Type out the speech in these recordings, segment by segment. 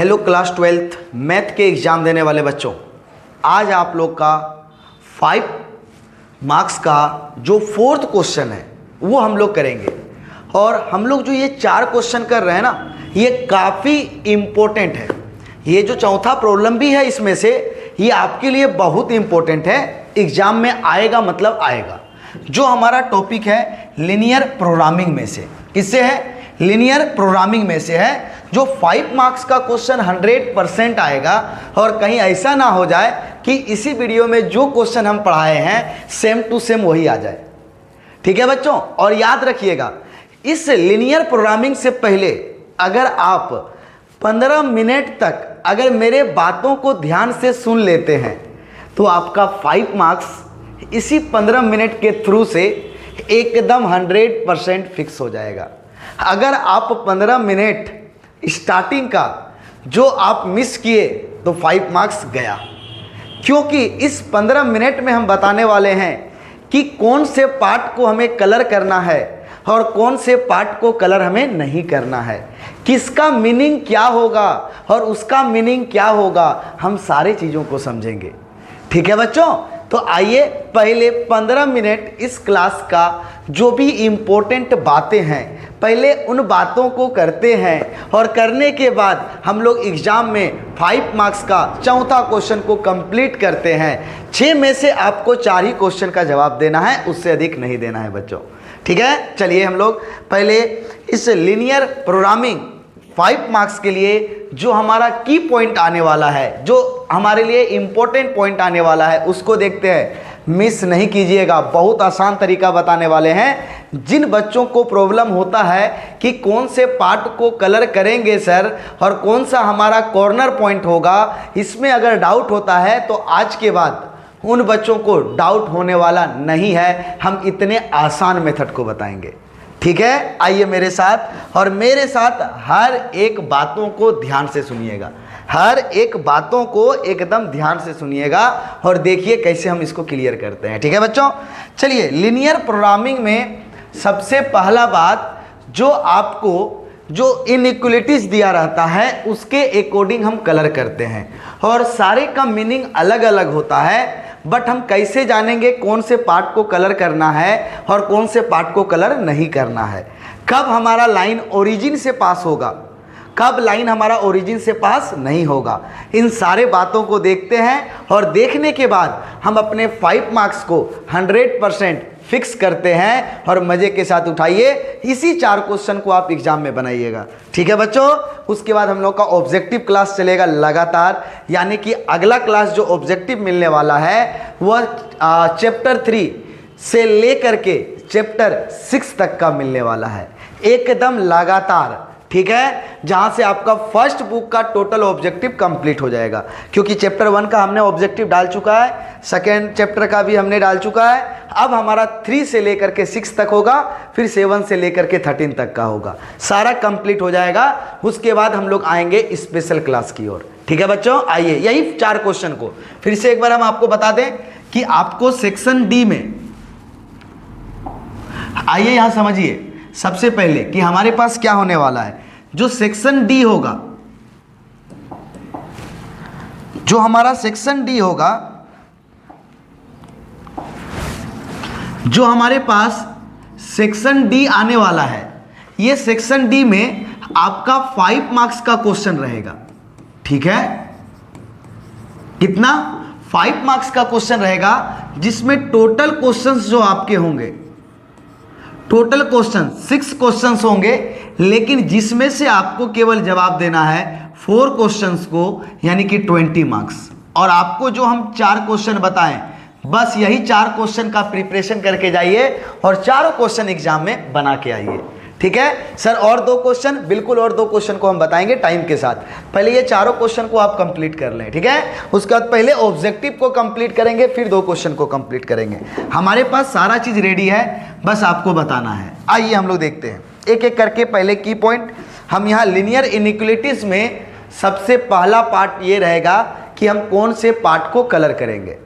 Hello class 12th math के exam देने वाले बच्चों, आज आप लोग का 5 मार्क्स का जो 4th क्वेश्चन है वो हम लोग करेंगे। और हम लोग जो ये 4 क्वेश्चन कर रहे हैं ना, ये काफ़ी इम्पोर्टेंट है। ये जो चौथा प्रॉब्लम भी है इसमें से, ये आपके लिए बहुत इम्पोर्टेंट है, एग्ज़ाम में आएगा मतलब आएगा। जो हमारा टॉपिक है लीनियर प्रोग्रामिंग में से, किससे है? लीनियर प्रोग्रामिंग में से है। जो 5 मार्क्स का क्वेश्चन 100% आएगा और कहीं ऐसा ना हो जाए कि इसी वीडियो में जो क्वेश्चन हम पढ़ाए हैं सेम टू सेम वही आ जाए। ठीक है बच्चों, और याद रखिएगा, इस लीनियर प्रोग्रामिंग से पहले अगर आप 15 मिनट तक अगर मेरे बातों को ध्यान से सुन लेते हैं तो आपका 5 मार्क्स इसी 15 मिनट के थ्रू से एकदम 100% फिक्स हो जाएगा। अगर आप 15 मिनट स्टार्टिंग का जो आप मिस किए तो 5 मार्क्स गया, क्योंकि इस 15 मिनट में हम बताने वाले हैं कि कौन से पार्ट को हमें कलर करना है और कौन से पार्ट को कलर हमें नहीं करना है, किसका मीनिंग क्या होगा और उसका मीनिंग क्या होगा, हम सारी चीज़ों को समझेंगे। ठीक है बच्चों, तो आइए पहले 15 मिनट इस क्लास का जो भी इम्पोर्टेंट बातें हैं पहले उन बातों को करते हैं, और करने के बाद हम लोग एग्ज़ाम में 5 मार्क्स का चौथा क्वेश्चन को कंप्लीट करते हैं। 6 में से आपको 4 ही क्वेश्चन का जवाब देना है, उससे अधिक नहीं देना है बच्चों। ठीक है, चलिए हम लोग पहले इस लीनियर प्रोग्रामिंग 5 मार्क्स के लिए जो हमारा की पॉइंट आने वाला है, जो हमारे लिए इम्पोर्टेंट पॉइंट आने वाला है, उसको देखते हैं। मिस नहीं कीजिएगा, बहुत आसान तरीका बताने वाले हैं। जिन बच्चों को प्रॉब्लम होता है कि कौन से पार्ट को कलर करेंगे सर और कौन सा हमारा कॉर्नर पॉइंट होगा, इसमें अगर डाउट होता है तो आज के बाद उन बच्चों को डाउट होने वाला नहीं है। हम इतने आसान मेथड को बताएंगे। ठीक है, आइए मेरे साथ, और मेरे साथ हर एक बातों को ध्यान से सुनिएगा, हर एक बातों को एकदम ध्यान से सुनिएगा और देखिए कैसे हम इसको क्लियर करते हैं। ठीक है बच्चों, चलिए लीनियर प्रोग्रामिंग में सबसे पहला बात, जो आपको जो इनइक्वलिटीज दिया रहता है उसके अकॉर्डिंग हम कलर करते हैं, और सारे का मीनिंग अलग अलग होता है। बट हम कैसे जानेंगे कौन से पार्ट को कलर करना है और कौन से पार्ट को कलर नहीं करना है, कब हमारा लाइन ओरिजिन से पास होगा, कब लाइन हमारा ओरिजिन से पास नहीं होगा, इन सारे बातों को देखते हैं। और देखने के बाद हम अपने 5 मार्क्स को 100% फिक्स करते हैं और मज़े के साथ उठाइए। इसी 4 क्वेश्चन को आप एग्जाम में बनाइएगा। ठीक है बच्चों, उसके बाद हम लोग का ऑब्जेक्टिव क्लास चलेगा लगातार, यानी कि अगला क्लास जो ऑब्जेक्टिव मिलने वाला है वह चैप्टर 3 से लेकर के चैप्टर 6 तक का मिलने वाला है, एकदम लगातार। ठीक है, जहां से आपका फर्स्ट बुक का टोटल ऑब्जेक्टिव कंप्लीट हो जाएगा, क्योंकि चैप्टर 1 का हमने ऑब्जेक्टिव डाल चुका है, सेकेंड चैप्टर का भी हमने डाल चुका है। अब हमारा 3 से लेकर के 6 तक होगा, फिर 7 से लेकर के 13 तक का होगा, सारा कंप्लीट हो जाएगा। उसके बाद हम लोग आएंगे स्पेशल क्लास की ओर। ठीक है बच्चों, आइए यही 4 क्वेश्चन को फिर से एक बार हम आपको बता दें कि आपको सेक्शन डी में, आइए यहां समझिए सबसे पहले कि हमारे पास क्या होने वाला है। जो सेक्शन डी होगा, जो हमारा सेक्शन डी होगा, जो हमारे पास सेक्शन डी आने वाला है, ये सेक्शन डी में आपका 5 मार्क्स का क्वेश्चन रहेगा। ठीक है, कितना? 5 मार्क्स का क्वेश्चन रहेगा, जिसमें टोटल क्वेश्चंस जो आपके होंगे, टोटल क्वेश्चन 6 क्वेश्चंस होंगे, लेकिन जिसमें से आपको केवल जवाब देना है 4 क्वेश्चंस को, यानी कि 20 मार्क्स। और आपको जो हम 4 क्वेश्चन बताएं, बस यही 4 क्वेश्चन का प्रिपरेशन करके जाइए और चारों क्वेश्चन एग्जाम में बना के आइए। ठीक है सर, और 2 क्वेश्चन, बिल्कुल और 2 क्वेश्चन को हम बताएंगे टाइम के साथ। पहले ये चारों क्वेश्चन को आप कंप्लीट कर लें। ठीक है, उसके बाद पहले ऑब्जेक्टिव को कंप्लीट करेंगे, फिर 2 क्वेश्चन को कंप्लीट करेंगे। हमारे पास सारा चीज़ रेडी है, बस आपको बताना है। आइए हम लोग देखते हैं एक एक करके। पहले की पॉइंट, हम यहाँ लीनियर इनइक्वलिटीज में सबसे पहला पार्ट ये रहेगा कि हम कौन से पार्ट को कलर करेंगे।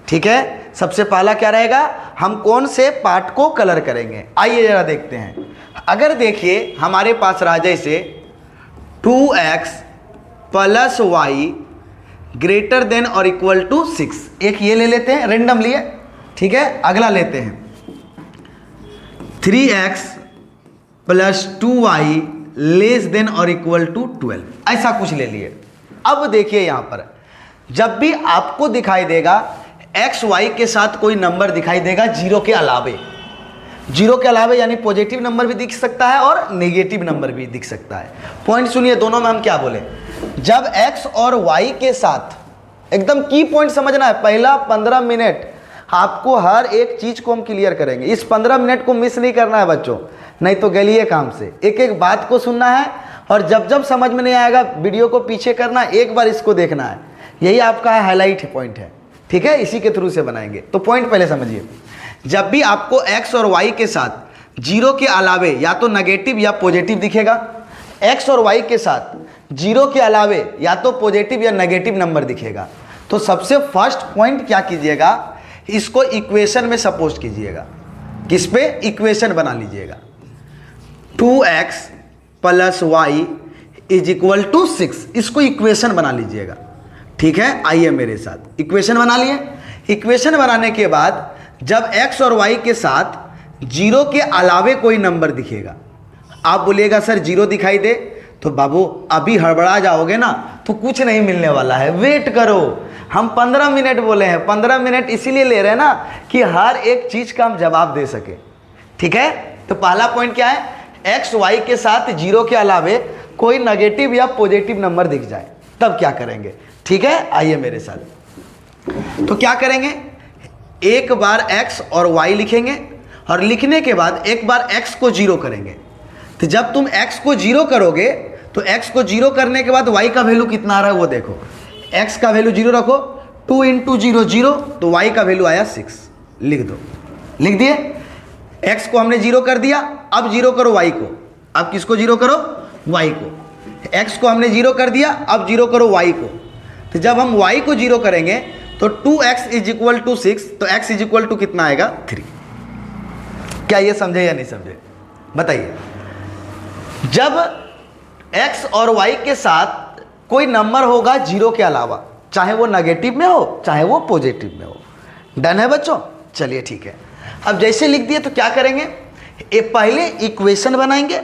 ठीक है, सबसे पहला क्या रहेगा, हम कौन से पार्ट को कलर करेंगे। आइए जरा देखते हैं। अगर देखिए हमारे पास रहा जैसे 2x plus y greater than और इक्वल टू 6। एक ये ले लेते हैं रेंडमली है, ठीक है। अगला लेते हैं 3x plus 2y less than और इक्वल टू 12, ऐसा कुछ ले लिए। अब देखिए यहां पर जब भी आपको दिखाई देगा x y के साथ कोई नंबर दिखाई देगा जीरो के अलावे, जीरो के अलावे यानी पॉजिटिव नंबर भी दिख सकता है और नेगेटिव नंबर भी दिख सकता है। पॉइंट सुनिए दोनों में हम क्या बोले, जब x और y के साथ, एकदम की पॉइंट समझना है, पहला 15 मिनट आपको हर एक चीज को हम क्लियर करेंगे। इस 15 मिनट को मिस नहीं करना है बच्चों, नहीं तो गलिए काम से। एक एक बात को सुनना है और जब जब समझ में नहीं आएगा वीडियो को पीछे करना, एक बार इसको देखना है। यही आपका हाईलाइट पॉइंट है, ठीक है, इसी के थ्रू से बनाएंगे। तो पॉइंट पहले समझिए, जब भी आपको x और y के साथ जीरो के अलावे या तो नेगेटिव या पॉजिटिव दिखेगा, x और y के साथ जीरो के अलावे या तो पॉजिटिव या नेगेटिव नंबर दिखेगा, तो सबसे फर्स्ट पॉइंट क्या कीजिएगा, इसको इक्वेशन में सपोज कीजिएगा। किस पे? इक्वेशन बना लीजिएगा। 2x plus y is equal to 6, इसको इक्वेशन बना लीजिएगा, ठीक है। आइए मेरे साथ, इक्वेशन बना लिए। इक्वेशन बनाने के बाद जब x और y के साथ जीरो के अलावे कोई नंबर दिखेगा, आप बोलिएगा सर जीरो दिखाई दे, तो बाबू अभी हड़बड़ा जाओगे ना तो कुछ नहीं मिलने वाला है, वेट करो। हम 15 मिनट बोले हैं, 15 मिनट इसीलिए ले रहे हैं ना कि हर एक चीज का हम जवाब दे सके, ठीक है। तो पहला पॉइंट क्या है, एक्स वाई के साथ जीरो के अलावे कोई नेगेटिव या पॉजिटिव नंबर दिख जाए, तब क्या करेंगे, ठीक है। आइए मेरे साथ, तो क्या करेंगे, एक बार x और y लिखेंगे और लिखने के बाद एक बार x को जीरो करेंगे। तो जब तुम x को जीरो करोगे तो x को जीरो करने के बाद y का वैल्यू कितना आ रहा है वो देखो। x का वैल्यू जीरो रखो, 2 इंटू 0 0, तो y का वैल्यू आया 6, लिख दो। लिख दिए, x को हमने जीरो कर दिया, अब जीरो करो y को। अब किसको जीरो करो, y को। x को हमने जीरो कर दिया, अब जीरो करो y को। तो जब हम y को जीरो करेंगे तो 2x इज इक्वल टू 6, तो x इज इक्वल टू कितना आएगा, 3। क्या ये समझे या नहीं समझे, बताइए। जब x और y के साथ कोई नंबर होगा जीरो के अलावा, चाहे वो नेगेटिव में हो चाहे वो पॉजिटिव में हो, डन है बच्चों। चलिए ठीक है, अब जैसे लिख दिए तो क्या करेंगे, पहले इक्वेशन बनाएंगे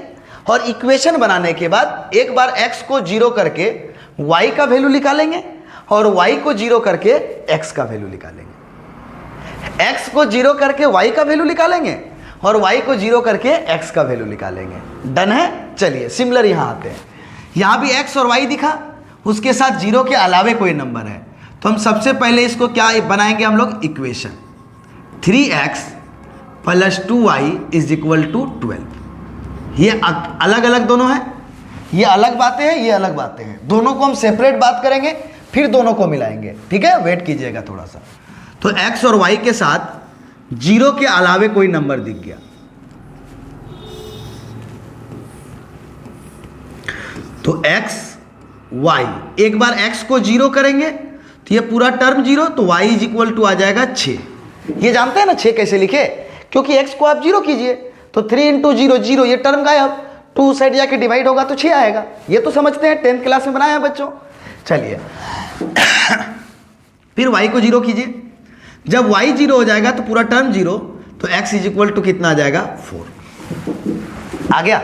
और इक्वेशन बनाने के बाद एक बार x को जीरो करके y का वैल्यू निकालेंगे और y को जीरो करके x का वैल्यू निकालेंगे। x को जीरो करके y का वैल्यू निकालेंगे और y को जीरो करके x का वैल्यू निकालेंगे, डन है। चलिए सिमिलर यहाँ आते हैं, यहाँ भी x और y दिखा, उसके साथ जीरो के अलावे कोई नंबर है, तो हम सबसे पहले इसको क्या बनाएंगे हम लोग, equation. 3x plus 2y is equal to 12। ये अलग अलग दोनों हैं, ये अलग बातें हैं, ये अलग बातें हैं, दोनों को हम सेपरेट बात करेंगे फिर दोनों को मिलाएंगे, ठीक है। वेट कीजिएगा थोड़ा सा। तो x और y के साथ जीरो के अलावे कोई नंबर दिख गया, तो x y, एक बार x को जीरो करेंगे तो ये पूरा टर्म जीरो, तो y इज इक्वल टू आ जाएगा 6। ये जानते हैं ना 6 कैसे लिखे, क्योंकि x को आप जीरो कीजिए तो 3 इंटू 0 0, ये टर्म गायब, 2 साइड जाके डिवाइड होगा तो 6 आएगा। ये तो समझते हैं, 10th क्लास में बनाया है बच्चों। चलिए फिर y को जीरो कीजिए, जब y जीरो हो जाएगा तो पूरा टर्म जीरो, तो x इज इक्वल टू कितना आ जाएगा, 4 आ गया।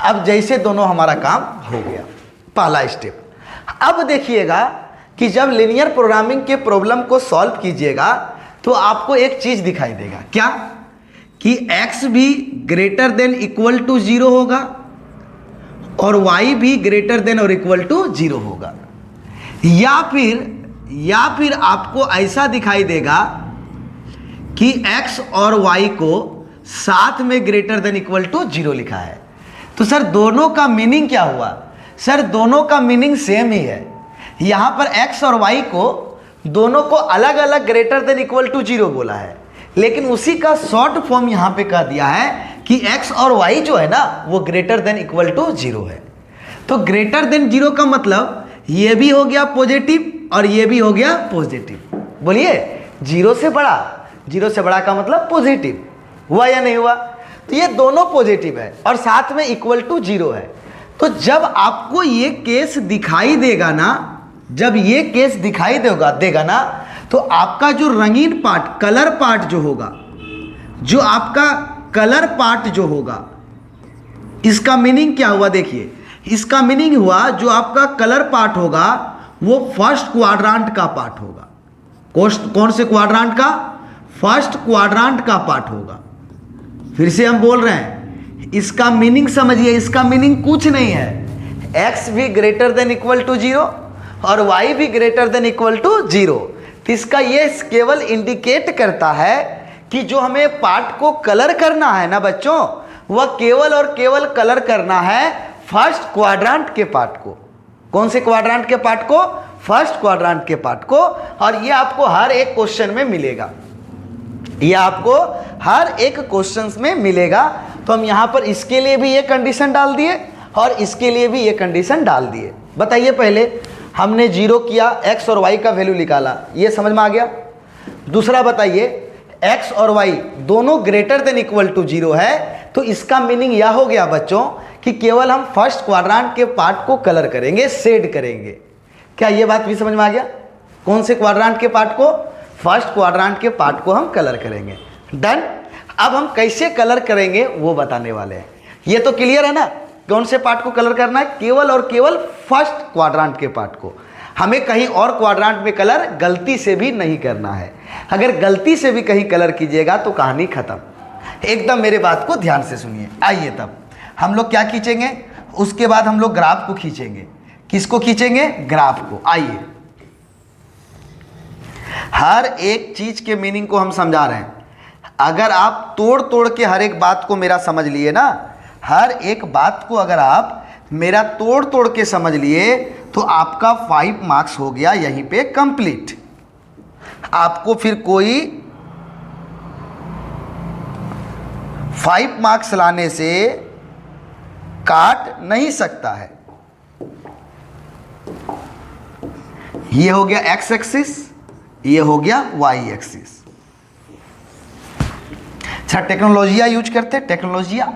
अब जैसे दोनों हमारा काम हो गया, पहला स्टेप। अब देखिएगा कि जब लिनियर प्रोग्रामिंग के प्रॉब्लम को सॉल्व कीजिएगा तो आपको एक चीज दिखाई देगा, क्या, कि x भी ग्रेटर देन इक्वल टू 0 होगा और y भी ग्रेटर देन और इक्वल टू 0 होगा, या फिर आपको ऐसा दिखाई देगा कि x और y को साथ में ग्रेटर देन इक्वल टू 0 लिखा है। तो सर दोनों का मीनिंग क्या हुआ, सर दोनों का मीनिंग सेम ही है। यहां पर x और y को दोनों को अलग अलग ग्रेटर देन इक्वल टू 0 बोला है, लेकिन उसी का शॉर्ट फॉर्म यहां पे कह दिया है कि x और y जो है ना वो ग्रेटर देन इक्वल टू 0 है। तो ग्रेटर देन 0 का मतलब ये भी हो गया पॉजिटिव और ये भी हो गया पॉजिटिव। बोलिए, 0 से बड़ा का मतलब पॉजिटिव, हुआ या नहीं हुआ। तो ये दोनों पॉजिटिव है और साथ में इक्वल टू 0 है, तो जब आपको ये केस दिखाई देगा ना, जब ये केस दिखाई देगा ना, तो आपका जो रंगीन पार्ट, कलर पार्ट जो होगा, जो आपका कलर पार्ट जो होगा, इसका मीनिंग क्या हुआ? देखिए, इसका मीनिंग हुआ जो आपका कलर पार्ट होगा वो फर्स्ट क्वाड्रांट का पार्ट होगा। कौन से क्वाड्रांट का? फर्स्ट क्वाड्रांट का पार्ट होगा। फिर से हम बोल रहे हैं, इसका मीनिंग समझिए। इसका मीनिंग कुछ नहीं है, x भी ग्रेटर देन इक्वल टू 0 और y भी ग्रेटर देन इक्वल टू 0। तो इसका ये केवल इंडिकेट करता है कि जो हमें पार्ट को कलर करना है ना बच्चों, वह केवल और केवल कलर करना है फर्स्ट क्वाड्रांट के पार्ट को। कौन से क्वाड्रांट के पार्ट को? फर्स्ट क्वाड्रांट के पार्ट को। और ये आपको हर एक क्वेश्चन में मिलेगा, ये आपको हर एक क्वेश्चन में मिलेगा। तो हम यहां पर इसके लिए भी ये कंडीशन डाल दिए और इसके लिए भी ये कंडीशन डाल दिए। बताइए, पहले हमने 0 किया, x और y का वैल्यू निकाला, ये समझ में आ गया। दूसरा बताइए, x और y दोनों ग्रेटर देन इक्वल टू 0 है, तो इसका मीनिंग यह हो गया बच्चों कि केवल हम फर्स्ट क्वाड्रांट के पार्ट को कलर करेंगे, शेड करेंगे। क्या ये बात भी समझ में आ गया? कौन से क्वाड्रांट के पार्ट को? फर्स्ट क्वाड्रांट के पार्ट को हम कलर करेंगे। डन। अब हम कैसे कलर करेंगे वो बताने वाले हैं। ये तो क्लियर है ना, कौन से पार्ट को कलर करना है? केवल और केवल फर्स्ट क्वाड्रांट के पार्ट को। हमें कहीं और क्वाड्रांट में कलर गलती से भी नहीं करना है। अगर गलती से भी कहीं कलर कीजिएगा तो कहानी खत्म। एकदम मेरे बात को ध्यान से सुनिए। आइए, तब हम लोग क्या खींचेंगे? उसके बाद हम लोग ग्राफ को खींचेंगे। किसको खींचेंगे? ग्राफ को। आइए, हर एक चीज के मीनिंग को हम समझा रहे हैं। अगर आप तोड़ तोड़ के हर एक बात को मेरा समझ लिए ना, हर एक बात को अगर आप मेरा तोड़ तोड़ के समझ लिए, तो आपका 5 मार्क्स हो गया यहीं पे कंप्लीट। आपको फिर कोई 5 मार्क्स लाने से काट नहीं सकता है। ये हो गया x एक्सिस, ये हो गया y एक्सिस। अच्छा, टेक्नोलॉजिया यूज करते हैं, टेक्नोलॉजिया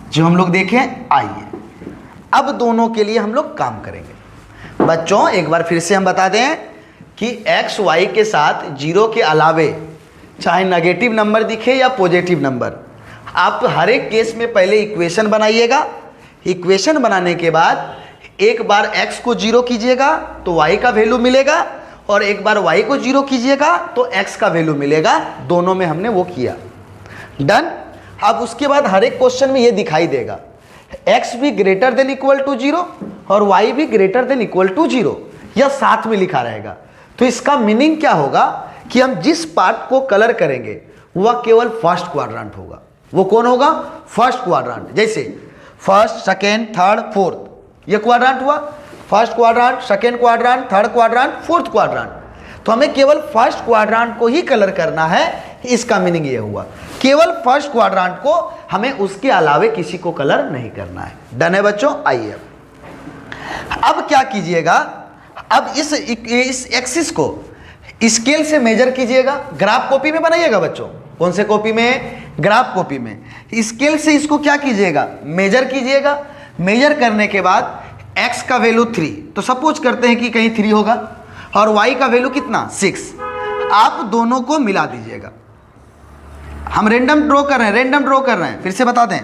जो हम लोग देखें। आइए, अब दोनों के लिए हम लोग काम करेंगे। बच्चों, एक बार फिर से हम बता दें कि x y के साथ 0 के अलावे चाहे नेगेटिव नंबर दिखे या पॉजिटिव नंबर, आप हर एक केस में पहले इक्वेशन बनाइएगा। इक्वेशन बनाने के बाद एक बार x को 0 कीजिएगा तो y का वैल्यू मिलेगा, और एक बार y को 0 कीजिएगा तो x का वैल्यू मिलेगा। दोनों में हमने वो किया। डन। अब उसके बाद हर एक क्वेश्चन में ये दिखाई देगा, x भी ग्रेटर देन इक्वल टू 0 और y भी ग्रेटर देन इक्वल टू 0, यह साथ में लिखा रहेगा। तो इसका मीनिंग क्या होगा कि हम जिस पार्ट को कलर करेंगे वह केवल फर्स्ट क्वाड्रांट होगा। वो कौन होगा? First quadrant. जैसे फर्स्ट, सेकेंड, थर्ड, फोर्थ, ये क्वाड्रांट हुआ। First quadrant, second quadrant, third quadrant, fourth quadrant. तो हमें केवल फर्स्ट क्वाड्रांट को ही कलर करना है। इसका मीनिंग ये हुआ, केवल फर्स्ट क्वाड्रांट को, हमें उसके अलावे किसी को कलर नहीं करना है। डन है बच्चों? आइए, अब क्या कीजिएगा, अब इस एक्सिस को स्केल से मेजर कीजिएगा। ग्राफ कॉपी में बनाइएगा बच्चों। कौन से कॉपी में? ग्राफ कॉपी में। स्केल से इसको क्या कीजिएगा? मेजर कीजिएगा। मेजर करने के बाद x का वैल्यू 3, तो सपोज करते हैं कि कहीं 3 होगा, और y का वैल्यू कितना? 6। आप दोनों को मिला दीजिएगा। हम रेंडम ड्रॉ कर रहे हैं, रेंडम ड्रॉ कर रहे हैं। फिर से बता दें,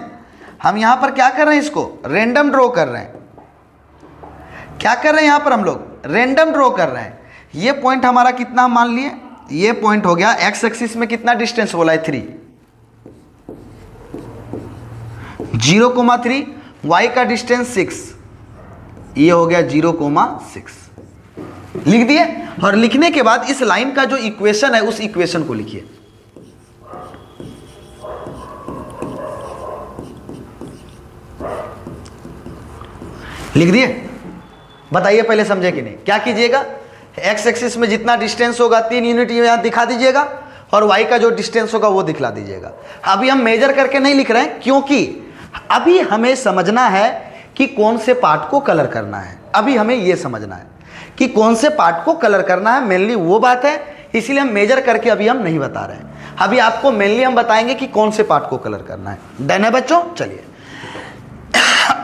हम यहां पर क्या कर रहे हैं? इसको रेंडम ड्रॉ कर रहे हैं। क्या कर रहे हैं? यहां पर हम लोग रेंडम ड्रॉ कर रहे हैं। ये पॉइंट हमारा कितना हम मान लिए? ये पॉइंट हो गया x एक्सिस में कितना डिस्टेंस बोला है? 3, 0,3। y का डिस्टेंस 6, ये हो गया 0,6। लिख दिए। और लिखने के बाद इस लाइन का जो इक्वेशन है उस इक्वेशन को लिखिए। लिख दिए? बताइए पहले समझे कि नहीं? क्या कीजिएगा? x एक्सिस में जितना डिस्टेंस होगा 3 यूनिट यहां दिखा दीजिएगा, और y का जो डिस्टेंस होगा वो दिखला दीजिएगा। अभी हम मेजर करके नहीं लिख रहे हैं, क्योंकि अभी हमें समझना है कि कौन से पार्ट को कलर करना है। अभी हमें यह समझना है कि कौन से पार्ट को कलर करना है, मेनली वो बात है। इसीलिए हम मेजर करके अभी हम नहीं बता रहे हैं। अभी आपको मेनली हम बताएंगे कि कौन से पार्ट को कलर करना है। डन है बच्चों? चलिए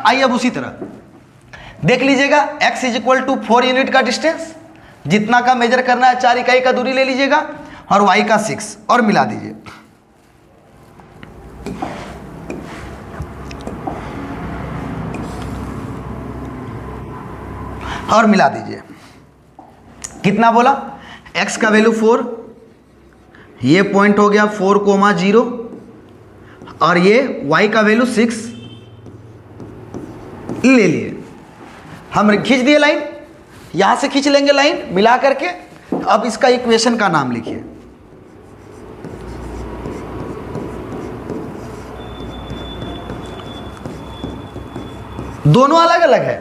आइए अब उसी तरह देख लीजिएगा, x is equal to 4 unit का डिस्टेंस, जितना का मेजर करना है 4 इकाई का दूरी ले लीजिएगा, और y का 6 और मिला दीजिए। और मिला दीजिए, कितना बोला, x का वैल्यू 4, ये पॉइंट हो गया 4,0, और ये y का वैल्यू 6 ले लिए। हम खींच दिए लाइन, यहां से खींच लेंगे लाइन मिला करके। अब इसका इक्वेशन का नाम लिखिए, दोनों अलग अलग है,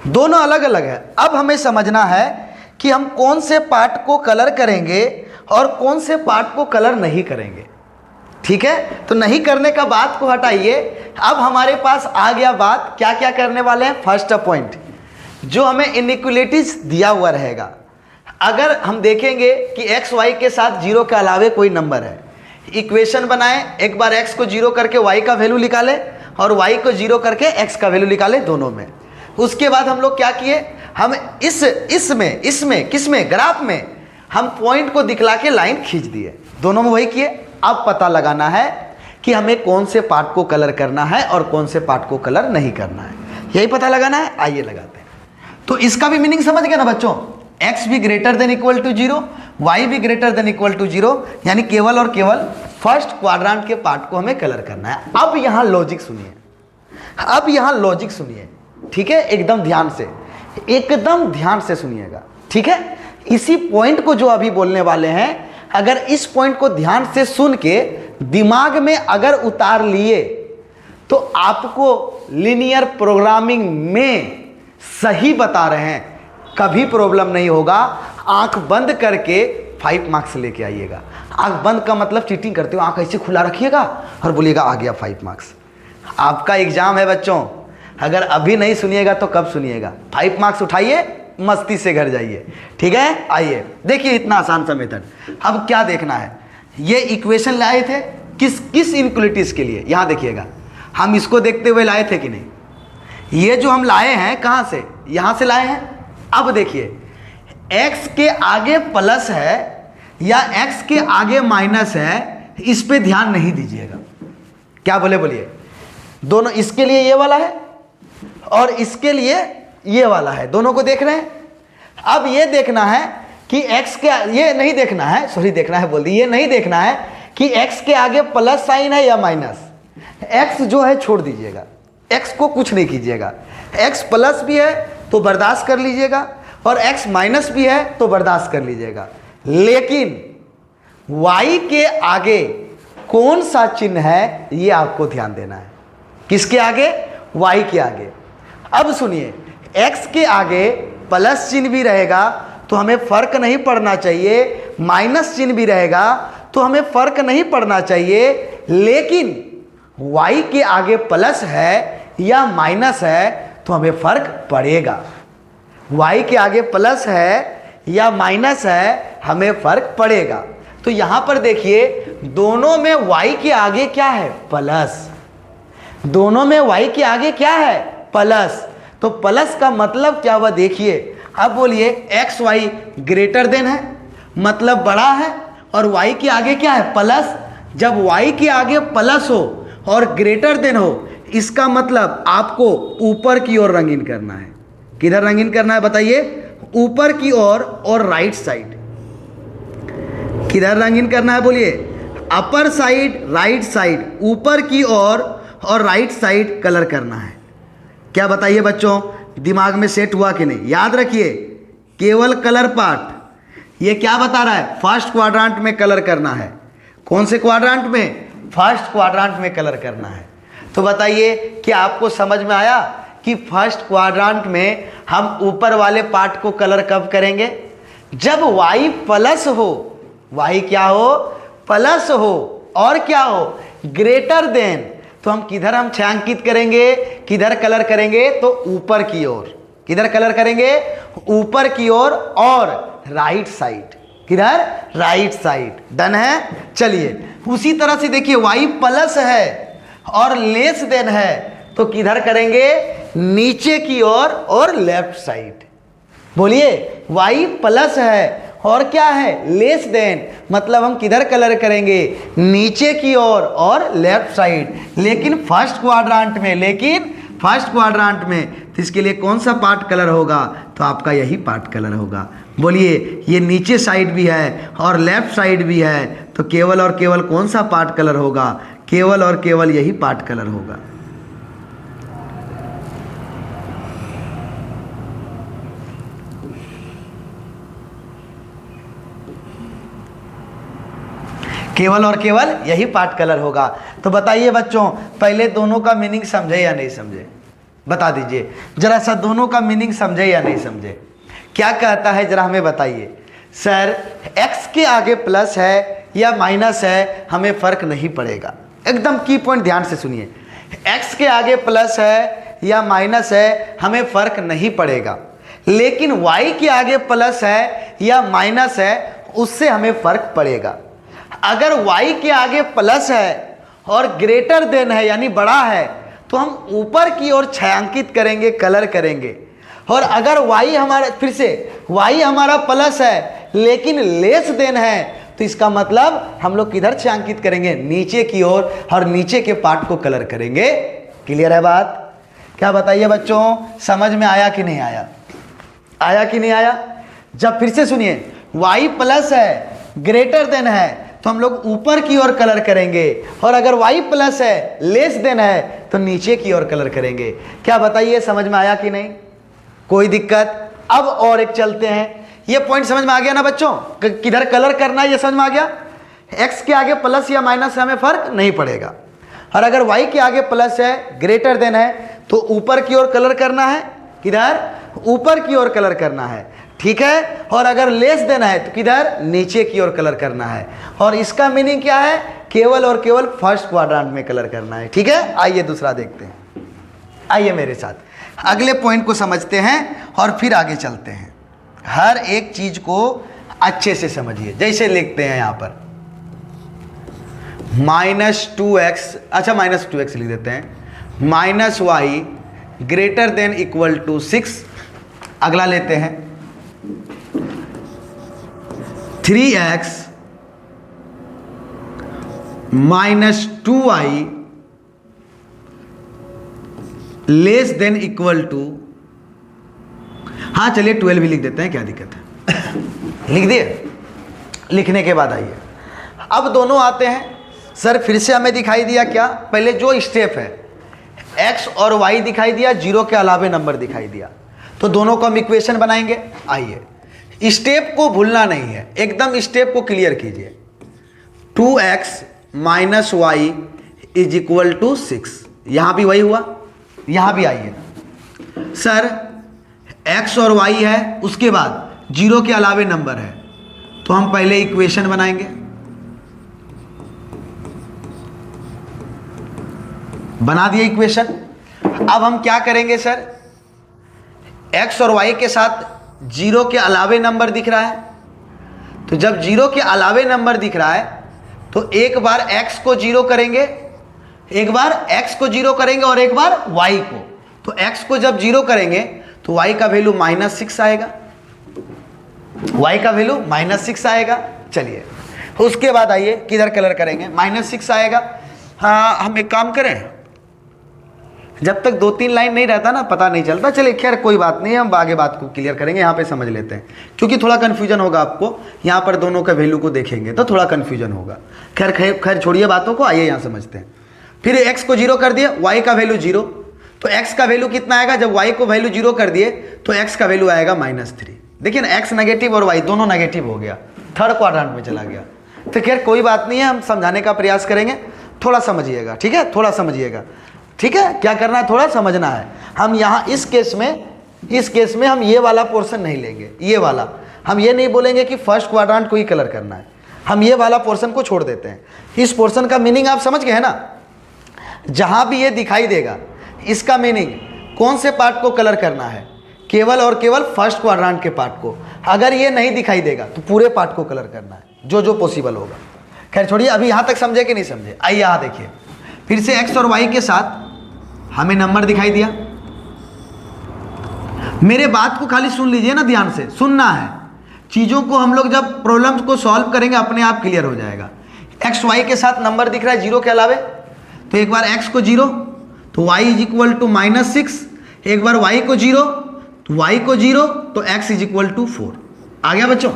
दोनों अलग अलग है। अब हमें समझना है कि हम कौन से पार्ट को कलर करेंगे और कौन से पार्ट को कलर नहीं करेंगे। ठीक है, तो नहीं करने का बात को हटाइए, अब हमारे पास आ गया बात क्या क्या करने वाले हैं। फर्स्ट पॉइंट, जो हमें इनइक्वलिटीज दिया हुआ रहेगा, अगर हम देखेंगे कि एक्स वाई के साथ जीरो के अलावे कोई नंबर है, इक्वेशन बनाएं, एक बार एक्स को जीरो करके वाई का वैल्यू निकाले और वाई को जीरो करके एक्स का वैल्यू निकाले, दोनों में। उसके बाद हम लोग क्या किए, हम किसमें ग्राफ में हम पॉइंट को दिखला के लाइन खींच दिए, दोनों में वही किए। अब पता लगाना है कि हमें कौन से पार्ट को कलर करना है और कौन से पार्ट को कलर नहीं करना है, यही पता लगाना है। आइए लगाते हैं। तो इसका भी मीनिंग समझ गए ना बच्चों, x भी greater than equal to 0, y भी ग्रेटर देन इक्वल टू 0, यानी केवल और केवल फर्स्ट क्वाड्रेंट के पार्ट को हमें कलर करना है। अब यहां लॉजिक सुनिए, अब यहां लॉजिक सुनिए, ठीक है, एकदम ध्यान से सुनिएगा, ठीक है। इसी पॉइंट को जो अभी बोलने वाले हैं, अगर इस पॉइंट को ध्यान से सुन के दिमाग में अगर उतार लिए तो आपको लीनियर प्रोग्रामिंग में सही बता रहे हैं, कभी प्रॉब्लम नहीं होगा। आंख बंद करके 5 मार्क्स लेके आइएगा। आंख बंद का मतलब चीटिंग करते हो, आंख ऐसे खुला रखिएगा और बोलिएगा आ गया 5 मार्क्स। आपका एग्जाम है बच्चों, अगर अभी नहीं सुनिएगा तो कब सुनिएगा। 5 मार्क्स उठाइए, मस्ती से घर जाइए, ठीक है। आइए देखिए, इतना आसान सा मेथड। अब क्या देखना है, ये इक्वेशन लाए थे किस इनइक्वलिटीज के लिए, यहां देखिएगा, हम इसको देखते हुए लाए थे कि नहीं। ये जो हम लाए हैं कहां से, यहां से लाए हैं। अब देखिए, x के आगे प्लस है या x के आगे माइनस है, इस पे ध्यान नहीं दीजिएगा। क्या बोले, बोलिए। दोनों, इसके लिए ये वाला है और इसके लिए ये वाला है, दोनों को देख रहे हैं। अब ये देखना है कि x के, ये नहीं देखना है, सॉरी देखना है बोल दी, ये नहीं देखना है कि x के आगे प्लस साइन है या माइनस। x जो है छोड़ दीजिएगा, x को कुछ नहीं कीजिएगा। x प्लस भी है तो बर्दाश्त कर लीजिएगा और x माइनस भी है तो बर्दाश्त कर लीजिएगा, लेकिन y के आगे कौन सा चिन्ह है ये आपको ध्यान देना है। किसके आगे, y के आगे। अब सुनिए, x के आगे प्लस चिन्ह भी रहेगा तो हमें फर्क नहीं पड़ना चाहिए, माइनस चिन्ह भी रहेगा तो हमें फर्क नहीं पड़ना चाहिए, लेकिन y के आगे प्लस है या माइनस है तो हमें फर्क पड़ेगा। y के आगे प्लस है या माइनस है, हमें फर्क पड़ेगा। तो यहां पर देखिए, दोनों में y के आगे क्या है, प्लस। दोनों में y के आगे क्या है, प्लस। तो प्लस का मतलब क्या हुआ देखिए। अब बोलिए, एक्स वाई ग्रेटर देन है, मतलब बड़ा है, और y के आगे क्या है, प्लस। जब y के आगे प्लस हो और ग्रेटर देन हो, इसका मतलब आपको ऊपर की ओर रंगीन करना है। किधर रंगीन करना है बताइए, ऊपर की ओर और राइट साइड। किधर रंगीन करना है बोलिए, अपर साइड, राइट साइड, ऊपर की ओर और राइट साइड कलर करना है। क्या बताइए बच्चों, दिमाग में सेट हुआ कि नहीं। याद रखिए, केवल कलर पार्ट ये क्या बता रहा है, फर्स्ट क्वाड्रेंट में कलर करना है। कौन से क्वाड्रेंट में, फर्स्ट क्वाड्रेंट में कलर करना है। तो बताइए, क्या आपको समझ में आया कि फर्स्ट क्वाड्रेंट में हम ऊपर वाले पार्ट को कलर कब करेंगे, जब y प्लस हो, y क्या हो, प्लस हो, और क्या हो, ग्रेटर देन। तो हम किधर हम छायांकित करेंगे, किधर कलर करेंगे, तो ऊपर की ओर। किधर कलर करेंगे, ऊपर की ओर और राइट साइड। किधर, राइट साइड। डन है। चलिए उसी तरह से देखिए, y प्लस है और लेस देन है तो किधर करेंगे, नीचे की ओर और लेफ्ट साइड। बोलिए y प्लस है और क्या है, लेस देन, मतलब हम किधर कलर करेंगे, नीचे की ओर और लेफ्ट साइड। लेकिन फर्स्ट क्वाड्रांट में तो इसके लिए कौन सा पार्ट कलर होगा, तो आपका यही पार्ट कलर होगा। बोलिए ये नीचे साइड भी है और लेफ्ट साइड भी है, तो केवल और केवल कौन सा पार्ट कलर होगा, केवल और केवल यही पार्ट कलर होगा। केवल और केवल यही पार्ट कलर होगा। तो बताइए बच्चों, पहले दोनों का मीनिंग समझे या नहीं समझे, बता दीजिए जरा सा, दोनों का मीनिंग समझे या नहीं समझे, क्या कहता है जरा हमें बताइए। सर x के आगे प्लस है या माइनस है हमें फर्क नहीं पड़ेगा, एकदम की पॉइंट ध्यान से सुनिए। x के आगे प्लस है या माइनस है हमें फर्क नहीं पड़ेगा, लेकिन y के आगे प्लस है या माइनस है उससे हमें फर्क पड़ेगा। अगर y के आगे प्लस है और ग्रेटर देन है यानी बड़ा है, तो हम ऊपर की ओर छायांकित करेंगे, कलर करेंगे। और अगर y हमारा, फिर से y हमारा प्लस है लेकिन लेस देन है, तो इसका मतलब हम लोग किधर छायांकित करेंगे, नीचे की ओर, और नीचे के पार्ट को कलर करेंगे। क्लियर है बात, क्या बताइए बच्चों, समझ में आया कि नहीं आया, आया कि नहीं आया। जब फिर से सुनिए, y प्लस है ग्रेटर देन है तो हम लोग ऊपर की ओर कलर करेंगे, और अगर y प्लस है लेस देन है तो नीचे की ओर कलर करेंगे। क्या बताइए समझ में आया कि नहीं, कोई दिक्कत। अब और एक चलते हैं, ये पॉइंट समझ में आ गया ना बच्चों, किधर कलर करना है ये समझ में आ गया। x के आगे प्लस या माइनस से हमें फर्क नहीं पड़ेगा, और अगर y के आगे प्लस है ग्रेटर देन है तो ऊपर की ओर कलर करना है, किधर, ऊपर की ओर कलर करना है, ठीक है। और अगर लेस देना है तो किधर, नीचे की ओर कलर करना है। और इसका मीनिंग क्या है, केवल और केवल फर्स्ट क्वाड्रेंट में कलर करना है, ठीक है। आइए दूसरा देखते हैं, आइए मेरे साथ अगले पॉइंट को समझते हैं और फिर आगे चलते हैं। हर एक चीज को अच्छे से समझिए। जैसे लिखते हैं यहां पर -2x, अच्छा -2x लिख देते हैं, -y greater than equal to 6। अगला लेते हैं 3x -2y less than equal to, हाँ चलिए 12 भी लिख देते हैं, क्या दिक्कत है। लिख दिए, लिखने के बाद आइए अब दोनों आते हैं। सर फिर से हमें दिखाई दिया क्या, पहले जो स्टेप है x और y दिखाई दिया, जीरो के अलावे नंबर दिखाई दिया, तो दोनों को हम इक्वेशन बनाएंगे। आइए स्टेप को भूलना नहीं है, एकदम स्टेप को क्लियर कीजिए। 2x - y is equal to 6, यहां भी वही हुआ, यहां भी आइए सर x और y है, उसके बाद जीरो के अलावे नंबर है, तो हम पहले इक्वेशन बनाएंगे। बना दिए इक्वेशन। अब हम क्या करेंगे सर, x और y के साथ जीरो के अलावे नंबर दिख रहा है, तो जब जीरो के अलावे नंबर दिख रहा है तो एक बार x को जीरो करेंगे, एक बार x को जीरो करेंगे और एक बार y को। तो x को जब जीरो करेंगे तो y का वैल्यू -6 आएगा, y का वैल्यू -6 आएगा। चलिए उसके बाद आइए किधर कलर करेंगे, -6 आएगा। हाँ हम एक काम करें, जब तक 2-3 लाइन नहीं रहता ना पता नहीं चलता। चलिए खैर कोई बात नहीं, हम आगे बात को क्लियर करेंगे, यहाँ पे समझ लेते हैं, क्योंकि थोड़ा कन्फ्यूजन होगा आपको, यहाँ पर दोनों का वैल्यू को देखेंगे तो थोड़ा कन्फ्यूजन होगा। खैर छोड़िए बातों को, आइए यहाँ समझते हैं। फिर x को जीरो कर दिए, y का वैल्यू जीरो, तो x का वैल्यू कितना आएगा, जब y को वैल्यू जीरो कर दिए तो x का वैल्यू आएगा -3। देखिए ना, x नेगेटिव और y दोनों नेगेटिव हो गया, थर्ड क्वाड्रेंट में चला गया। तो खैर कोई बात नहीं है, हम समझाने का प्रयास करेंगे, थोड़ा समझिएगा, ठीक है, थोड़ा समझिएगा, ठीक है। क्या करना है, थोड़ा समझना है। हम यहाँ इस केस में हम ये वाला पोर्शन नहीं लेंगे, ये वाला हम ये नहीं बोलेंगे कि फर्स्ट क्वाड्रेंट को ही कलर करना है, हम ये वाला पोर्शन को छोड़ देते हैं। इस पोर्शन का मीनिंग आप समझ गए हैं ना, जहाँ भी ये दिखाई देगा इसका मीनिंग कौन से पार्ट को कलर करना है, केवल और केवल फर्स्ट क्वाड्रेंट के पार्ट को। अगर ये नहीं दिखाई देगा तो पूरे पार्ट को कलर करना है, जो पॉसिबल होगा। खैर छोड़िए, अभी यहाँ तक समझे कि नहीं समझे। आइए यहाँ देखिए, फिर से x और y के साथ हमें नंबर दिखाई दिया। मेरे बात को खाली सुन लीजिए ना, ध्यान से सुनना है। चीज़ों को हम लोग जब प्रॉब्लम्स को सॉल्व करेंगे अपने आप क्लियर हो जाएगा। एक्स वाई के साथ नंबर दिख रहा है जीरो के अलावे, तो एक बार एक्स को जीरो तो y इज इक्वल टू -6, एक बार y को जीरो तो y को जीरो तो x इज इक्वल टू 4। आ गया बच्चों?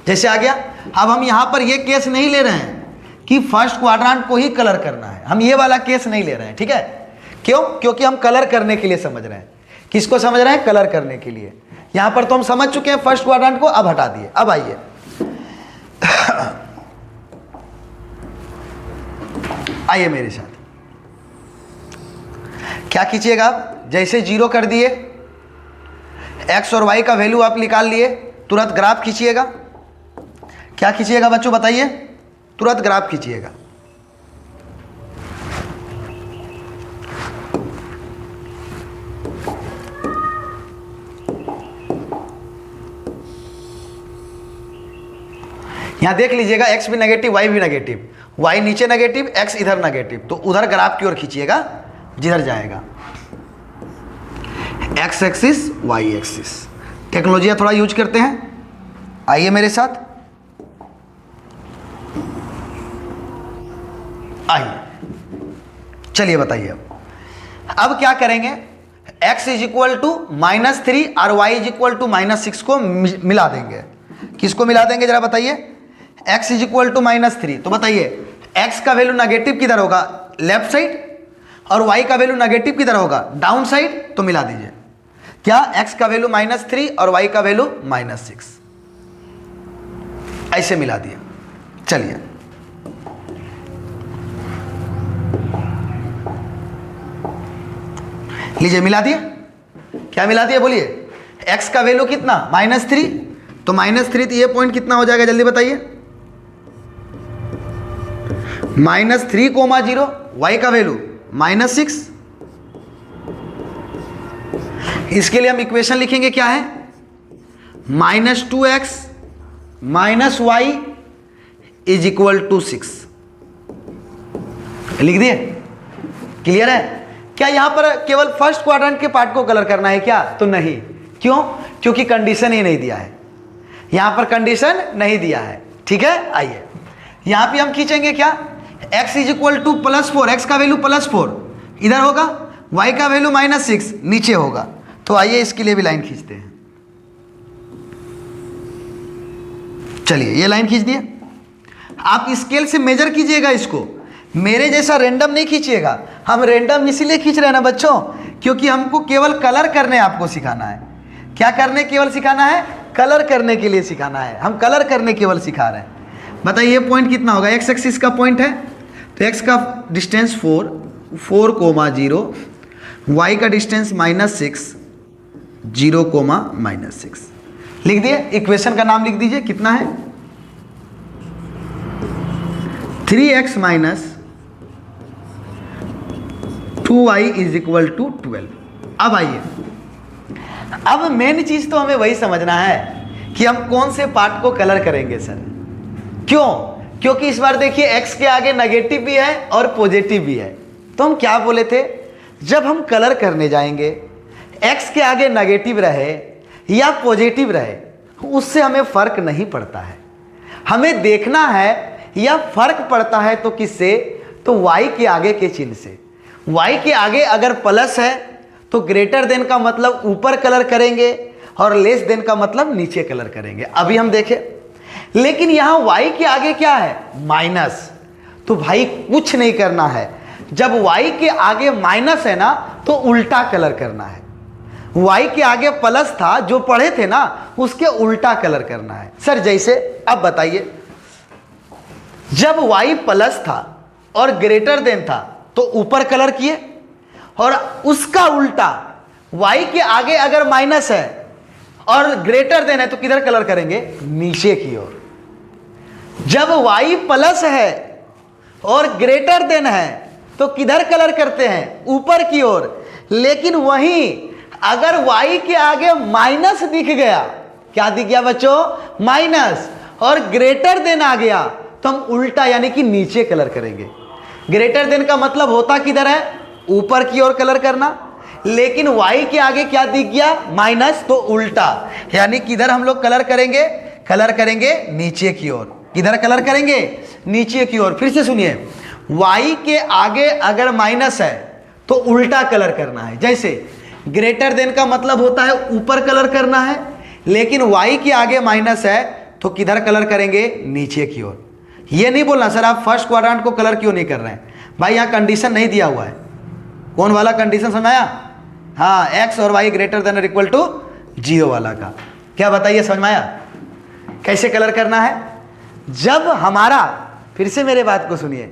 जैसे आ गया। अब हम यहाँ पर ये केस नहीं ले रहे हैं कि फर्स्ट क्वाड्रेंट को ही कलर करना है, हम ये वाला केस नहीं ले रहे हैं, ठीक है? क्यों? क्योंकि हम कलर करने के लिए समझ रहे हैं। किसको समझ रहे हैं? कलर करने के लिए। यहाँ पर तो हम समझ चुके हैं फर्स्ट क्वाड्रेंट को, अब हटा दिए। अब आइए आइए मेरे साथ, क्या कीजिएगा आप? जैसे जीरो कर दिए, एक्स और वाई का वैल्यू आप निकाल लिए, तुरंत ग्राफ खींचिएगा। क्या खींचिएगा बच्चों बताइए? तुरंत ग्राफ खींचिएगा। यहां देख लीजिएगा, एक्स भी नेगेटिव वाई भी नेगेटिव, वाई नीचे नेगेटिव एक्स इधर नेगेटिव, तो उधर ग्राफ की ओर खींचिएगा जिधर जाएगा। X axis y axis, technology थोड़ा यूज करते हैं। आइए मेरे साथ, आइए चलिए बताइए। अब क्या करेंगे? x इज इक्वल टू -3 और y इज इक्वल टू -6 को मिला देंगे। किसको मिला देंगे जरा बताइए? x इज इक्वल टू -3, तो बताइए x का वैल्यू नेगेटिव किधर होगा? लेफ्ट साइड, और y का वैल्यू नेगेटिव किधर होगा? Down side. तो मिला दीजिए। क्या? x का वैल्यू -3 और y का वैल्यू -6, ऐसे मिला दिया। चलिए लीजिए, मिला दिए। क्या मिला दिए बोलिए? x का वैल्यू कितना? -3, तो -3, तो ये पॉइंट कितना हो जाएगा जल्दी बताइए? -3, 0, y का वैल्यू -6। इसके लिए हम इक्वेशन लिखेंगे, क्या है? -2x -y is equal to 6। लिख दिए? क्लियर है? क्या यहां पर केवल फर्स्ट क्वाड्रेंट के पार्ट को कलर करना है क्या? तो नहीं। क्यों? क्योंकि कंडीशन ही नहीं दिया है, यहां पर कंडीशन नहीं दिया है, ठीक है? आइए यहां पे हम खींचेंगे क्या? x is equal to +4, x का वैल्यू +4 इधर होगा, y का वैल्यू -6 नीचे होगा। तो आइए इसके लिए भी लाइन खींचते हैं। चलिए ये लाइन खींच दिए। आप स्केल से मेजर कीजिएगा इसको, मेरे जैसा रैंडम नहीं खींचिएगा। हम रैंडम इसीलिए खींच रहे हैं ना बच्चों, क्योंकि हमको केवल कलर करने आपको सिखाना है। क्या करने केवल सिखाना है? कलर करने के लिए सिखाना है। हम कलर करने केवल सिखा रहे हैं। बताइए ये पॉइंट कितना होगा? एक्स एक्सिस का पॉइंट है, तो एक्स का डिस्टेंस 4, 4,0, वाई का डिस्टेंस -6, 0,-6। लिख दिए? इक्वेशन का नाम लिख दीजिए, कितना है? 3x - 2y is equal to 12। अब आइए, अब मेन चीज तो हमें वही समझना है कि हम कौन से पार्ट को कलर करेंगे सर। क्यों? क्योंकि इस बार देखिए x के आगे नेगेटिव भी है और पॉजिटिव भी है। तो हम क्या बोले थे? जब हम कलर करने जाएंगे, x के आगे नेगेटिव रहे या पॉजिटिव रहे, उससे हमें फर्क नहीं पड़ता है। हमें देखना है या फर्क पड़ता है तो किससे? तो y के आगे के चिन्ह से। y के आगे अगर प्लस है तो ग्रेटर देन का मतलब ऊपर कलर करेंगे और लेस देन का मतलब नीचे कलर करेंगे। अभी हम देखें, लेकिन यहां y के आगे क्या है? माइनस। तो भाई कुछ नहीं करना है, जब y के आगे माइनस है ना तो उल्टा कलर करना है। y के आगे प्लस था जो पढ़े थे ना, उसके उल्टा कलर करना है। सर जैसे, अब बताइए, जब y प्लस था और ग्रेटर देन था तो ऊपर कलर किए, और उसका उल्टा y के आगे अगर माइनस है और ग्रेटर देन है तो किधर कलर करेंगे? नीचे की ओर। जब y प्लस है और ग्रेटर देन है तो किधर कलर करते हैं? ऊपर की ओर। लेकिन वहीं अगर y के आगे माइनस दिख गया, क्या दिख गया बच्चों? माइनस, और ग्रेटर देन आ गया तो हम उल्टा यानी कि नीचे कलर करेंगे। ग्रेटर देन का मतलब होता किधर है? ऊपर की ओर कलर करना, लेकिन y के आगे क्या दिख गया, माइनस, तो उल्टा, यानी किधर हम लोग कलर करेंगे नीचे की ओर। किधर कलर करेंगे, नीचे की ओर। फिर से सुनिए, y के आगे अगर माइनस है तो उल्टा कलर करना है। जैसे ग्रेटर देन का मतलब होता है ऊपर कलर करना है, लेकिन y के आगे माइनस है तो किधर कलर करेंगे, नीचे की ओर। ये नहीं बोलना सर आप फर्स्ट क्वाड्रेंट को कलर क्यों नहीं कर रहे हैं, भाई यहाँ कंडीशन नहीं दिया हुआ है। कौन वाला कंडीशन समझाया, हाँ, x और y ग्रेटर देन और इक्वल टू 0 वाला का। क्या बताइए, समझ में आया कैसे कलर करना है। जब हमारा, फिर से मेरे बात को सुनिए,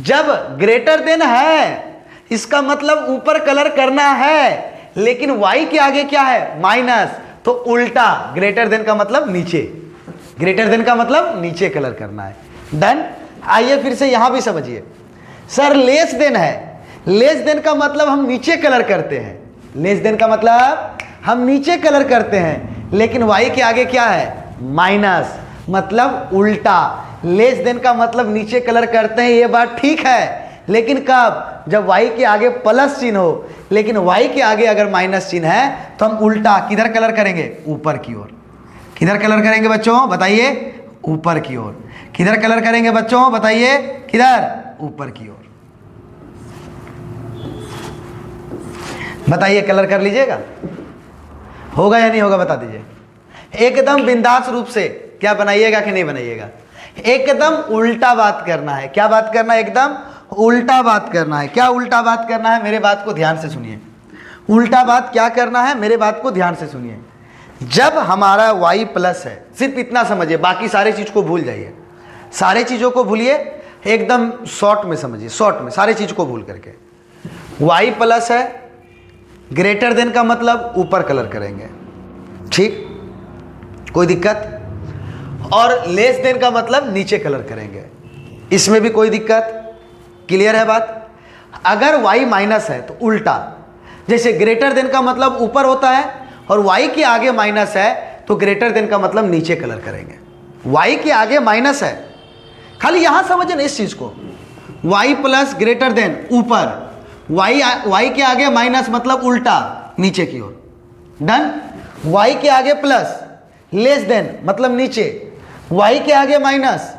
जब ग्रेटर देन है इसका मतलब ऊपर कलर करना है, लेकिन y के आगे क्या है, माइनस, तो उल्टा, ग्रेटर देन का मतलब नीचे, ग्रेटर देन का मतलब नीचे कलर करना है। डन। आइए फिर से यहां भी समझिए, सर लेस देन है, लेस देन का मतलब हम नीचे कलर करते हैं, लेस देन का मतलब हम नीचे कलर करते हैं, लेकिन y के आगे क्या है, माइनस, मतलब उल्टा। लेस देन का मतलब नीचे कलर करते हैं, ये बात ठीक है, लेकिन कब, जब y के आगे प्लस चिन्ह हो, लेकिन y के आगे अगर माइनस चिन्ह है तो हम उल्टा किधर कलर करेंगे, ऊपर की ओर। किधर कलर करेंगे बच्चों बताइए, ऊपर की ओर। किधर कलर करेंगे बच्चों बताइए, किधर, ऊपर की ओर। बताइए कलर कर लीजिएगा, होगा या नहीं होगा बता दीजिए। एकदम बिंदास रूप से क्या बनाइएगा कि नहीं बनाइएगा, एकदम उल्टा बात करना है। क्या बात करना है, एकदम उल्टा बात करना है। क्या उल्टा बात करना है, मेरे बात को ध्यान से सुनिए। उल्टा बात क्या करना है, मेरे बात को ध्यान से सुनिए। जब हमारा y प्लस है, सिर्फ इतना समझिए, बाकी सारे चीज को भूल जाइए, सारे चीजों को भूलिए, एकदम शॉर्ट में समझिए, शॉर्ट में सारे चीज को भूल करके। y प्लस है, ग्रेटर देन का मतलब ऊपर कलर करेंगे, ठीक, कोई दिक्कत, और लेस देन का मतलब नीचे कलर करेंगे, इसमें भी कोई दिक्कत, क्लियर है बात। अगर y माइनस है तो उल्टा, जैसे ग्रेटर देन का मतलब ऊपर होता है और y के आगे माइनस है तो ग्रेटर देन का मतलब नीचे कलर करेंगे। y के आगे माइनस है, खाली यहां समझे ना इस चीज को, y प्लस ग्रेटर देन ऊपर, y के आगे माइनस मतलब उल्टा नीचे की ओर। डन। y के आगे प्लस, लेस देन मतलब नीचे, y के आगे माइनस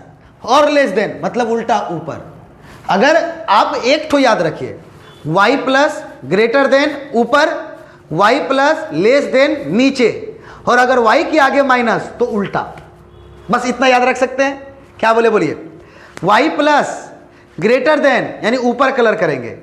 और लेस देन मतलब उल्टा ऊपर। अगर आप एक ठो याद रखिए, y प्लस ग्रेटर देन ऊपर, y प्लस लेस देन नीचे, और अगर y के आगे माइनस तो उल्टा, बस इतना याद रख सकते हैं। क्या बोले बोलिए, y प्लस ग्रेटर देन यानी ऊपर कलर करेंगे,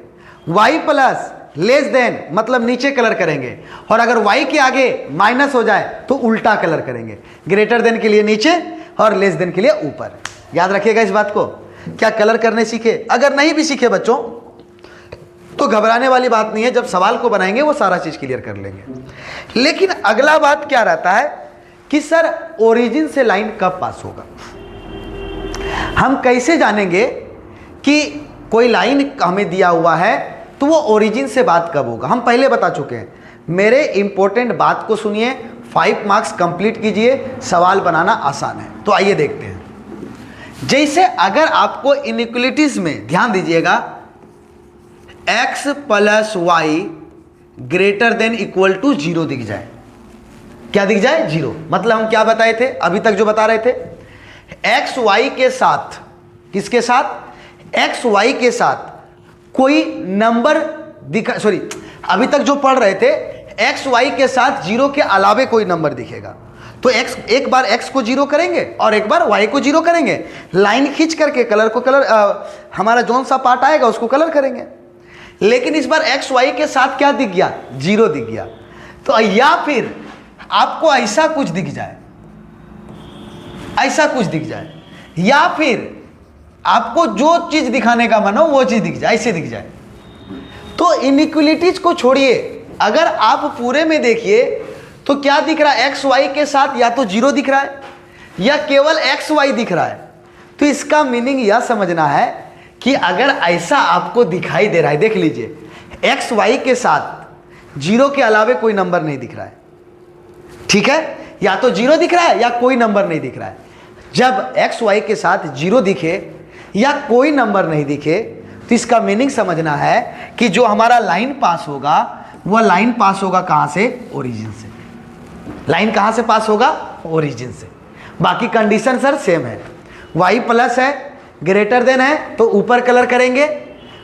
y प्लस लेस देन मतलब नीचे कलर करेंगे, और अगर y के आगे माइनस हो जाए तो उल्टा कलर करेंगे, ग्रेटर देन के लिए नीचे और लेस देन के लिए ऊपर। याद रखिएगा इस बात को। क्या कलर करने सीखे, अगर नहीं भी सीखे बच्चों तो घबराने वाली बात नहीं है, जब सवाल को बनाएंगे वो सारा चीज क्लियर कर लेंगे। लेकिन अगला बात क्या रहता है कि सर ओरिजिन से लाइन कब पास होगा, हम कैसे जानेंगे कि कोई लाइन हमें दिया हुआ है तो वो ओरिजिन से बात कब होगा। हम पहले बता चुके हैं, मेरे इंपॉर्टेंट बात को सुनिए, 5 मार्क्स कंप्लीट कीजिए, सवाल बनाना आसान है। तो आइए देखते हैं। जैसे अगर आपको इनइक्वलिटीज में ध्यान दीजिएगा, x plus y greater than equal to 0 दिख जाए, क्या दिख जाए, 0, मतलब हम क्या बताए थे अभी तक जो बता रहे थे, एक्स वाई के साथ, किसके साथ, एक्स वाई के साथ कोई नंबर दिखा, सॉरी अभी तक जो पढ़ रहे थे, एक्स वाई के साथ 0 के अलावे कोई नंबर दिखेगा तो x, एक बार x को 0 करेंगे और एक बार y को 0 करेंगे, लाइन खींच करके कलर को कलर हमारा जोन सा पार्ट आएगा उसको कलर करेंगे। लेकिन इस बार x y के साथ क्या दिख गया, 0 दिख गया। तो या फिर आपको ऐसा कुछ दिख जाए, ऐसा कुछ दिख जाए, या फिर आपको जो चीज दिखाने का मन हो वो चीज दिख जाए, ऐसे दिख जाए। तो इनइक्वलिटीज को छोड़िए, अगर आप पूरे में देखिए तो क्या दिख रहा है, एक्स वाई के साथ या तो 0 दिख रहा है या केवल एक्स वाई दिख रहा है। तो इसका मीनिंग यह समझना है कि अगर ऐसा आपको दिखाई दे रहा है, देख लीजिए एक्स वाई के साथ 0 के अलावे कोई नंबर नहीं दिख रहा है, ठीक है, या तो 0 दिख रहा है या कोई नंबर नहीं दिख रहा है। जब एक्स वाई के साथ 0 दिखे या कोई नंबर नहीं दिखे तो तो इसका मीनिंग समझना है कि जो हमारा लाइन पास होगा वह लाइन पास होगा कहाँ से? ओरिजिन से। लाइन कहाँ से पास होगा? ओरिजिन से। बाकी कंडीशन सर सेम है। y प्लस है, ग्रेटर देन है तो ऊपर कलर करेंगे,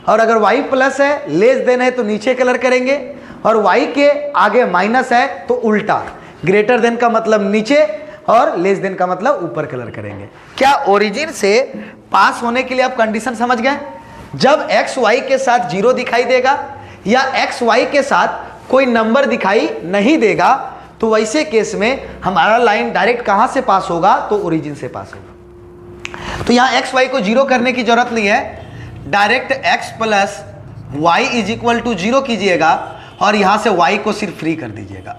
और अगर y प्लस है लेस देन है तो नीचे कलर करेंगे, और y के आगे माइनस है तो उल्टा, ग्रेटर देन का मतलब नीचे और लेस देन का मतलब ऊपर कलर करेंगे। क्या ओरिजिन से पास होने के लिए आप कंडीशन समझ गए? जब x y के साथ 0 दिखाई देगा या x y के साथ कोई नंबर दिखाई नहीं देगा तो वैसे केस में हमारा लाइन डायरेक्ट कहां से पास होगा? तो ओरिजिन से पास होगा। तो यहां x y को 0 करने की जरूरत नहीं है, direct x plus y is equal to 0 कीजिएगा और यहां से y को सिर्फ फ्री कर दीजिएगा,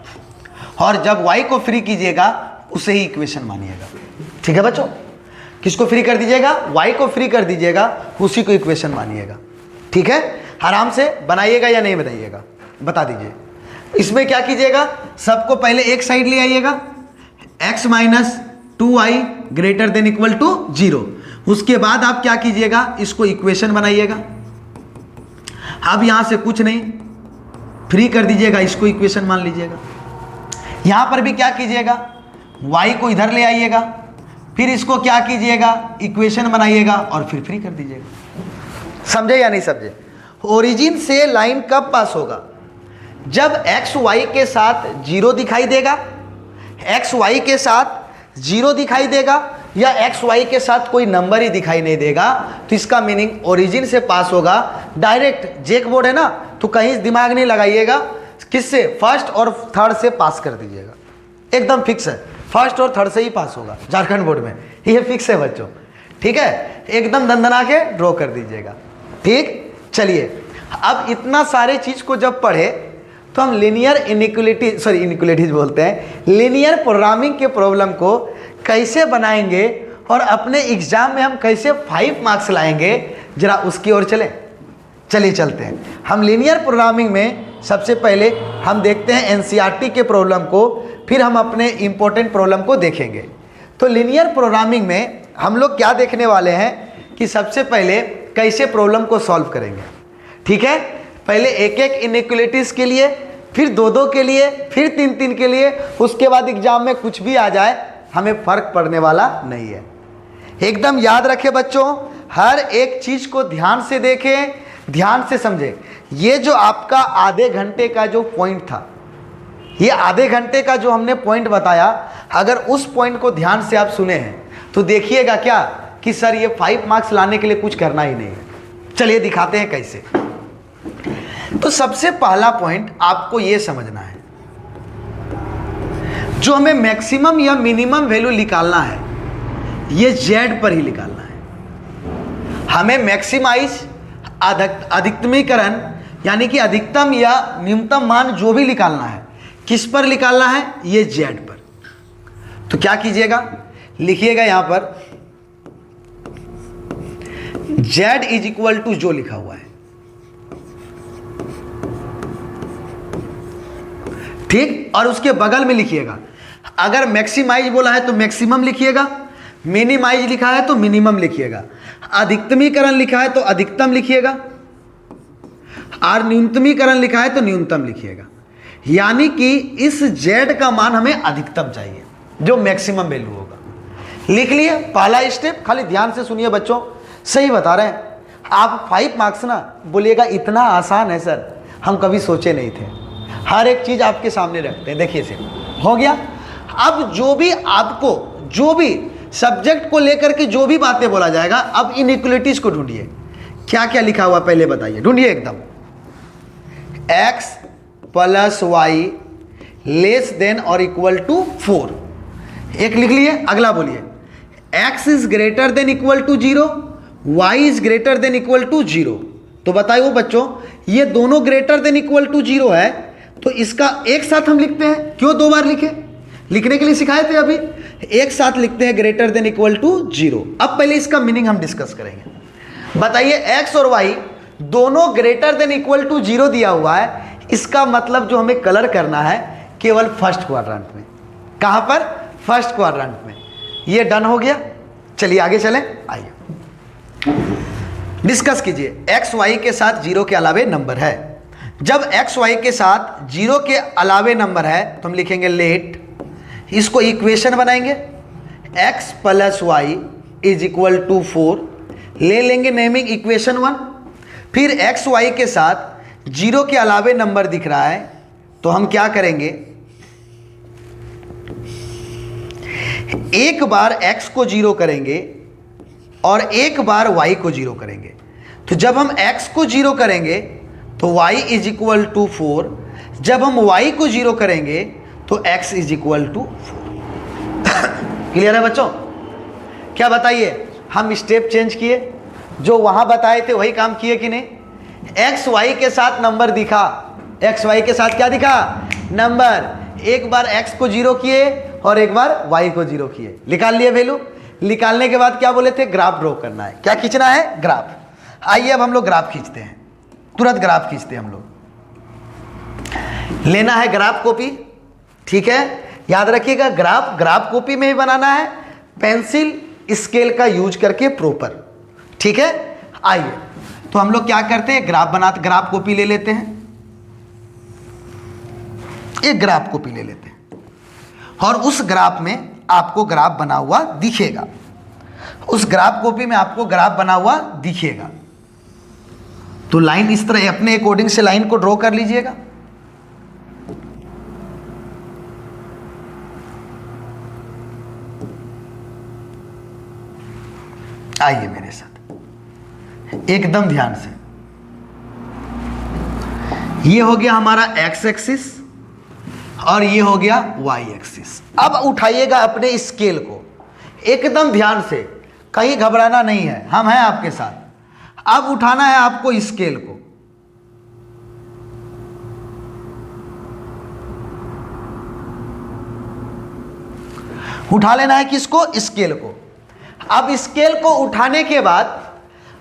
और जब y को फ्री कीजिएगा उसे ही इक्वेशन मानिएगा। ठीक है बच्चों, किसको फ्री कर दीजिएगा? y को फ्री कर दीजिएगा, उसी को इक्वेशन मानिएगा। ठीक है, आराम से बनाइएगा या नहीं बनाइएगा बता दीजिए। इसमें क्या कीजिएगा? सबको पहले एक साइड ले आइएगा, x minus 2y greater than equal to 0। उसके बाद आप क्या कीजिएगा? इसको इक्वेशन बनाइएगा। अब यहां से कुछ नहीं, फ्री कर दीजिएगा, इसको इक्वेशन मान लीजिएगा। यहां पर भी क्या कीजिएगा? y को इधर ले आइएगा, फिर इसको क्या कीजिएगा? इक्वेशन बनाइएगा और फिर फ्री कर दीजिएगा। समझे या नहीं समझे? ओरिजिन से लाइन कब पास होगा? जब एक्स वाई के साथ 0 दिखाई देगा, एक्स वाई के साथ 0 दिखाई देगा या एक्स वाई के साथ कोई नंबर ही दिखाई नहीं देगा, तो इसका मीनिंग ओरिजिन से पास होगा। डायरेक्ट जैक बोर्ड है ना, तो कहीं दिमाग नहीं लगाइएगा, किससे? फर्स्ट और थर्ड से पास कर दीजिएगा, एकदम फिक्स है। फर्स्ट और थर्ड से ही पास होगा झारखंड बोर्ड में, ये फिक्स है बच्चों। ठीक है, एकदम दंदना के ड्रॉ कर दीजिएगा। ठीक, चलिए अब इतना सारे चीज को जब पढ़े तो हम लीनियर इनइक्वालिटीज बोलते हैं, लीनियर प्रोग्रामिंग के प्रॉब्लम को कैसे बनाएंगे और अपने एग्जाम में हम कैसे 5 मार्क्स लाएंगे, जरा उसकी ओर चलिए चलते हैं। हम लीनियर प्रोग्रामिंग में सबसे पहले हम देखते हैं एनसीईआरटी के प्रॉब्लम को, फिर हम अपने इंपॉर्टेंट प्रॉब्लम को देखेंगे। तो लीनियर प्रोग्रामिंग में हम लोग क्या देखने वाले हैं कि सबसे पहले कैसे प्रॉब्लम को सॉल्व करेंगे। ठीक है, पहले एक एक इनइक्वालिटीज के लिए, फिर 2-2 के लिए, फिर 3-3 के लिए, उसके बाद एग्जाम में कुछ भी आ जाए हमें फर्क पड़ने वाला नहीं है। एकदम याद रखें बच्चों, हर एक चीज को ध्यान से देखें, ध्यान से समझें। ये जो आपका आधे घंटे का जो पॉइंट था, ये आधे घंटे का जो हमने पॉइंट बताया, अगर उस पॉइंट को ध्यान से आप सुने हैं तो देखिएगा क्या कि सर ये 5 मार्क्स लाने के लिए कुछ करना ही नहीं है। चलिए दिखाते हैं कैसे। तो सबसे पहला पॉइंट आपको ये समझना है, जो हमें मैक्सिमम या मिनिमम वैल्यू निकालना है, ये जेड पर ही निकालना है। हमें मैक्सिमाइज, अधिकतमीकरण यानी कि अधिकतम या न्यूनतम मान जो भी निकालना है, किस पर निकालना है? ये जेड पर। तो क्या कीजिएगा? लिखिएगा यहां पर जेड इज इक्वल टू जो लिखा हुआ है। ठीक, और उसके बगल में लिखिएगा, अगर मैक्सिमाइज बोला है तो मैक्सिमम लिखिएगा, मिनिमाइज लिखा है तो मिनिमम लिखिएगा, अधिकतमीकरण लिखा है तो अधिकतम लिखिएगा, और न्यूनतमीकरण लिखा है तो न्यूनतम लिखिएगा। यानी कि इस जेड का मान हमें अधिकतम चाहिए, जो मैक्सिमम वैल्यू होगा। लिख लिए पहला स्टेप। खाली ध्यान से सुनिए बच्चों, सही बता रहे हैं। आप 5 मार्क्स ना बोलिएगा इतना आसान है सर, हम कभी सोचे नहीं थे। हर एक चीज आपके सामने रखते हैं, देखिए से हो गया। अब जो भी आपको, जो भी सब्जेक्ट को लेकर के जो भी बातें बोला जाएगा, अब इनइक्वालिटीज को ढूंढिए। क्या क्या लिखा हुआ पहले बताइए, ढूंढिए एकदम। x plus y less than और इक्वल टू 4, एक लिख लिए। अगला बोलिए, x is greater than equal to 0, y is greater than equal to 0। तो बताइए बच्चों, ये दोनों ग्रेटर देन इक्वल टू 0 है, तो इसका एक साथ हम लिखते हैं। क्यों 2 बार लिखे? लिखने के लिए सिखाए थे अभी। एक साथ लिखते हैं ग्रेटर देन इक्वल टू 0। अब पहले इसका मीनिंग हम डिस्कस करेंगे। बताइए, x और y दोनों ग्रेटर देन इक्वल टू 0 दिया हुआ है, इसका मतलब जो हमें कलर करना है केवल फर्स्ट क्वाड्रेंट में। कहां पर? फर्स्ट क्वाड्रेंट में। ये डन हो गया। चलिए आगे चलें, आइए। डिस्कस कीजिए। एक्स वाई के साथ जीरो के अलावे नंबर है। जब एक्स वाई के साथ जीरो के अलावे नंबर है तो हम लिखेंगे लेट, इसको इक्वेशन बनाएंगे x plus y is equal to 4, ले लेंगे नेमिंग इक्वेशन 1। फिर एक्स वाई के साथ जीरो के अलावे नंबर दिख रहा है तो हम क्या करेंगे, एक बार x को जीरो करेंगे और एक बार y को जीरो करेंगे। तो जब हम x को जीरो करेंगे तो y इज इक्वल टू 4, जब हम y को जीरो करेंगे तो x is equal to 4। Clear है बच्चों? क्या बताइए, हम स्टेप चेंज किए, जो वहां बताए थे वही काम किए कि नहीं? एक्स वाई के साथ नंबर दिखा, एक्स वाई के साथ क्या दिखा? नंबर। एक बार एक्स को जीरो किए और एक बार वाई को जीरो किए, निकाल लिए वैल्यू। निकालने के बाद क्या बोले थे? ग्राफ ड्रॉ करना है। क्या खींचना है? ग्राफ। आइए अब हम लोग ग्राफ खींचते हैं, तुरंत ग्राफ खींचते हैं हम लोग। लेना है ग्राफ कॉपी, ठीक है? याद रखिएगा ग्राफ कॉपी में ही बनाना है, पेंसिल स्केल का यूज करके प्रॉपर, ठीक है? आइए तो हम लोग क्या करते हैं, ग्राफ कॉपी ले लेते हैं, एक ग्राफ कॉपी ले लेते हैं और उस ग्राफ में आपको ग्राफ बना हुआ दिखेगा, उस ग्राफ कॉपी में आपको ग्राफ बना हुआ दिखेगा। तो लाइन इस तरह अपने अकॉर्डिंग से लाइन को ड्रॉ कर लीजिएगा। आइए मेरे साथ एकदम ध्यान से। ये हो गया हमारा एक्स एक्सिस और ये हो गया वाई एक्सिस। अब उठाइएगा अपने स्केल को एकदम ध्यान से, कहीं घबराना नहीं है, हम हैं आपके साथ। अब उठाना है आपको स्केल को, उठा लेना है किसको? स्केल को। अब स्केल को उठाने के बाद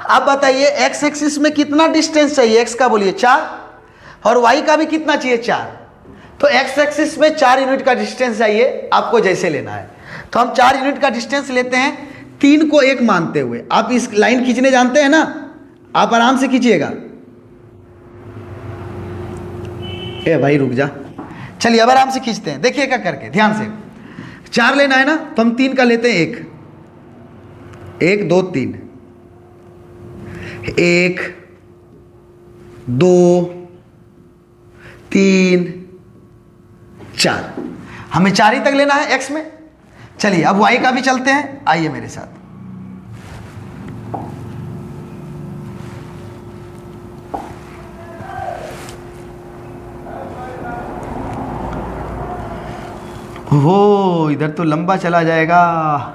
अब बताइए एक्स एक्सिस में कितना डिस्टेंस चाहिए? एक्स का बोलिए 4 और वाई का भी कितना चाहिए? 4। तो एक्स एक्सिस में 4 यूनिट का डिस्टेंस चाहिए, आपको जैसे लेना है। तो हम 4 यूनिट का डिस्टेंस लेते हैं, 3 को 1 मानते हुए। आप इस लाइन खींचने जानते हैं ना, आप आराम से खींचिएगा। ए भाई रुक जा, चलिए अब आराम से खींचते हैं, देखिएगा करके ध्यान से। 4 लेना है ना, तो हम 3 का लेते हैं, 1 2 3, 1 2 3 4, हमें 4 ही तक लेना है एक्स में। चलिए अब वाई का भी चलते हैं, आइए मेरे साथ। वो इधर तो लंबा चला जाएगा,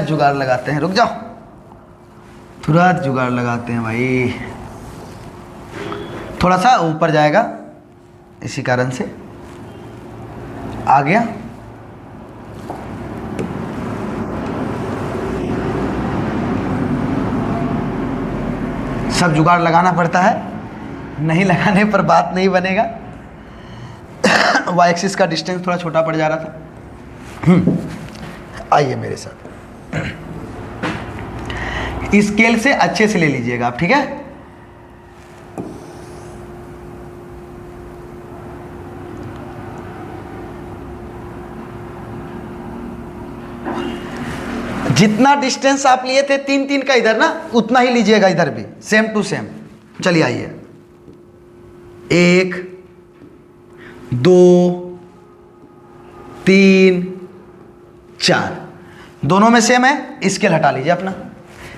जुगाड़ लगाते हैं, रुक जाओ, तुरंत जुगाड़ लगाते हैं भाई। थोड़ा सा ऊपर जाएगा, इसी कारण से आ गया। सब जुगाड़ लगाना पड़ता है, नहीं लगाने पर बात नहीं बनेगा। वाई एक्सिस का डिस्टेंस थोड़ा छोटा पड़ जा रहा था। आइए मेरे साथ, स्केल से अच्छे से ले लीजिएगा आप, ठीक है? जितना डिस्टेंस आप लिए थे 3-3 का इधर ना, उतना ही लीजिएगा इधर भी, सेम टू सेम। चलिए आइए, 1 2 3 4, दोनों में सेम है। स्केल हटा लीजिए अपना,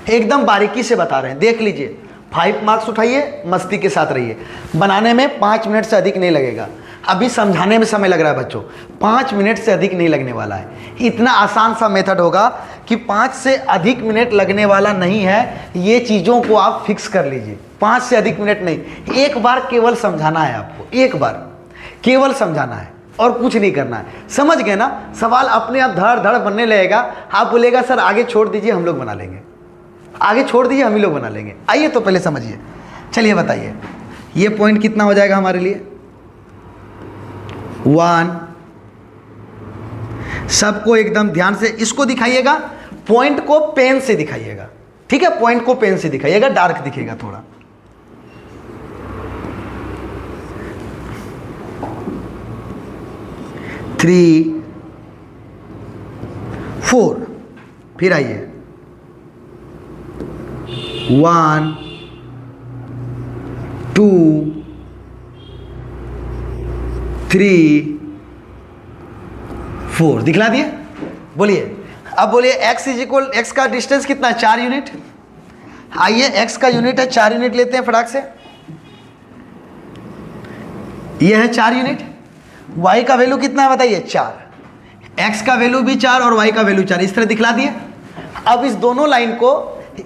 एकदम बारीकी से बता रहे हैं, देख लीजिए। 5 मार्क्स उठाइए, मस्ती के साथ रहिए। बनाने में 5 मिनट से अधिक नहीं लगेगा, अभी समझाने में समय लग रहा है बच्चों, 5 मिनट से अधिक नहीं लगने वाला है। इतना आसान सा मेथड होगा कि 5 से अधिक मिनट लगने वाला नहीं है। ये चीज़ों को आप फिक्स कर लीजिए, 5 से अधिक मिनट नहीं। एक बार केवल समझाना है आपको, एक बार केवल समझाना है और कुछ नहीं करना है। समझ गए ना? सवाल अपने आप धड़ धड़ बनने लगेगा। आप बोलेगा सर आगे छोड़ दीजिए, हम लोग बना लेंगे, आगे छोड़ दीजिए, हम ही लोग बना लेंगे। आइए तो पहले समझिए। चलिए बताइए, ये पॉइंट कितना हो जाएगा हमारे लिए? 1। सबको एकदम ध्यान से इसको दिखाइएगा। पॉइंट को पेन से दिखाइएगा, ठीक है, पॉइंट को पेन से दिखाइएगा, डार्क दिखेगा थोड़ा। थ्री, फोर, फिर आइए 1 2 3 4 दिखला दिए। बोलिए, अब बोलिए x इज इक्वल, x का डिस्टेंस कितना है 4 यूनिट। आइए x का यूनिट है 4 यूनिट लेते हैं फटाक से, ये है 4 यूनिट। y का वैल्यू कितना है बताइए 4, x का वैल्यू भी 4 और y का वैल्यू 4, इस तरह दिखला दिए। अब इस दोनों लाइन को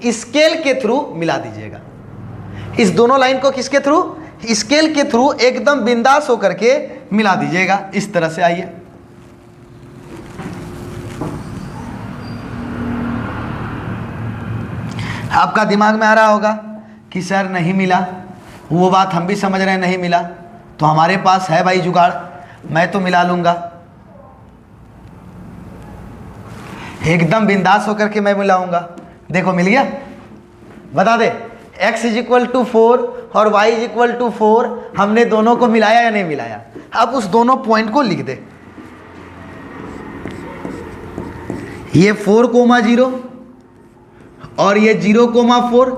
स्केल के थ्रू मिला दीजिएगा, इस दोनों लाइन को किसके थ्रू, स्केल के थ्रू एकदम बिंदास होकर के मिला दीजिएगा इस तरह से। आइए आपका दिमाग में आ रहा होगा कि सर नहीं मिला, वो बात हम भी समझ रहे हैं नहीं मिला, तो हमारे पास है भाई जुगाड़, मैं तो मिला लूंगा, एकदम बिंदास होकर के मैं मिलाऊंगा। देखो मिल गया, बता दे x इज इक्वल टू 4 और y इज इक्वल टू 4, हमने दोनों को मिलाया या नहीं मिलाया। अब उस दोनों पॉइंट को लिख दे, ये 4,0 और ये 0,4,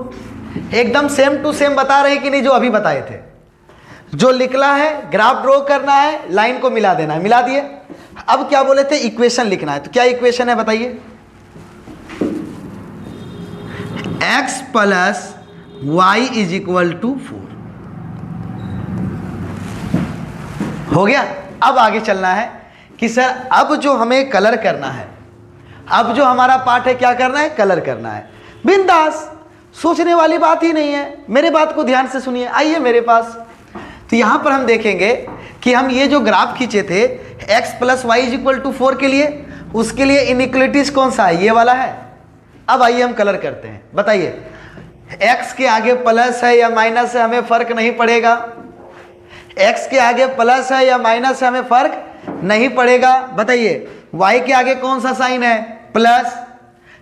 एकदम सेम टू सेम बता रहे कि नहीं जो अभी बताए थे। जो लिखना है, ग्राफ ड्रॉ करना है, लाइन को मिला देना है, मिला दिए। अब क्या बोले थे, इक्वेशन लिखना है, तो क्या इक्वेशन है बताइए, x plus y is equal to 4 हो गया। अब आगे चलना है कि सर अब जो हमें कलर करना है, अब जो हमारा पार्ट है क्या करना है, कलर करना है। बिंदास, सोचने वाली बात ही नहीं है, मेरे बात को ध्यान से सुनिए, आइए मेरे पास। तो यहां पर हम देखेंगे कि हम ये जो ग्राफ खींचे थे x plus y is equal to 4 के लिए, उसके लिए इनइक्वलिटीज कौन सा है, ये वाला है। अब आइए हम कलर करते हैं, बताइए x के आगे प्लस है या माइनस है हमें फर्क नहीं पड़ेगा, x के आगे प्लस है या माइनस है हमें फर्क नहीं पड़ेगा। बताइए y के आगे कौन सा साइन है, प्लस,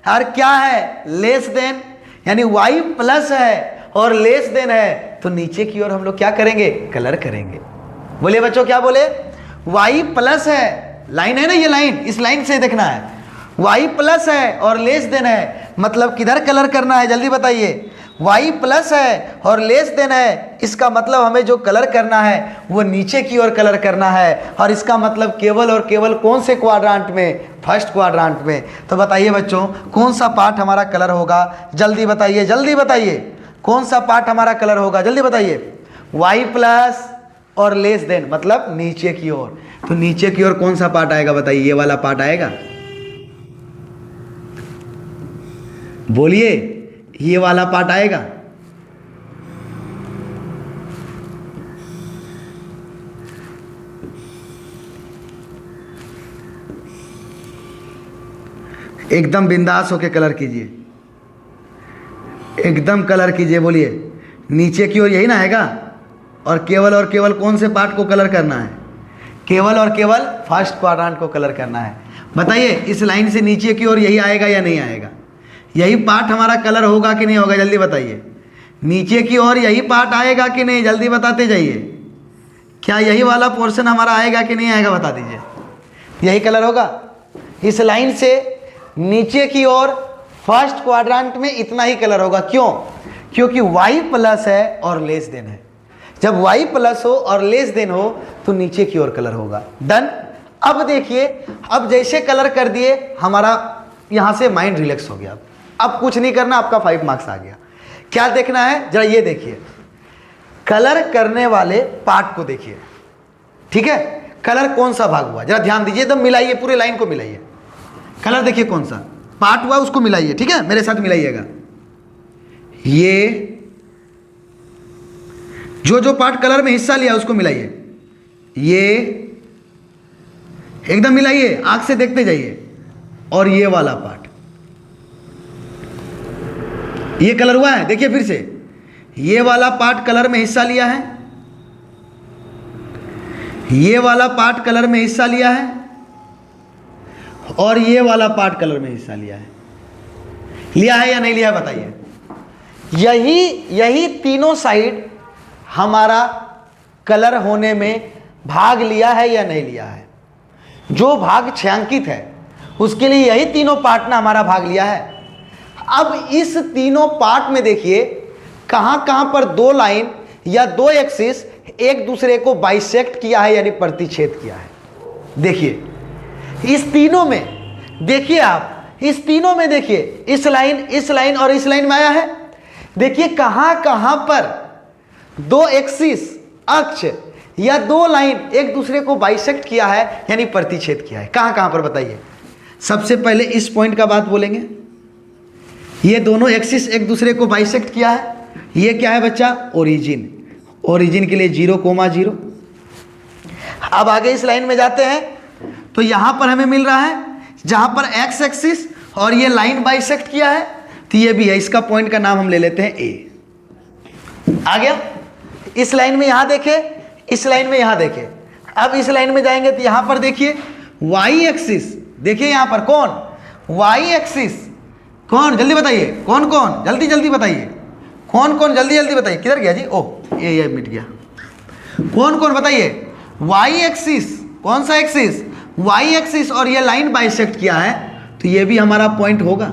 और क्या है, लेस देन, यानी y प्लस है और लेस देन है, तो नीचे की ओर हम लोग क्या करेंगे, कलर करेंगे। बोलिए बच्चों क्या बोले, y प्लस है, लाइन है ना ये लाइन, इस लाइन से देखना है, y प्लस है और लेस देन है, मतलब किधर कलर करना है जल्दी बताइए, y प्लस है और लेस देन है, इसका मतलब हमें जो कलर करना है वो नीचे की ओर कलर करना है, और इसका मतलब केवल और केवल कौन से क्वाड्रांट में, फर्स्ट क्वाड्रांट में। तो बताइए बच्चों कौन सा पार्ट हमारा कलर होगा, जल्दी बताइए, जल्दी बताइए कौन सा पार्ट हमारा कलर होगा, जल्दी बताइए। y प्लस और लेस देन मतलब नीचे की ओर, तो नीचे की ओर कौन सा पार्ट आएगा बताइए, ये वाला पार्ट आएगा, बोलिए ये वाला पार्ट आएगा। एकदम बिंदास होके कलर कीजिए, एकदम कलर कीजिए, बोलिए नीचे की ओर यही ना आएगा, और केवल कौन से पार्ट को कलर करना है, केवल और केवल फर्स्ट क्वाड्रेंट को कलर करना है। बताइए इस लाइन से नीचे की ओर यही आएगा या नहीं आएगा, यही पार्ट हमारा कलर होगा कि नहीं होगा, जल्दी बताइए। नीचे की ओर यही पार्ट आएगा कि नहीं, जल्दी बताते जाइए। क्या यही वाला पोर्शन हमारा आएगा कि नहीं आएगा, बता दीजिए। यही कलर होगा, इस लाइन से नीचे की ओर फर्स्ट क्वाड्रेंट में इतना ही कलर होगा। क्यों, क्योंकि y प्लस है और लेस देन है, जब y प्लस हो और लेस देन हो तो नीचे की ओर कलर होगा। डन। अब देखिए, अब जैसे कलर कर दिए हमारा यहां से माइंड रिलैक्स हो गया, अब कुछ नहीं करना, आपका 5 मार्क्स आ गया। क्या देखना है, जरा ये देखिए, कलर करने वाले पार्ट को देखिए, ठीक है, कलर कौन सा भाग हुआ, जरा ध्यान दीजिए, एकदम मिलाइए, पूरे लाइन को मिलाइए, कलर देखिए कौन सा पार्ट हुआ उसको मिलाइए, ठीक है, मेरे साथ मिलाइएगा। ये जो जो पार्ट कलर में हिस्सा लिया उसको मिलाइए, ये एकदम मिलाइए, आंख से देखते जाइए, और ये वाला पार्ट, ये कलर हुआ है, देखिए फिर से, ये वाला पार्ट कलर में हिस्सा लिया है, ये वाला पार्ट कलर में हिस्सा लिया है, और ये वाला पार्ट कलर में हिस्सा लिया है। लिया है या नहीं लिया है बताइए। यही तीनों साइड हमारा कलर होने में भाग लिया है या नहीं लिया है। जो भाग छायांकित है उसके लिए यही तीनों पार्ट ने हमारा भाग लिया है। अब इस तीनों पार्ट में देखिए कहां कहां पर दो लाइन या दो एक्सिस एक दूसरे को बाइसेक्ट किया है यानी प्रतिच्छेद किया है। देखिए इस तीनों में, देखिए आप इस तीनों में देखिए इस लाइन और इस लाइन में आया है। देखिए कहां कहां पर दो एक्सिस अक्ष या दो लाइन एक दूसरे को बाइसेक्ट किया है यानी प्रतिच्छेद किया है। कहां कहां पर बताइए। सबसे पहले इस पॉइंट का बात बोलेंगे। ये दोनों एक्सिस एक दूसरे को बाइसेक्ट किया है। ये क्या है बच्चा, ओरिजिन। ओरिजिन के लिए 0,0। अब आगे इस लाइन में जाते हैं तो यहां पर हमें मिल रहा है जहां पर एक्स एक्सिस और ये लाइन बाइसेक्ट किया है तो ये भी है। इसका पॉइंट का नाम हम ले लेते हैं ए। आ गया। इस लाइन में यहां देखे, इस लाइन में यहां देखे। अब इस लाइन में जाएंगे तो यहां पर देखिए वाई एक्सिस। देखिए यहां पर कौन, वाई एक्सिस कौन, जल्दी बताइए कौन कौन, जल्दी जल्दी बताइए कौन कौन, जल्दी जल्दी बताइए। किधर गया जी, ओ ये मिट गया। कौन कौन बताइए। वाई एक्सिस, कौन सा एक्सिस, वाई एक्सिस और ये लाइन बाइसेक्ट किया है तो ये भी हमारा पॉइंट होगा।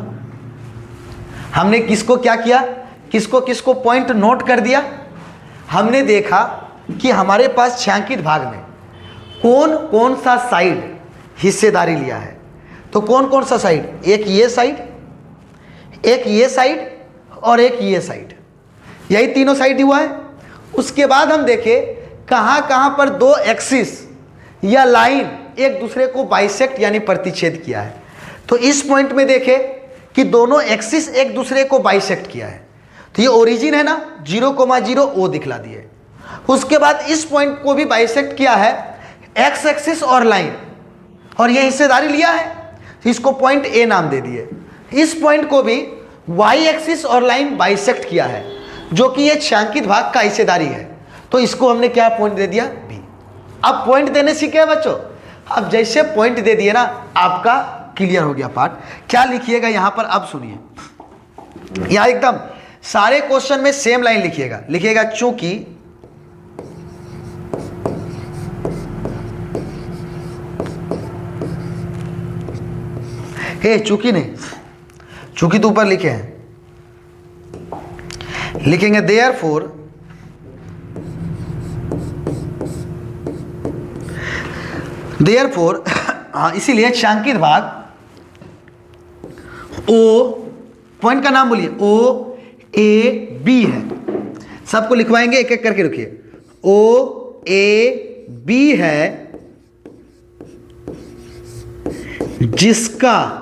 हमने किसको क्या किया, किसको किसको पॉइंट नोट कर दिया। हमने देखा कि हमारे पास छायांकित भाग में कौन कौन सा साइड हिस्सेदारी लिया है। तो कौन कौन सा साइड, एक ये साइड, एक ये साइड और एक ये साइड, यही तीनों साइड हुआ है। उसके बाद हम देखें कहां कहां पर दो एक्सिस या लाइन एक दूसरे को बाइसेक्ट यानी प्रतिच्छेद किया है। तो इस पॉइंट में देखें कि दोनों एक्सिस एक दूसरे को बाइसेक्ट किया है तो ये ओरिजिन है ना, 0,0 ओ दिखला दिए। उसके बाद इस पॉइंट को भी बाइसेक्ट किया है एक्स एक्सिस और लाइन और ये हिस्सेदारी लिया है तो इसको पॉइंट ए नाम दे दिए। इस पॉइंट को भी वाई एक्सिस और लाइन बाइसेक्ट किया है जो कि ये छायांकित भाग का हिस्सेदारी है तो इसको हमने क्या पॉइंट दे दिया, बी। अब पॉइंट देने सीखे हैं बच्चों। अब जैसे पॉइंट दे दिए ना आपका क्लियर हो गया पार्ट। क्या लिखिएगा यहां पर, अब सुनिए। यहां एकदम सारे क्वेश्चन में सेम लाइन लिखिएगा। लिखिएगा चूंकि चूंकि नहीं, चूंकि तो ऊपर लिखे हैं, लिखेंगे देयरफॉर हाँ इसीलिए छायांकित भाग ओ, पॉइंट का नाम बोलिए, ओ ए बी है। सबको लिखवाएंगे एक एक करके, रुकिए। ओ ए बी है जिसका,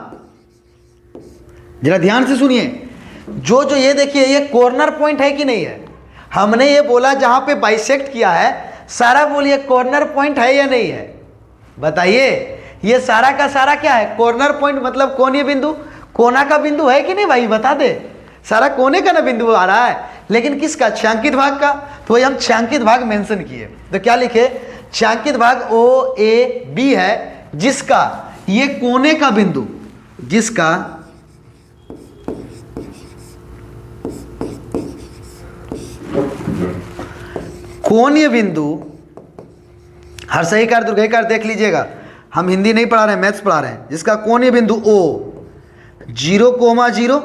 जरा ध्यान से सुनिए, जो जो ये देखिए ये कॉर्नर पॉइंट है कि नहीं है। हमने ये बोला जहां पे बाइसेक्ट किया है, सारा बोलिए कॉर्नर पॉइंट है या नहीं है, बताइए। ये सारा का सारा क्या है, कॉर्नर पॉइंट, मतलब कोणीय बिंदु, कोना का बिंदु है कि नहीं भाई, बता दे। सारा कोने का ना बिंदु आ रहा है, लेकिन किसका, छायांकित भाग का। तो वही हम छायांकित भाग मेंशन किए तो क्या लिखे, छायांकित भाग ओ ए बी है जिसका ये कोने का बिंदु, जिसका कोणीय बिंदु, हर सही कार दुर्घाकार देख लीजिएगा, हम हिंदी नहीं पढ़ा रहे हैं, मैथ्स पढ़ा रहे हैं। जिसका कोणीय बिंदु ओ 0,0,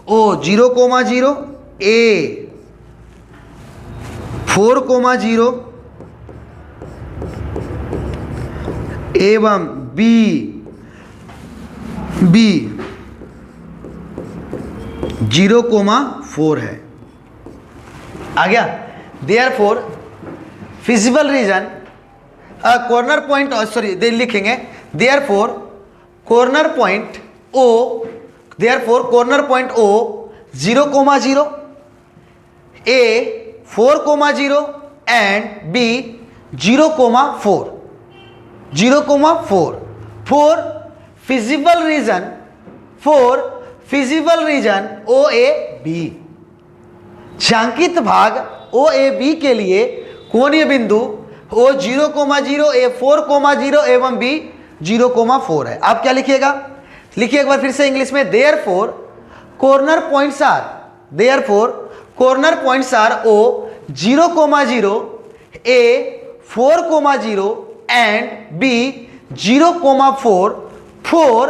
ओ 0,0, ए 4,0 एवं बी 0,4 है। आ गया। Therefore feasible region corner point, sorry दे लिखेंगे therefore corner point O, therefore corner point O 0,0, A 4,0 and B 0,4, 0,4 for feasible region, for feasible region O A B. छायांकित भाग ओ ए बी के लिए कोणीय बिंदु ओ 0,0, ए 4,0 एवं बी 0,4 है। आप क्या लिखिएगा, लिखिए एक बार फिर से इंग्लिश में, therefore corner points are, therefore corner points are O 0,0, A 4,0 and B 0,4 for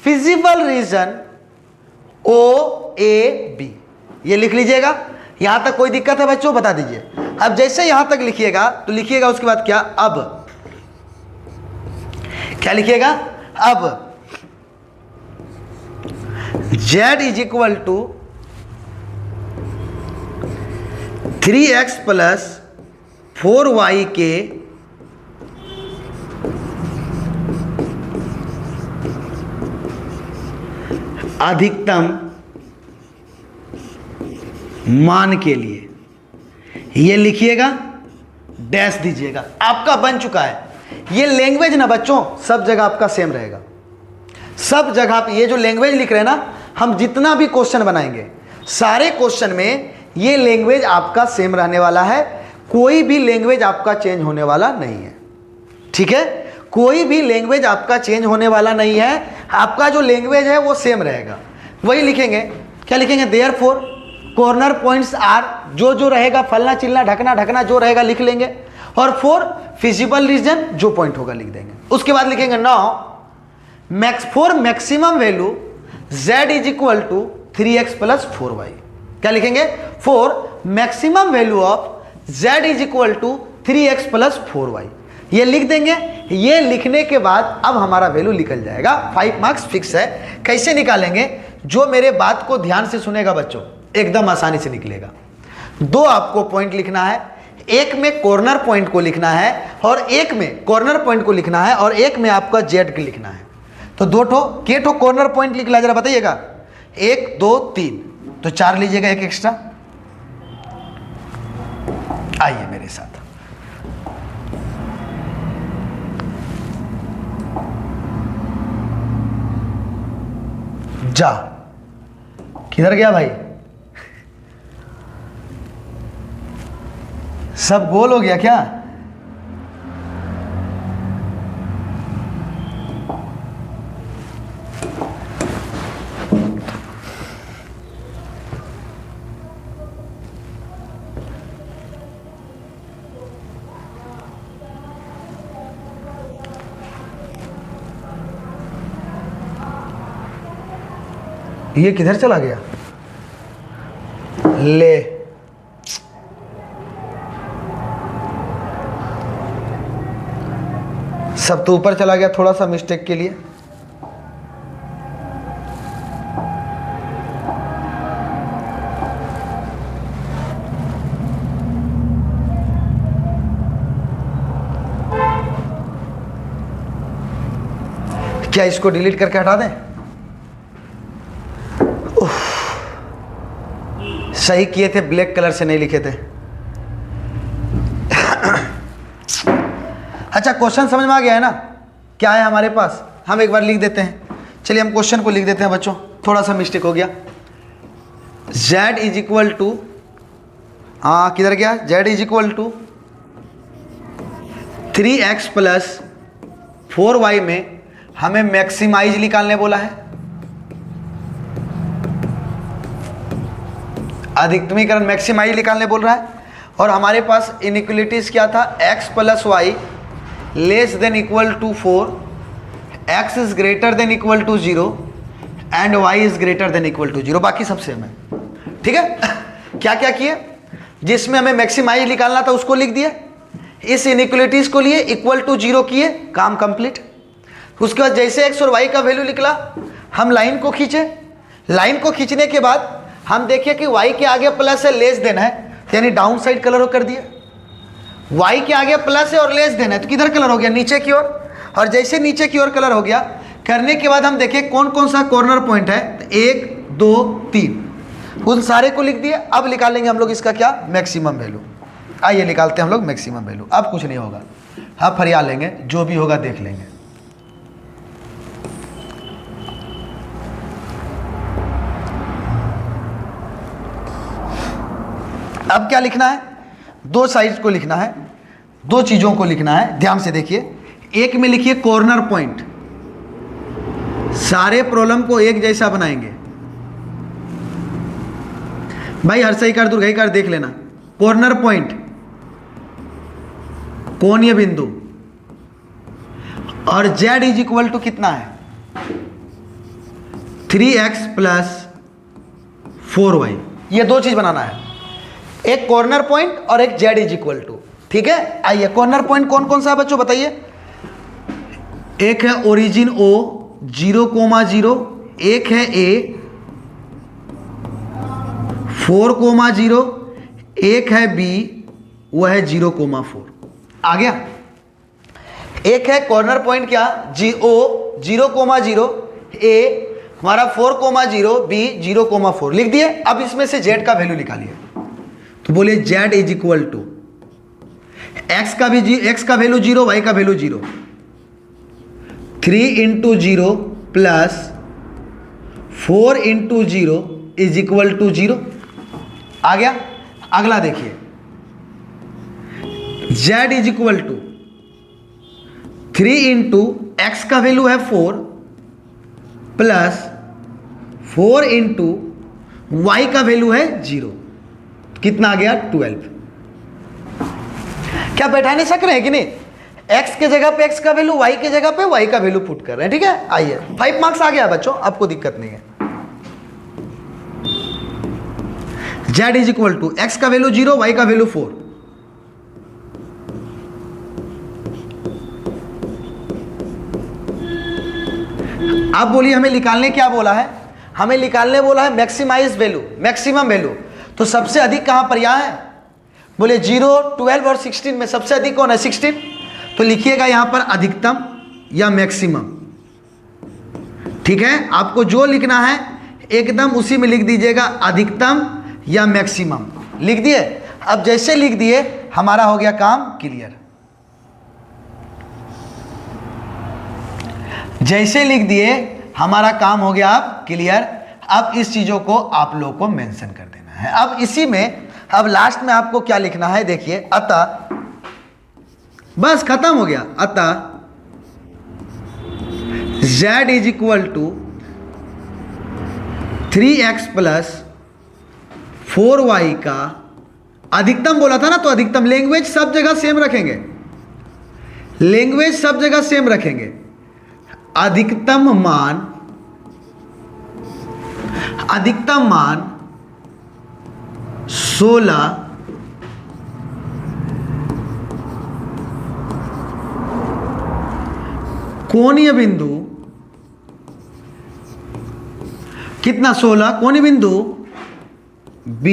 feasible region O A B। ये लिख लीजिएगा। यहां तक कोई दिक्कत है बच्चों, बता दीजिए। अब जैसे यहां तक लिखिएगा तो लिखिएगा उसके बाद क्या, अब क्या लिखिएगा, अब Z is equal to 3x plus 4y के अधिकतम मान के लिए, ये लिखिएगा, डैश दीजिएगा। आपका बन चुका है। ये लैंग्वेज ना बच्चों सब जगह आपका सेम रहेगा। सब जगह आप ये जो लैंग्वेज लिख रहे हैं ना, हम जितना भी क्वेश्चन बनाएंगे सारे क्वेश्चन में ये लैंग्वेज आपका सेम रहने वाला है। कोई भी लैंग्वेज आपका चेंज होने वाला नहीं है। ठीक है, कोई भी लैंग्वेज आपका चेंज होने वाला नहीं है। आपका जो लैंग्वेज है वो सेम रहेगा। वही लिखेंगे, क्या लिखेंगे, देयरफॉर कॉर्नर पॉइंट्स आर, जो जो रहेगा फलना चिलना ढकना ढकना जो रहेगा लिख लेंगे, और फॉर फिजिबल रीजन जो पॉइंट होगा लिख देंगे। उसके बाद लिखेंगे now for maximum value z is equal to 3x plus 4y। क्या लिखेंगे, for maximum value of z is equal to 3x plus 4y। ये लिख देंगे। ये लिखने के बाद अब हमारा वैल्यू निकल जाएगा। 5 मार्क्स फिक्स है। कैसे निकालेंगे, जो मेरे बात को ध्यान से सुनेगा बच्चों एकदम आसानी से निकलेगा। दो आपको पॉइंट लिखना है, एक में कॉर्नर पॉइंट को लिखना है और एक में कॉर्नर पॉइंट को लिखना है और एक में आपका जेड को लिखना है। तो दो ठो के ठो कॉर्नर पॉइंट लिखला, जरा बताइएगा। 1 2 3, तो 4 लीजिएगा, एक एक्स्ट्रा। आइए मेरे साथ, जा, किधर गया भाई, सब गोल हो गया क्या? ये किधर चला गया? ले, सब तो ऊपर चला गया थोड़ा सा मिस्टेक के लिए। क्या इसको डिलीट करके हटा दें? सही किए थे, ब्लैक कलर से नहीं लिखे थे। अच्छा, क्वेश्चन समझ में आ गया है ना? क्या है हमारे पास, हम एक बार लिख देते हैं। चलिए हम क्वेश्चन को लिख देते हैं बच्चों, थोड़ा सा मिस्टेक हो गया। z इज इक्वल टू, हाँ किधर गया, z is equal to 3x plus 4y में हमें मैक्सिमाइज निकालने बोला है, अधिकतमीकरण मैक्सिमाइज निकालने बोल रहा है। और हमारे पास इनइक्वलिटीज क्या था, x plus y less than equal to 4, x is greater than equal to 0 and y is greater than equal to 0। बाकी सब सेम है। ठीक है, क्या क्या किए, जिसमें हमें मैक्सिमाइज निकालना था उसको लिख दिया, इस इनइक्वलिटीज को लिए इक्वल टू 0 किए, काम कंप्लीट। उसके बाद जैसे x और y का वैल्यू निकला, हम लाइन को खींचे। लाइन को खींचने के बाद हम देखिए कि y के आगे प्लस है, लेस देन है, यानी डाउन साइड कलर कर दिया। y के आगे प्लस है और लेस देन है, तो किधर कलर हो गया, नीचे की ओर। और जैसे नीचे की ओर कलर हो गया, करने के बाद हम देखें कौन कौन सा कॉर्नर पॉइंट है, 1 2 3, उन सारे को लिख दिए। अब निकालेंगे हम लोग इसका क्या, मैक्सिमम वैल्यू। आइए निकालते हैं हम लोग मैक्सिमम वैल्यू। अब कुछ नहीं होगा, अब फरिया लेंगे, जो भी होगा देख लेंगे। अब क्या लिखना है, दो साइड को लिखना है, दो चीज़ों को लिखना है। ध्यान से देखिए, एक में लिखिए कॉर्नर पॉइंट, सारे प्रॉब्लम को एक जैसा बनाएंगे। भाई हर्षईकार दुर्घईकार देख लेना। कॉर्नर पॉइंट कोणीय बिंदु और z इज इक्वल टू कितना है 3x प्लस 4y। ये दो चीज बनाना है, एक कॉर्नर पॉइंट और एक z इज इक्वल टू। ठीक है, आइए कॉर्नर पॉइंट कौन कौन सा है बच्चों बताइए। एक है ओरिजिन O 0,0, एक है A 4,0, एक है B वो है 0,4। आ गया। एक है कॉर्नर पॉइंट क्या O 0,0, A हमारा 4,0, B 0,4 लिख दिए। अब इसमें से z का वैल्यू निकालिए, तो बोलिए z is equal to x का वैल्यू 0, y का value 0, 3 into 0 plus 4 into 0 is equal to 0। आ गया। अगला देखिए, z is equal to 3 into x का वैल्यू है 4 प्लस 4 इंटू वाई का वैल्यू है 0। कितना आ गया 12। क्या बैठा नहीं सक रहे हैं कि नहीं, x के जगह पे x का वैल्यू, y के जगह पे y का वैल्यू पुट कर रहे हैं। ठीक है, आइए 5 मार्क्स आ गया बच्चों, आपको दिक्कत नहीं है। z is equal to x का वैल्यू 0, y का वैल्यू 4। अब बोलिए हमें निकालने क्या बोला है, हमें निकालने बोला है मैक्सिमाइज वैल्यू, मैक्सिमम वैल्यू। तो सबसे अधिक कहां पर यहां है, बोले 0, 12 और 16 में सबसे अधिक कौन है 16। तो लिखिएगा यहां पर अधिकतम या मैक्सिमम। ठीक है, आपको जो लिखना है एकदम उसी में लिख दीजिएगा, अधिकतम या मैक्सिमम लिख दिए। अब जैसे लिख दिए हमारा हो गया काम क्लियर। जैसे लिख दिए हमारा काम हो गया अब क्लियर। अब इस चीजों को आप लोग को मेंशन कर देना है। अब इसी में अब लास्ट में आपको क्या लिखना है देखिए, अतः, बस खत्म हो गया। अतः z is equal to 3x plus 4y का अधिकतम बोला था ना, तो अधिकतम लैंग्वेज सब जगह सेम रखेंगे, लैंग्वेज सब जगह सेम रखेंगे। अधिकतम मान 16 कोणीय बिंदु कितना 16 कोणीय बिंदु B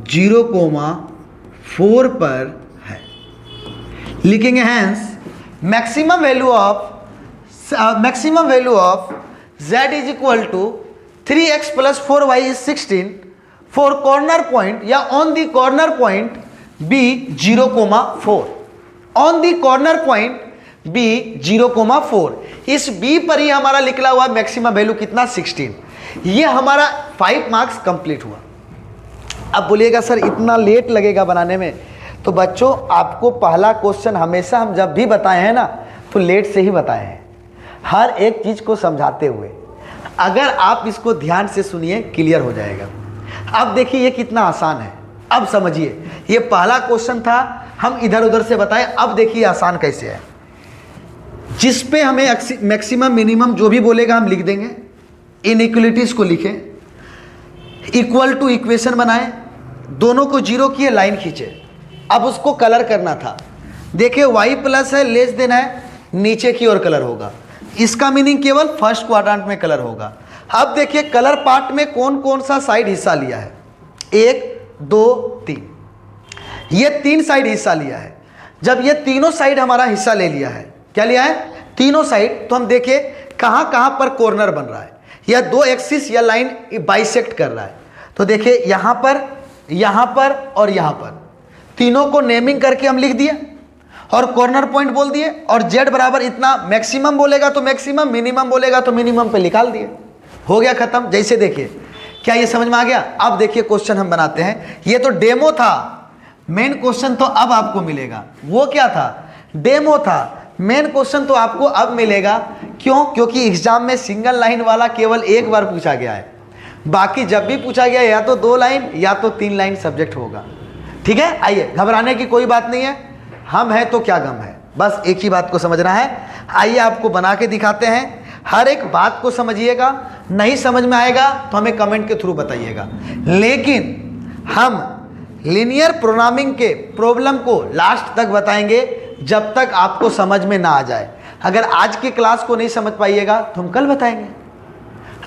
0,4 पर है। लिखेंगे hence maximum value of z is equal to 3x plus 4y is 16 for corner point या on the corner point B 0,4, on the corner point B 0,4। इस B पर ही हमारा निकला हुआ मैक्सिमम वैल्यू कितना 16। ये हमारा 5 मार्क्स कंप्लीट हुआ। अब बोलिएगा सर इतना लेट लगेगा बनाने में, तो बच्चों आपको पहला क्वेश्चन हमेशा हम जब भी बताए हैं ना तो लेट से ही बताए हैं, हर एक चीज को समझाते हुए। अगर आप इसको ध्यान से सुनिए क्लियर हो जाएगा। अब देखिए ये कितना आसान है, अब समझिए। ये पहला क्वेश्चन था, हम इधर उधर से बताए। अब देखिए आसान कैसे है, जिस पे हमें मैक्सिमम मिनिमम जो भी बोलेगा हम लिख देंगे। इनइक्वलिटीज को लिखें, इक्वल टू इक्वेशन बनाए, दोनों को जीरो किए, लाइन खींचे। अब उसको कलर करना था। देखिए y प्लस है, लेस देन है, नीचे की ओर कलर होगा। इसका मीनिंग केवल फर्स्ट क्वाड्रेंट में कलर होगा। अब देखिए कलर पार्ट में कौन कौन सा साइड हिस्सा लिया है, 1 2 3, ये 3 साइड हिस्सा लिया है। जब ये तीनों साइड हमारा हिस्सा ले लिया है, क्या लिया है तीनों साइड, तो हम देखिए कहाँ कहाँ पर कॉर्नर बन रहा है, या 2 एक्सिस या लाइन बाइसेक्ट कर रहा है। तो देखिए यहाँ पर और यहाँ पर, तीनों को नेमिंग करके हम लिख दिए और कॉर्नर पॉइंट बोल दिए, और z बराबर इतना, मैक्सिमम बोलेगा तो मैक्सिमम, मिनिमम बोलेगा तो मिनिमम पे निकाल दिए। हो गया खत्म। जैसे देखिए, क्या ये समझ में आ गया। अब देखिए क्वेश्चन हम बनाते हैं। ये तो डेमो था, मेन क्वेश्चन तो अब आपको मिलेगा। वो क्या था, डेमो था। मेन क्वेश्चन तो आपको अब मिलेगा। क्यों? क्योंकि एग्जाम में सिंगल लाइन वाला केवल एक बार पूछा गया है, बाकी जब भी पूछा गया या तो 2 लाइन या तो 3 लाइन सब्जेक्ट होगा। ठीक है, आइए, घबराने की कोई बात नहीं है, हम हैं तो क्या गम है, बस एक ही बात को समझना है। आइए आपको बना के दिखाते हैं, हर एक बात को समझिएगा, नहीं समझ में आएगा तो हमें कमेंट के थ्रू बताइएगा। लेकिन हम लीनियर प्रोग्रामिंग के प्रॉब्लम को लास्ट तक बताएंगे जब तक आपको समझ में ना आ जाए। अगर आज की क्लास को नहीं समझ पाइएगा तो हम कल बताएंगे,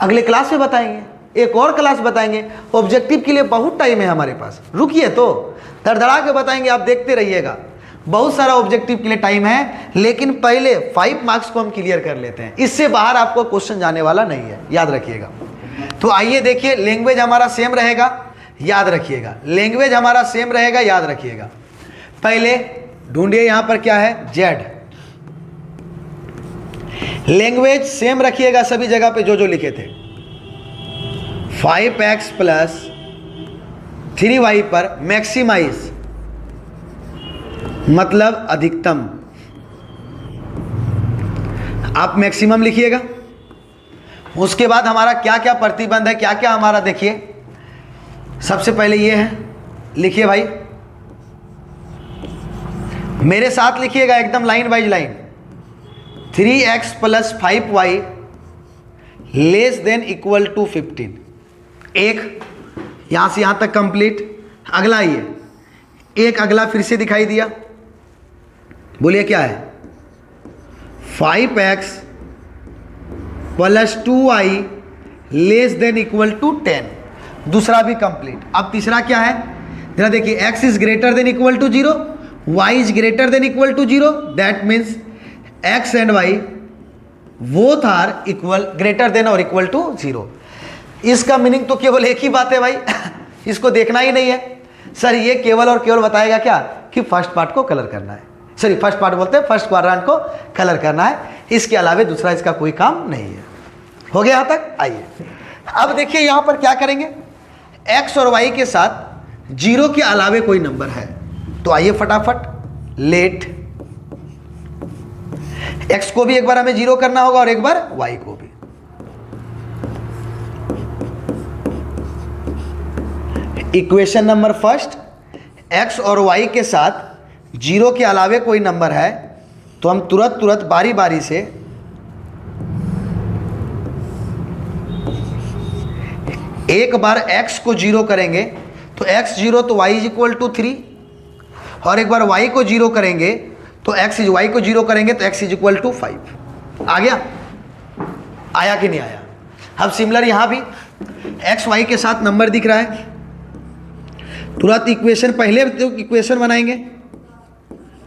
अगले क्लास में बताएंगे, एक और क्लास बताएंगे। ऑब्जेक्टिव के लिए बहुत टाइम है हमारे पास, रुकिए तो धड़धड़ा के बताएंगे, आप देखते रहिएगा। बहुत सारा ऑब्जेक्टिव के लिए टाइम है, लेकिन पहले 5 मार्क्स को हम क्लियर कर लेते हैं, इससे बाहर आपको क्वेश्चन जाने वाला नहीं है, याद रखिएगा। तो आइए देखिए, लैंग्वेज हमारा सेम रहेगा, याद रखिएगा, लैंग्वेज हमारा सेम रहेगा, याद रखिएगा। पहले ढूंढिए यहां पर क्या है, जेड। लैंग्वेज सेम रखिएगा सभी जगह पे जो जो लिखे थे। 5x प्लस 3y पर मैक्सिमाइज मतलब अधिकतम, आप मैक्सिमम लिखिएगा। उसके बाद हमारा क्या क्या प्रतिबंध है, क्या क्या हमारा, देखिए सबसे पहले ये है, लिखिए भाई, मेरे साथ लिखिएगा एकदम line by line. 3x plus 5y less than equal to 15। एक यहां से यहां तक कंप्लीट। अगला ये एक अगला फिर से दिखाई दिया, बोलिए क्या है, 5x plus 2y less than equal to 10। दूसरा भी कंप्लीट। अब तीसरा क्या है, जरा देखिए, x is greater than equal to 0, y is greater than equal to 0, that means x and y both are equal, greater than और इक्वल टू 0। इसका मीनिंग तो केवल एक ही बात है भाई इसको देखना ही नहीं है। सर ये केवल और केवल बताएगा क्या कि फर्स्ट पार्ट को कलर करना है, सॉरी फर्स्ट पार्ट बोलते हैं, फर्स्ट क्वाड्रेंट को कलर करना है, इसके अलावा दूसरा इसका कोई काम नहीं है। हो गया यहाँ तक? आइए अब देखिए यहाँ पर क्या करेंगे, x और y के साथ 0 के अलावे कोई नंबर है, तो आइए फटाफट लेट x को भी एक बार हमें 0 करना होगा और एक बार y को भी। इक्वेशन नंबर फर्स्ट, x और y के साथ 0 के अलावे कोई नंबर है, तो हम तुरंत बारी बारी से एक बार x को 0 करेंगे तो x 0 तो y इज इक्वल टू 3, और एक बार y को 0 करेंगे तो y को 0 करेंगे तो x इज इक्वल टू 5। आ गया? आया कि नहीं आया? अब सिमिलर यहाँ भी x y के साथ नंबर दिख रहा है, तुरंत इक्वेशन, पहले तो इक्वेशन बनाएंगे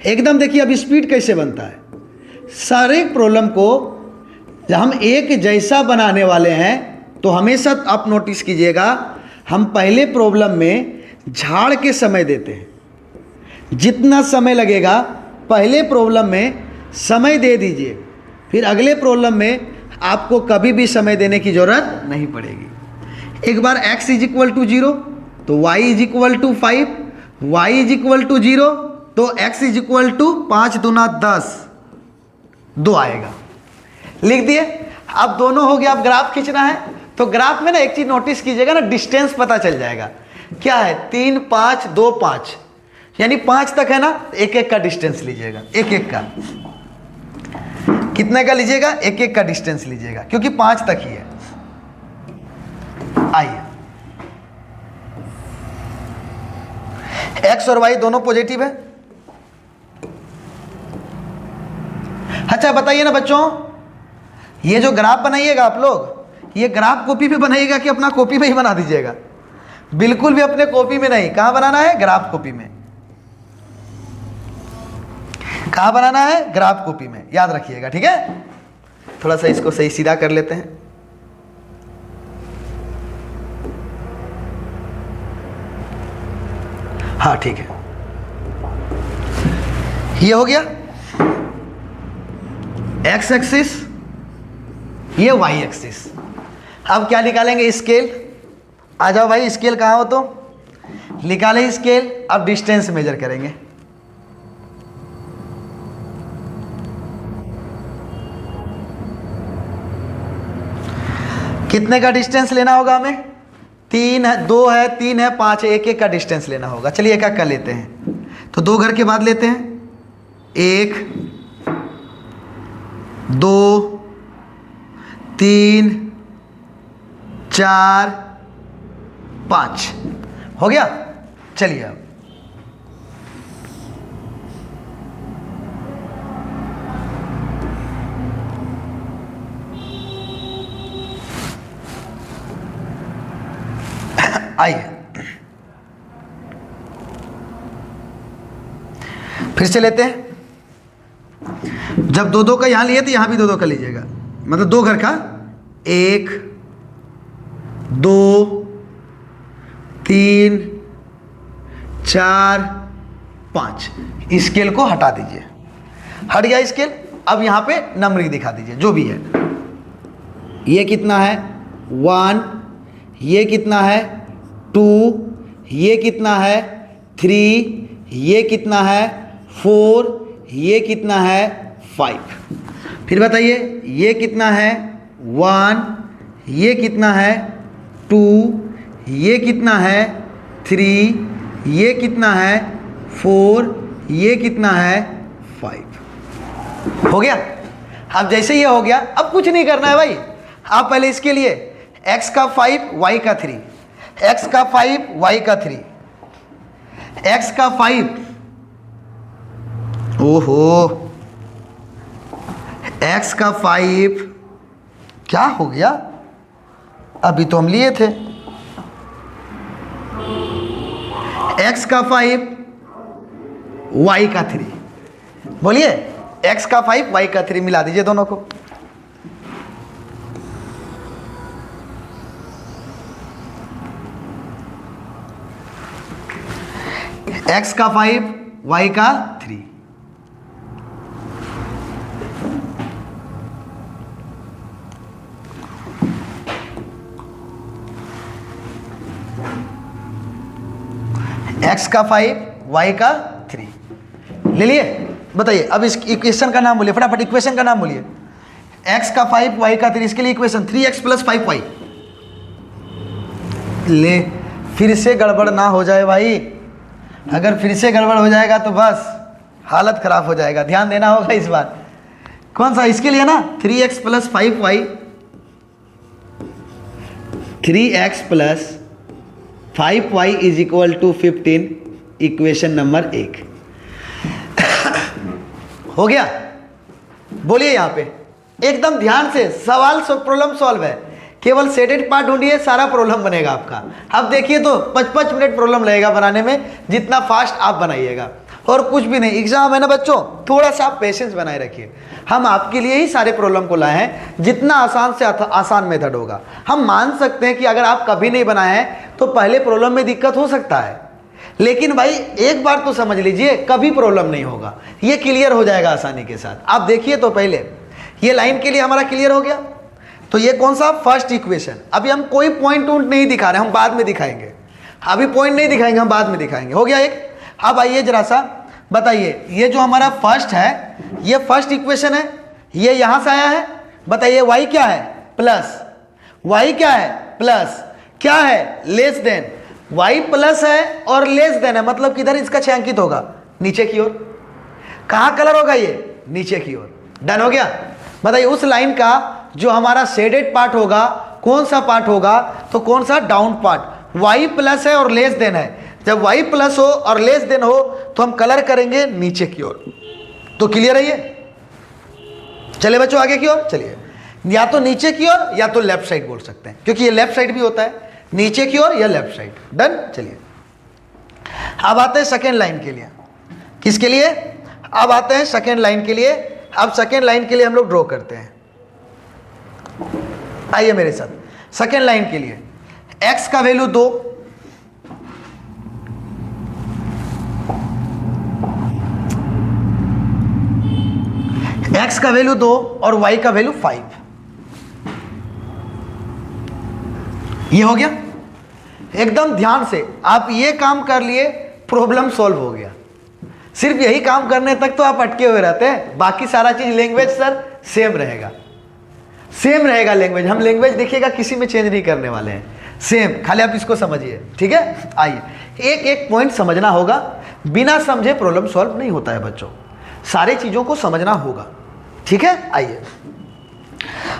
एकदम। देखिए अब स्पीड कैसे बनता है, सारे प्रॉब्लम को जब हम एक जैसा बनाने वाले हैं तो हमेशा आप नोटिस कीजिएगा, हम पहले प्रॉब्लम में झाड़ के समय देते हैं। जितना समय लगेगा पहले प्रॉब्लम में समय दे दीजिए, फिर अगले प्रॉब्लम में आपको कभी भी समय देने की जरूरत नहीं पड़ेगी। एक बार x इज इक्वल टू 0 तो y is equal to 5, y is equal to 0 तो x इज इक्वल टू 5 दूना 10, 2 आएगा। लिख दिए। अब दोनों हो गया, अब ग्राफ खींचना है, तो ग्राफ में ना एक चीज नोटिस कीजिएगा ना, डिस्टेंस पता चल जाएगा। क्या है, 3 5 2 5, यानी 5 तक है ना, एक एक का डिस्टेंस लीजिएगा, एक एक का। कितने का लीजिएगा? एक एक का डिस्टेंस लीजिएगा, क्योंकि 5 तक ही है। आइए, x और y दोनों पॉजिटिव है। अच्छा बताइए ना बच्चों, ये जो ग्राफ बनाइएगा आप लोग, ये ग्राफ कॉपी पे बनाइएगा कि अपना कॉपी में ही बना दीजिएगा? बिल्कुल भी अपने कॉपी में नहीं। कहां बनाना है? ग्राफ कॉपी में। कहां बनाना है? ग्राफ कॉपी में, याद रखिएगा, ठीक है। थोड़ा सा इसको सही सीधा कर लेते हैं। हाँ ठीक है, ये हो गया x एक्सिस, ये y एक्सिस। अब क्या निकालेंगे? स्केल। आ जाओ भाई, स्केल कहाँ हो तो निकाले स्केल। अब डिस्टेंस मेजर करेंगे। कितने का डिस्टेंस लेना होगा हमें? 3 है, 2 है, 3 है, 5 है, एक एक का डिस्टेंस लेना होगा। चलिए एक एक का लेते हैं। तो 2 घर के बाद लेते हैं, 1 2 3 4 5 हो गया। चलिए अब आइए फिर से लेते हैं। जब 2 का यहां लिए तो यहां भी 2 का लीजिएगा, मतलब 2 घर का, 1 2 3 4 5। स्केल को हटा दीजिए, हट गया स्केल। अब यहां पे नंबरिंग दिखा दीजिए जो भी है। ये कितना है 1, ये कितना है 2, ये कितना है 3, ये कितना है 4, ये कितना है 5। फिर बताइए ये कितना है 1, ये कितना है 2, ये कितना है 3, ये कितना है 4, ये कितना है 5। हो गया। अब जैसे ये हो गया, अब कुछ नहीं करना है भाई। आप पहले इसके लिए x का 5 y का 3, x का 5 y का 3, x का 5, ओहो x का 5 क्या हो गया, अभी तो हम लिए थे। x का 5 y का 3, बोलिए x का 5 y का 3 मिला दीजिए दोनों को। x का 5 y का 3, x का 5 y का 3 ले लिए। बताइए अब इस इक्वेशन का नाम बोलिए, फटाफट इक्वेशन का नाम बोलिए। x का 5 y का 3, इसके लिए इक्वेशन 3x + 5y। ले, फिर से गड़बड़ ना हो जाए भाई, अगर फिर से गड़बड़ हो जाएगा तो बस हालत खराब हो जाएगा, ध्यान देना होगा इस बार। कौन सा, इसके लिए ना 3x + 5y, 3x + 5y = 15, equation number 1 हो गया। बोलिए यहाँ पे एकदम ध्यान से, सवाल प्रॉब्लम सॉल्व है, केवल सेडेड पार्ट ढूंढिए, सारा प्रॉब्लम बनेगा आपका। अब देखिए तो 5-5 मिनट प्रॉब्लम लगेगा बनाने में, जितना फास्ट आप बनाइएगा, और कुछ भी नहीं। एग्जाम है ना बच्चों, थोड़ा सा आप पेशेंस बनाए रखिए। हम आपके लिए ही सारे प्रॉब्लम को लाए हैं, जितना आसान से आसान मेथड होगा। हम मान सकते हैं कि अगर आप कभी नहीं बनाए हैं तो पहले प्रॉब्लम में दिक्कत हो सकता है, लेकिन भाई एक बार तो समझ लीजिए कभी प्रॉब्लम नहीं होगा, ये क्लियर हो जाएगा आसानी के साथ। आप देखिए तो पहले ये लाइन के लिए हमारा क्लियर हो गया। तो ये कौन सा, फर्स्ट इक्वेशन। अभी हम कोई पॉइंट नहीं दिखा रहे हैं, हम बाद में दिखाएंगे। अभी पॉइंट नहीं दिखाएंगे, हम बाद में दिखाएंगे। हो गया एक। अब आइए जरा सा बताइए, ये जो हमारा फर्स्ट है, ये फर्स्ट इक्वेशन है, ये यहां से आया है। बताइए y क्या है, प्लस, y क्या है, प्लस, क्या है, लेस देन। y प्लस है और लेस देन है, मतलब किधर इसका छायांकित होगा, नीचे की ओर। कहाँ कलर होगा ये, नीचे की ओर। डन हो गया। बताइए उस लाइन का जो हमारा शेडेड पार्ट होगा कौन सा पार्ट होगा, तो कौन सा, डाउन पार्ट। y प्लस है और लेस देन है, जब y प्लस हो और लेस देन हो तो हम कलर करेंगे नीचे की ओर। तो क्लियर है ये। चलिए बच्चों आगे की ओर चलिए, या तो नीचे की ओर या तो लेफ्ट साइड बोल सकते हैं, क्योंकि ये लेफ्ट साइड भी होता है, नीचे की ओर या लेफ्ट साइड। डन। चलिए अब आते हैं सेकेंड लाइन के लिए। किसके लिए, अब आते हैं सेकेंड लाइन के लिए। अब सेकेंड लाइन के लिए हम लोग ड्रॉ करते हैं। आइए मेरे साथ। सेकेंड लाइन के लिए x का वैल्यू 2, x का वैल्यू 2 और y का वैल्यू 5। ये हो गया। एकदम ध्यान से आप ये काम कर लिए, प्रॉब्लम सॉल्व हो गया। सिर्फ यही काम करने तक तो आप अटके हुए रहते हैं, बाकी सारा चीज लैंग्वेज सर सेम रहेगा, सेम रहेगा लैंग्वेज। हम लैंग्वेज देखिएगा किसी में चेंज नहीं करने वाले हैं, सेम, खाली आप इसको समझिए, ठीक है। आइए, एक एक पॉइंट समझना होगा, बिना समझे प्रॉब्लम सॉल्व नहीं होता है बच्चों, सारे चीज़ों को समझना होगा, ठीक है। आइए,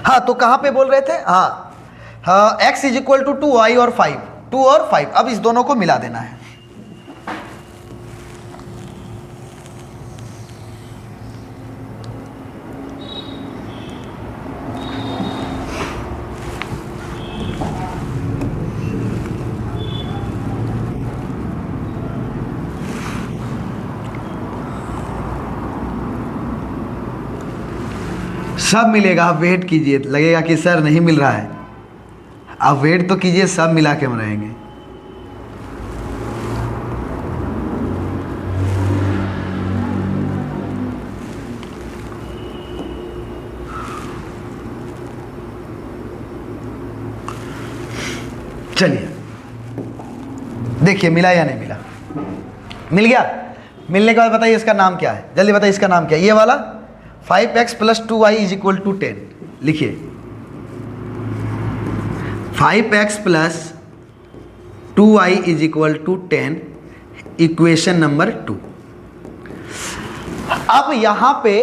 हाँ तो कहाँ पे बोल रहे थे, हाँ x is equal to 2y और 5, 2 और 5, अब इस दोनों को मिला देना है। सब मिलेगा, आप वेट कीजिए, लगेगा कि सर नहीं मिल रहा है, आप वेट तो कीजिए, सब मिला के हम रहेंगे। चलिए देखिए मिला या नहीं मिला, मिल गया। मिलने के बाद बताइए इसका नाम क्या है, जल्दी बताइए इसका नाम क्या है। ये वाला 5x plus 2y is equal to 10, लिखिए 5x plus 2y is equal to 10, equation number 2। अब यहां पे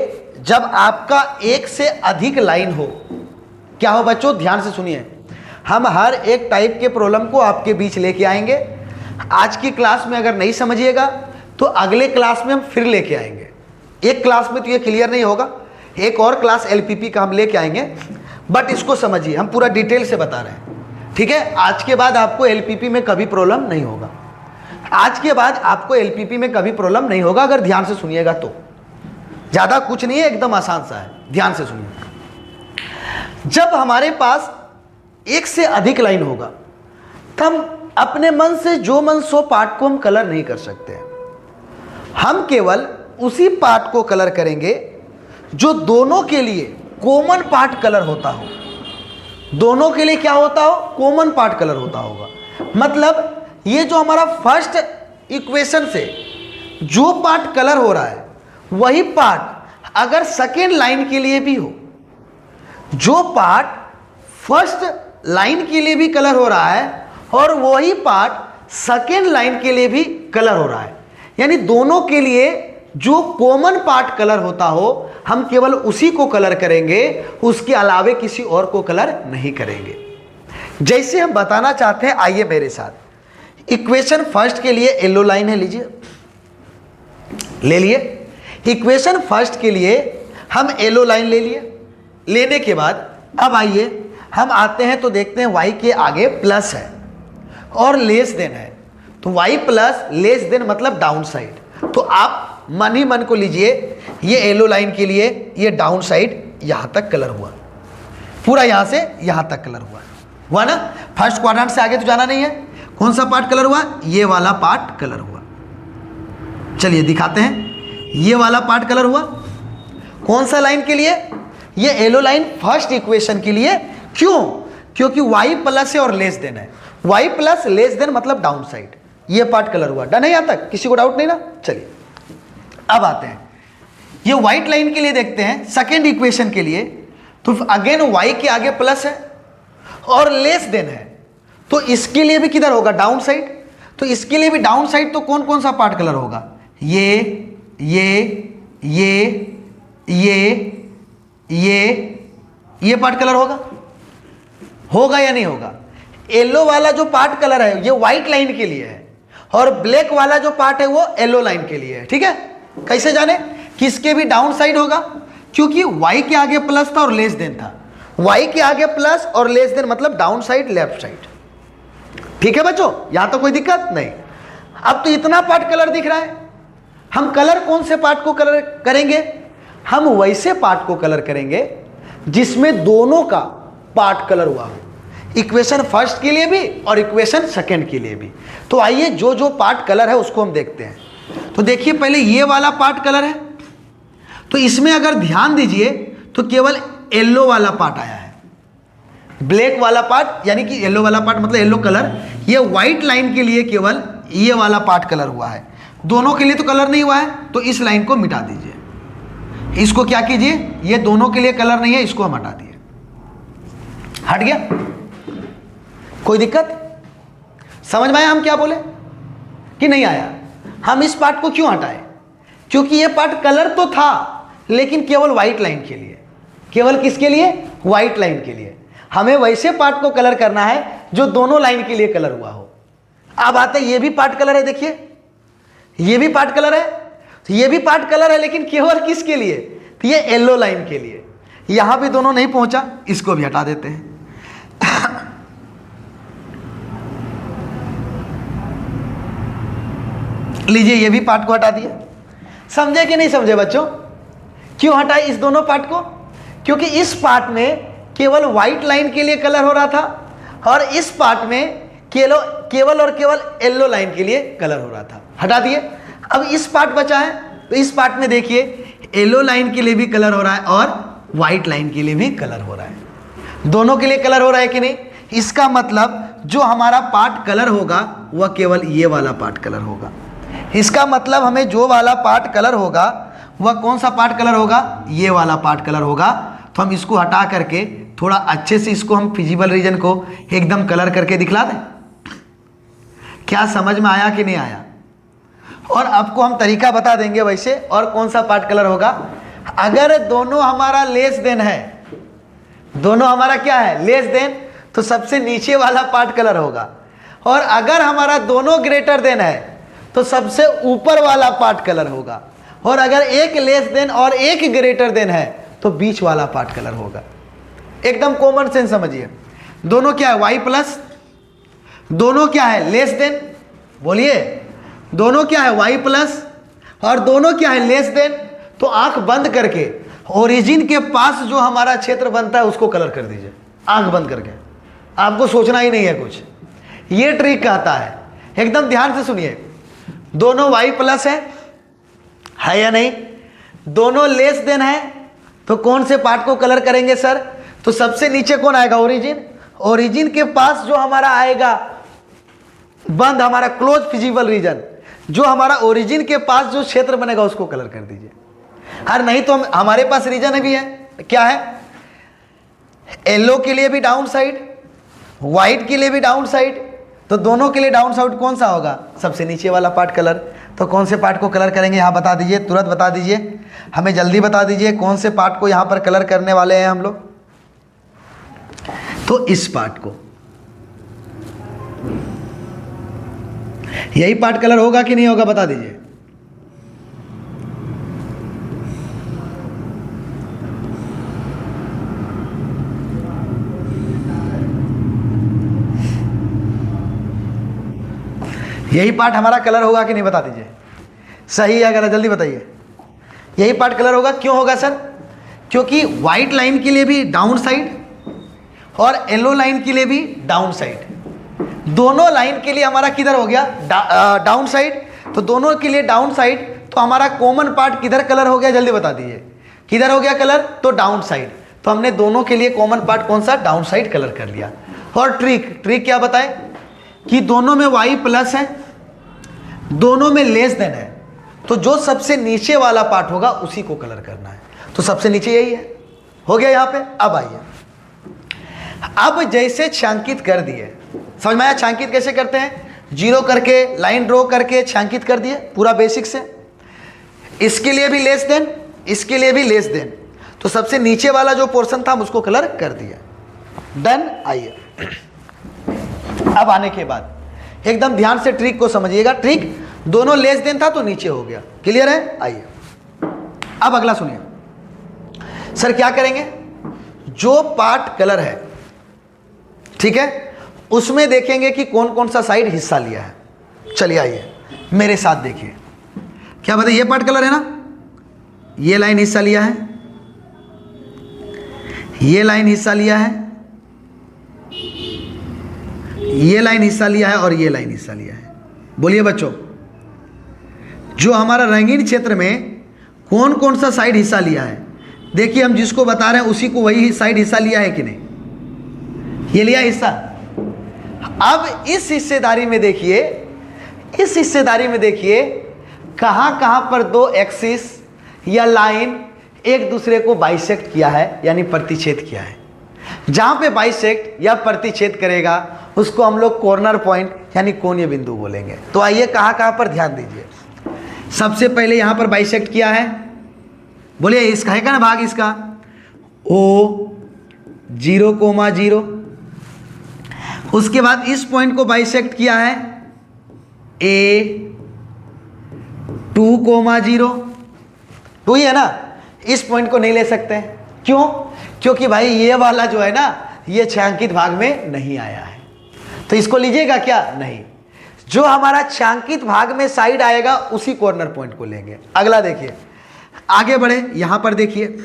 जब आपका एक से अधिक लाइन हो, क्या हो बच्चों, ध्यान से सुनिए, हम हर एक टाइप के प्रॉब्लम को आपके बीच लेके आएंगे। आज की क्लास में अगर नहीं समझिएगा तो अगले क्लास में हम फिर लेके आएंगे। एक क्लास में तो ये क्लियर नहीं होगा, एक और क्लास एलपीपी का हम लेके आएंगे, बट इसको समझिए, हम पूरा डिटेल से बता रहे हैं, ठीक है। आज के बाद आपको एलपीपी में कभी प्रॉब्लम नहीं होगा, आज के बाद आपको एलपीपी में कभी प्रॉब्लम नहीं होगा, अगर ध्यान से सुनिएगा तो। ज़्यादा कुछ नहीं है, एकदम आसान सा है, ध्यान से सुनिए। जब हमारे पास एक से अधिक लाइन होगा तब अपने मन से जो मन सो पार्ट को हम कलर नहीं कर सकते हैं, हम केवल उसी पार्ट को कलर करेंगे जो दोनों के लिए कॉमन पार्ट कलर होता हो। दोनों के लिए क्या होता हो, कॉमन पार्ट कलर होता होगा। मतलब ये जो हमारा फर्स्ट इक्वेशन से जो पार्ट कलर हो रहा है वही पार्ट अगर सेकेंड लाइन के लिए भी हो, जो पार्ट फर्स्ट लाइन के लिए भी कलर हो रहा है और वही पार्ट सेकेंड लाइन के लिए भी कलर हो रहा है, यानी दोनों के लिए जो कॉमन पार्ट कलर होता हो हम केवल उसी को कलर करेंगे, उसके अलावे किसी और को कलर नहीं करेंगे। जैसे हम बताना चाहते हैं, आइए मेरे साथ। इक्वेशन फर्स्ट के लिए येलो लाइन है, लीजिए, ले लिए। इक्वेशन फर्स्ट के लिए हम येलो लाइन ले लिए। लेने के बाद अब आइए हम आते हैं तो देखते हैं y के आगे प्लस है और लेस देन है, तो y प्लस लेस देन मतलब डाउन साइड। तो आप मन ही मन को लीजिए, ये येलो लाइन के लिए ये डाउन साइड यहां तक कलर हुआ, पूरा यहां से यहां तक कलर हुआ ना। फर्स्ट क्वाड्रेंट से आगे तो जाना नहीं है। कौन सा पार्ट कलर हुआ, ये वाला पार्ट कलर हुआ। चलिए दिखाते हैं, ये वाला पार्ट कलर हुआ। कौन सा लाइन के लिए, ये येलो लाइन फर्स्ट इक्वेशन के लिए। क्यों, क्योंकि y प्लस है और लेस देन है, y प्लस लेस देन मतलब डाउन साइड। ये पार्ट कलर हुआ, डन है यहां तक, किसी को डाउट नहीं ना। चलिए अब आते हैं ये व्हाइट लाइन के लिए, देखते हैं सेकेंड इक्वेशन के लिए। तो अगेन y के आगे प्लस है और लेस देन है, तो इसके लिए भी किधर होगा, डाउन साइड। तो इसके लिए भी डाउन साइड, तो कौन कौन सा पार्ट कलर होगा, ये पार्ट कलर होगा या नहीं होगा। येलो वाला जो पार्ट कलर है ये व्हाइट लाइन के लिए है और ब्लैक वाला जो पार्ट है वो येलो लाइन के लिए है, ठीक है। कैसे जाने, किसके भी डाउन साइड होगा, क्योंकि y के आगे प्लस था और लेस देन था। y के आगे प्लस और लेस देन मतलब डाउन साइड लेफ्ट साइड, ठीक है बच्चों, यहां तो कोई दिक्कत नहीं। अब तो इतना पार्ट कलर दिख रहा है, हम कलर कौन से पार्ट को कलर करेंगे, हम वैसे पार्ट को कलर करेंगे जिसमें दोनों का पार्ट कलर हुआ हो, इक्वेशन फर्स्ट के लिए भी और इक्वेशन सेकंड के लिए भी। तो आइए जो जो पार्ट कलर है उसको हम देखते हैं। तो देखिए पहले ये वाला पार्ट कलर है, तो इसमें अगर ध्यान दीजिए तो केवल येलो वाला पार्ट आया है, ब्लैक वाला पार्ट यानी कि येलो वाला पार्ट मतलब येलो कलर। ये व्हाइट लाइन के लिए केवल ये वाला पार्ट कलर हुआ है, दोनों के लिए तो कलर नहीं हुआ है। तो इस लाइन को मिटा दीजिए, इसको क्या कीजिए, ये दोनों के लिए कलर नहीं है, इसको हम हटा दिए, हट गया, कोई दिक्कत। समझ में आया हम क्या बोले कि नहीं आया? हम इस पार्ट को क्यों हटाए? क्योंकि ये पार्ट कलर तो था लेकिन केवल व्हाइट लाइन के लिए। केवल किसके लिए? व्हाइट लाइन के लिए। हमें वैसे पार्ट को कलर करना है जो दोनों लाइन के लिए कलर हुआ हो। अब आते ये भी पार्ट कलर है, देखिए ये भी पार्ट कलर है, तो ये भी पार्ट कलर है लेकिन केवल किसके लिए? तो ये येलो लाइन के लिए। यहां भी दोनों नहीं पहुंचा, इसको भी हटा देते हैं। लीजिए ये भी पार्ट को हटा दिया। समझे कि नहीं समझे बच्चों? क्यों हटाए इस दोनों पार्ट को? क्योंकि इस पार्ट में केवल व्हाइट लाइन के लिए कलर हो रहा था और इस पार्ट में केवल और केवल येलो लाइन के लिए कलर हो रहा था। हटा दिए। अब इस पार्ट बचा है, तो इस पार्ट में देखिए येलो लाइन के लिए भी कलर हो रहा है और व्हाइट लाइन के लिए भी कलर हो रहा है। दोनों के लिए कलर हो रहा है कि नहीं? इसका मतलब जो हमारा पार्ट कलर होगा वह केवल ये वाला पार्ट कलर होगा। इसका मतलब हमें जो वाला पार्ट कलर होगा वह कौन सा पार्ट कलर होगा? ये वाला पार्ट कलर होगा। तो हम इसको हटा करके थोड़ा अच्छे से इसको हम फिजिबल रीजन को एकदम कलर करके दिखला दें। क्या समझ में आया कि नहीं आया? और आपको हम तरीका बता देंगे वैसे और कौन सा पार्ट कलर होगा। अगर दोनों हमारा लेस देन है, दोनों हमारा क्या है? लेस देन, तो सबसे नीचे वाला पार्ट कलर होगा। और अगर हमारा दोनों ग्रेटर देन है तो सबसे ऊपर वाला पार्ट कलर होगा। और अगर एक लेस देन और एक ग्रेटर देन है तो बीच वाला पार्ट कलर होगा। एकदम कॉमन सेंस समझिए। दोनों क्या है? वाई प्लस, दोनों क्या है? Less than. बोलिए, दोनों क्या है? वाई प्लस और दोनों क्या है? Less than. तो आंख बंद करके ओरिजिन के पास जो हमारा क्षेत्र बनता है उसको कलर कर दीजिए, आंख बंद करके। आपको सोचना ही नहीं है कुछ। ये ट्रिक कहता है, एकदम ध्यान से सुनिए। दोनों वाई प्लस है या नहीं? दोनों लेस देन है, तो कौन से पार्ट को कलर करेंगे सर? तो सबसे नीचे कौन आएगा? ओरिजिन। ओरिजिन के पास जो हमारा आएगा बंद, हमारा क्लोज फिजिबल रीजन, जो हमारा ओरिजिन के पास जो क्षेत्र बनेगा उसको कलर कर दीजिए। हर नहीं तो हमारे पास रीजन भी है, क्या है? येलो के लिए भी डाउन साइड, व्हाइट के लिए भी डाउन साइड। तो दोनों के लिए डाउन साइड कौन सा होगा? सबसे नीचे वाला पार्ट कलर। तो कौन से पार्ट को कलर करेंगे यहाँ बता दीजिए, तुरंत बता दीजिए, हमें जल्दी बता दीजिए कौन से पार्ट को यहाँ पर कलर करने वाले हैं हम लोग। तो इस पार्ट को, यही पार्ट कलर होगा कि नहीं होगा बता दीजिए। यही पार्ट हमारा कलर होगा कि नहीं बता दीजिए। सही है अगर जल्दी बताइए। यही पार्ट कलर होगा। क्यों होगा सर? क्योंकि व्हाइट लाइन के लिए भी डाउन साइड और येलो लाइन के लिए भी डाउन साइड। दोनों लाइन के लिए हमारा किधर हो गया? Down side. तो दोनों के लिए डाउन साइड, तो हमारा कॉमन पार्ट किधर कलर हो गया? जल्दी बता दीजिए। किधर हो गया कलर? तो डाउन साइड। तो हमने दोनों के लिए कॉमन पार्ट कौन सा? डाउन साइड कलर कर लिया। और ट्रिक क्या बताए कि दोनों में वाई प्लस है, दोनों में लेस देन है, तो जो सबसे नीचे वाला पार्ट होगा उसी को कलर करना है। तो सबसे नीचे यही है। हो गया यहाँ पे। अब आइए, अब जैसे छांकित कर दिए, समझ में आया छांकित कैसे करते हैं? जीरो करके लाइन ड्रॉ करके छांकित कर दिए पूरा बेसिक से। इसके लिए भी लेस देन, इसके लिए भी लेस देन, तो सबसे नीचे वाला जो पोर्शन था हम उसको कलर कर दिया। डन। आइए अब आने के बाद एकदम ध्यान से ट्रिक को समझिएगा। ट्रिक, दोनों लेस देन था तो नीचे हो गया। क्लियर है? आइए अब अगला सुनिए। सर क्या करेंगे? जो पार्ट कलर है, ठीक है, उसमें देखेंगे कि कौन कौन सा साइड हिस्सा लिया है। चलिए आइए मेरे साथ देखिए। क्या बताइए? ये पार्ट कलर है ना, ये लाइन हिस्सा लिया है, ये लाइन हिस्सा लिया है, ये लाइन हिस्सा लिया है और ये लाइन हिस्सा लिया है। बोलिए बच्चों, जो हमारा रंगीन क्षेत्र में कौन कौन सा साइड हिस्सा लिया है? देखिए हम जिसको बता रहे हैं उसी को वही साइड हिस्सा लिया है कि नहीं? ये लिया हिस्सा। अब इस हिस्सेदारी में देखिए, इस हिस्सेदारी में देखिए कहां कहां पर दो एक्सिस या लाइन एक दूसरे को बाइसेक्ट किया है, यानी प्रतिच्छेद किया है। जहां पे बाइसेक्ट या प्रतिच्छेद करेगा उसको हम लोग कॉर्नर पॉइंट यानी कोणीय बिंदु बोलेंगे। तो आइए कहाँ कहाँ पर ध्यान दीजिए। सबसे पहले यहां पर बाइसेक्ट किया है, बोलिए इसका है का ना भाग, इसका O 0,0। उसके बाद इस पॉइंट को बाइसेक्ट किया है A 2,0। तो ये है ना, इस पॉइंट को नहीं ले सकते हैं। क्यों? क्योंकि भाई ये वाला जो है ना, ये छायांकित भाग में नहीं आया है, तो इसको लीजिएगा क्या? नहीं। जो हमारा छायांकित भाग में साइड आएगा उसी कॉर्नर पॉइंट को लेंगे। अगला देखिए, आगे बढ़े, यहां पर देखिए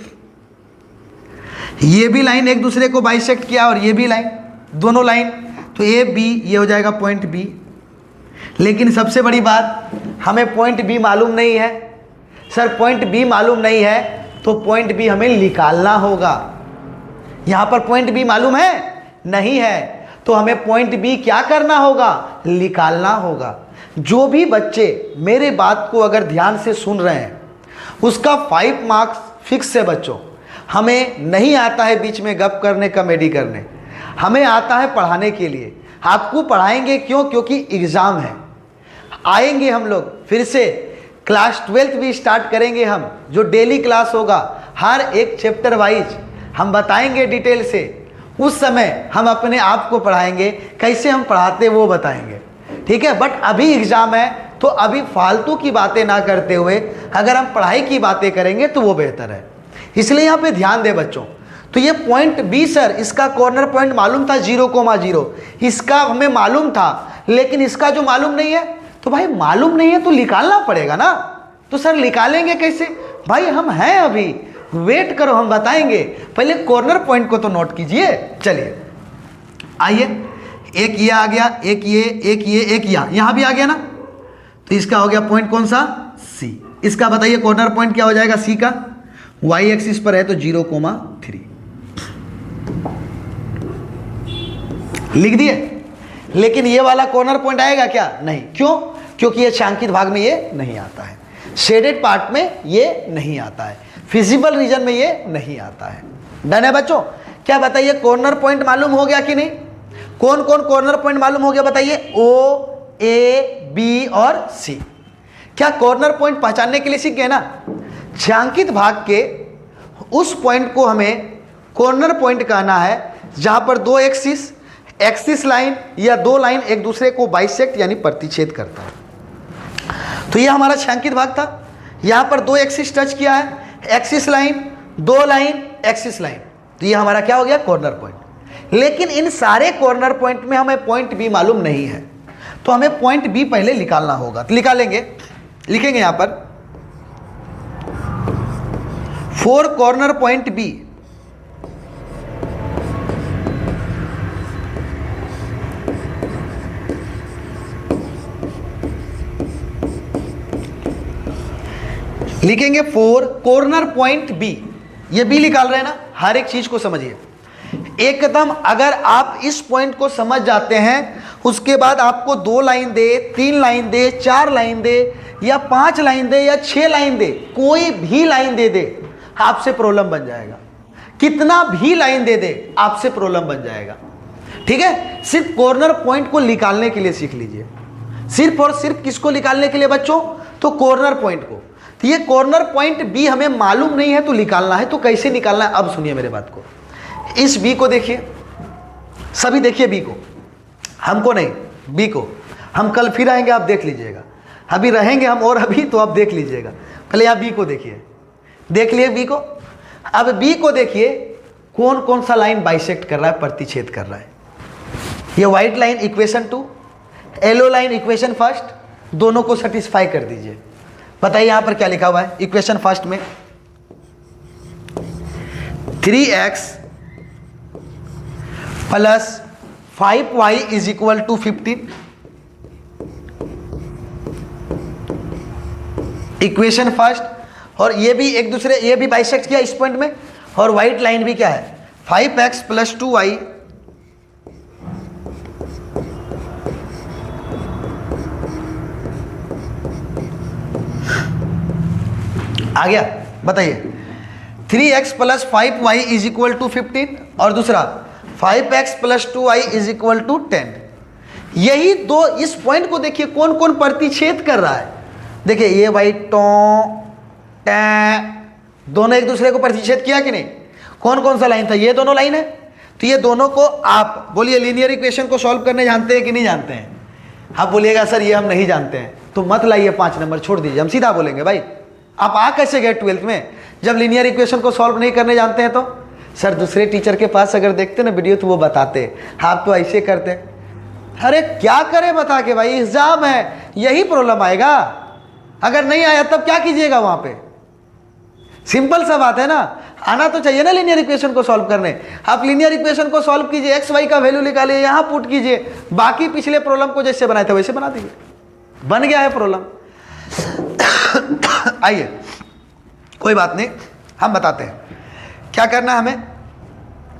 ये भी लाइन एक दूसरे को बाइसेक्ट किया और ये भी लाइन, दोनों लाइन, तो ए बी ये हो जाएगा पॉइंट बी। लेकिन सबसे बड़ी बात, हमें पॉइंट बी मालूम नहीं है। सर पॉइंट बी मालूम नहीं है तो पॉइंट बी हमें निकालना होगा। यहां पर पॉइंट बी मालूम है? नहीं है, तो हमें पॉइंट बी क्या करना होगा? निकालना होगा। जो भी बच्चे मेरे बात को अगर ध्यान से सुन रहे हैं उसका 5 मार्क्स फिक्स है बच्चों। हमें नहीं आता है बीच में गप करने, कॉमेडी करने, हमें आता है पढ़ाने के लिए। आपको पढ़ाएंगे क्यों? क्योंकि एग्ज़ाम है। आएंगे हम लोग फिर से, क्लास 12th भी स्टार्ट करेंगे हम, जो डेली क्लास होगा, हर एक चैप्टर वाइज हम बताएंगे डिटेल से। उस समय हम अपने आप को पढ़ाएंगे, कैसे हम पढ़ाते वो बताएंगे, ठीक है। बट अभी एग्ज़ाम है तो अभी फालतू की बातें ना करते हुए अगर हम पढ़ाई की बातें करेंगे तो वो बेहतर है। इसलिए यहाँ पे ध्यान दें बच्चों। तो ये पॉइंट बी सर, इसका कॉर्नर पॉइंट मालूम था 0,0, इसका हमें मालूम था, लेकिन इसका जो मालूम नहीं है, तो भाई मालूम नहीं है तो निकालना पड़ेगा ना। तो सर निकालेंगे कैसे? भाई हम हैं अभी, वेट करो, हम बताएंगे। पहले कॉर्नर पॉइंट को तो नोट कीजिए। चलिए आइए, एक ये आ गया, एक ये, एक ये, एक यहाँ भी आ गया ना, तो इसका हो गया पॉइंट कौन सा? सी। इसका बताइए कॉर्नर पॉइंट क्या हो जाएगा सी का? वाई एक्सिस पर है तो 0,3 लिख दिए। लेकिन ये वाला कॉर्नर पॉइंट आएगा क्या? नहीं। क्यों? क्योंकि ये छायांकित भाग में ये नहीं आता है, शेडेड पार्ट में ये नहीं आता है, फिजिबल रीजन में ये नहीं आता है। डन है बच्चों? क्या बताइए कॉर्नर पॉइंट मालूम हो गया कि नहीं? कौन कौन कॉर्नर पॉइंट मालूम हो गया बताइए? ओ, ए, बी और सी। क्या कॉर्नर पॉइंट पहचानने के लिए सीख गए ना? छायांकित भाग के उस पॉइंट को हमें कॉर्नर पॉइंट कहना है जहां पर दो एक्सिस लाइन या दो लाइन एक दूसरे को बाइसेक्ट यानी प्रतिच्छेद करता है। तो ये हमारा छायांकित भाग था। यहां पर दो एक्सिस टच किया है, एक्सिस लाइन, दो लाइन, एक्सिस लाइन, तो ये हमारा क्या हो गया? Corner point. लेकिन इन सारे कॉर्नर पॉइंट में हमें पॉइंट बी मालूम नहीं है, तो हमें पॉइंट बी पहले निकालना होगा। तो निकालेंगे, लिखेंगे यहां पर 4 कॉर्नर पॉइंट बी। लिखेंगे 4 कॉर्नर पॉइंट बी। ये बी निकाल रहे हैं ना, हर एक चीज को समझिए एकदम। अगर आप इस पॉइंट को समझ जाते हैं, उसके बाद आपको 2 लाइन दे, 3 लाइन दे, 4 लाइन दे, या 5 लाइन दे, या 6 लाइन दे, कोई भी लाइन दे दे, आपसे प्रॉब्लम बन जाएगा। कितना भी लाइन दे दे, आपसे प्रॉब्लम बन जाएगा, ठीक है। सिर्फ कॉर्नर पॉइंट को निकालने के लिए सीख लीजिए, सिर्फ और सिर्फ किसको निकालने के लिए बच्चों? तो कॉर्नर पॉइंट को। तो ये कॉर्नर पॉइंट बी हमें मालूम नहीं है तो निकालना है। तो कैसे निकालना है अब सुनिए मेरे बात को। इस बी को देखिए, सभी देखिए बी को, हमको नहीं, बी को। हम कल फिर आएंगे, आप देख लीजिएगा। अभी रहेंगे हम और अभी, तो आप देख लीजिएगा। पहले आप बी को देखिए, देख लिए बी को। अब बी को देखिए कौन कौन सा लाइन बाइसेक्ट कर रहा है, प्रतिच्छेद कर रहा है। ये white line equation 2, yellow line equation first, दोनों को सेटिस्फाई कर दीजिए। बताइए यहां पर क्या लिखा हुआ है इक्वेशन फर्स्ट में? 3x plus 5y is equal to 15। Equation first, और ये भी एक दूसरे, ये भी बाइसेक्ट किया इस पॉइंट में। और व्हाइट लाइन भी क्या है? 5x प्लस 2y आ गया। बताइए 3x plus 5y is equal to 15 और दूसरा 5x plus 2y is equal to 10। यही दो, इस पॉइंट को देखिए कौन कौन प्रतिच्छेद कर रहा है। देखिए ये भाई दोनों एक दूसरे को प्रतिच्छेद किया कि नहीं। कौन कौन सा लाइन था, ये दोनों लाइन है। तो ये दोनों को आप बोलिए लीनियर इक्वेशन को सॉल्व करने जानते हैं कि नहीं जानते हैं। आप बोलिएगा सर ये हम नहीं जानते हैं, तो मत लाइए 5 नंबर, छोड़ दीजिए। हम सीधा बोलेंगे भाई आप आ कैसे गए 12th में जब लीनियर इक्वेशन को सॉल्व नहीं करने जानते हैं। तो सर दूसरे टीचर के पास अगर देखते ना वीडियो तो वो बताते, आप तो ऐसे करते। अरे क्या करे बता के भाई, एग्जाम है, यही प्रॉब्लम आएगा। अगर नहीं आया तब क्या कीजिएगा वहां पे। सिंपल सा बात है ना, आना तो चाहिए ना लीनियर इक्वेशन को सॉल्व करने। आप लीनियर इक्वेशन को सॉल्व कीजिए, एक्स वाई का वैल्यू निकालिए, यहां पुट कीजिए, बाकी पिछले प्रॉब्लम को जैसे बनाए थे वैसे बना दीजिए, बन गया है प्रॉब्लम। आइए कोई बात नहीं, हम बताते हैं क्या करना है हमें।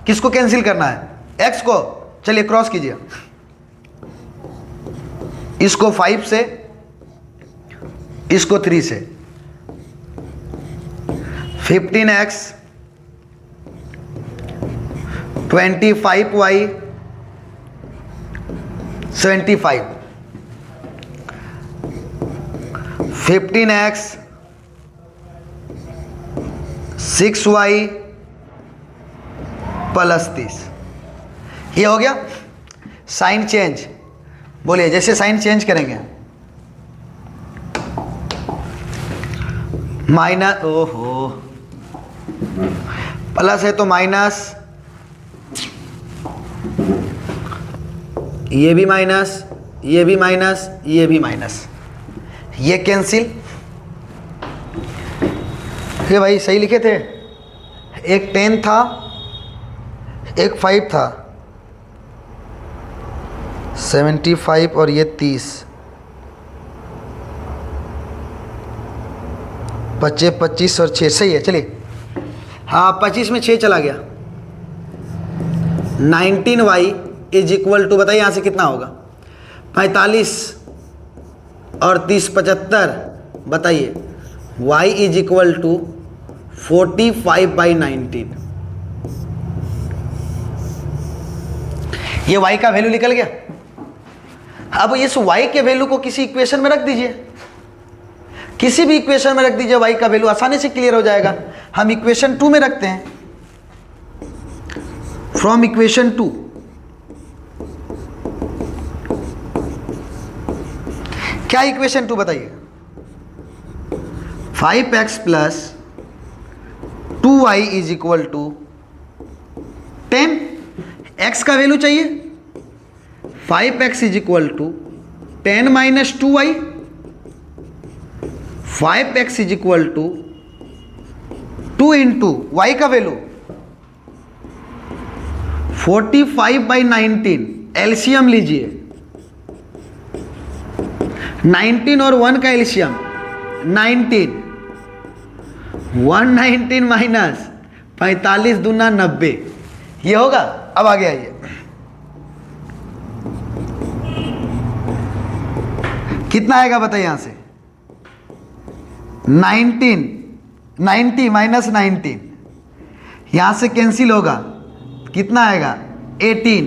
किसको कैंसिल करना है, एक्स को। चलिए क्रॉस कीजिए, इसको 5 से, इसको 3 से। 15x 25y 75, 15x 6y plus 30। ये हो गया। साइन चेंज, बोलिए जैसे साइन चेंज करेंगे। माइनस, ओहो प्लस है तो माइनस, ये भी माइनस, ये भी माइनस, ये भी माइनस, ये कैंसिल। ये भाई सही लिखे थे, एक 10 था एक 5 था, 75 और ये 30, 25 और 6 सही है। चलिए हाँ 25 में 6 चला गया। 19y इज इक्वल टू, बताइए यहाँ से कितना होगा, 45 और 30 75, बताइए y इज इक्वल टू 45/19। ये y का वैल्यू निकल गया। अब इस y के वैल्यू को किसी इक्वेशन में रख दीजिए, किसी भी इक्वेशन में रख दीजिए, y का वैल्यू आसानी से क्लियर हो जाएगा। हम इक्वेशन 2 में रखते हैं, फ्रॉम इक्वेशन 2। क्या इक्वेशन 2 बताइए, 5x plus 2y is equal to 10। x का वैल्यू चाहिए, 5x is equal to 10 minus 2y, 5x is equal to 2 into y का वैल्यू 45/19। एलसीएम लीजिए, 19 और 1 का एलसीएम 19, 119 माइनस 45 दूना 90, ये होगा। अब आगे आइए, कितना आएगा बताइए यहां से, 90 माइनस 19, यहां से कैंसिल होगा, कितना आएगा 18।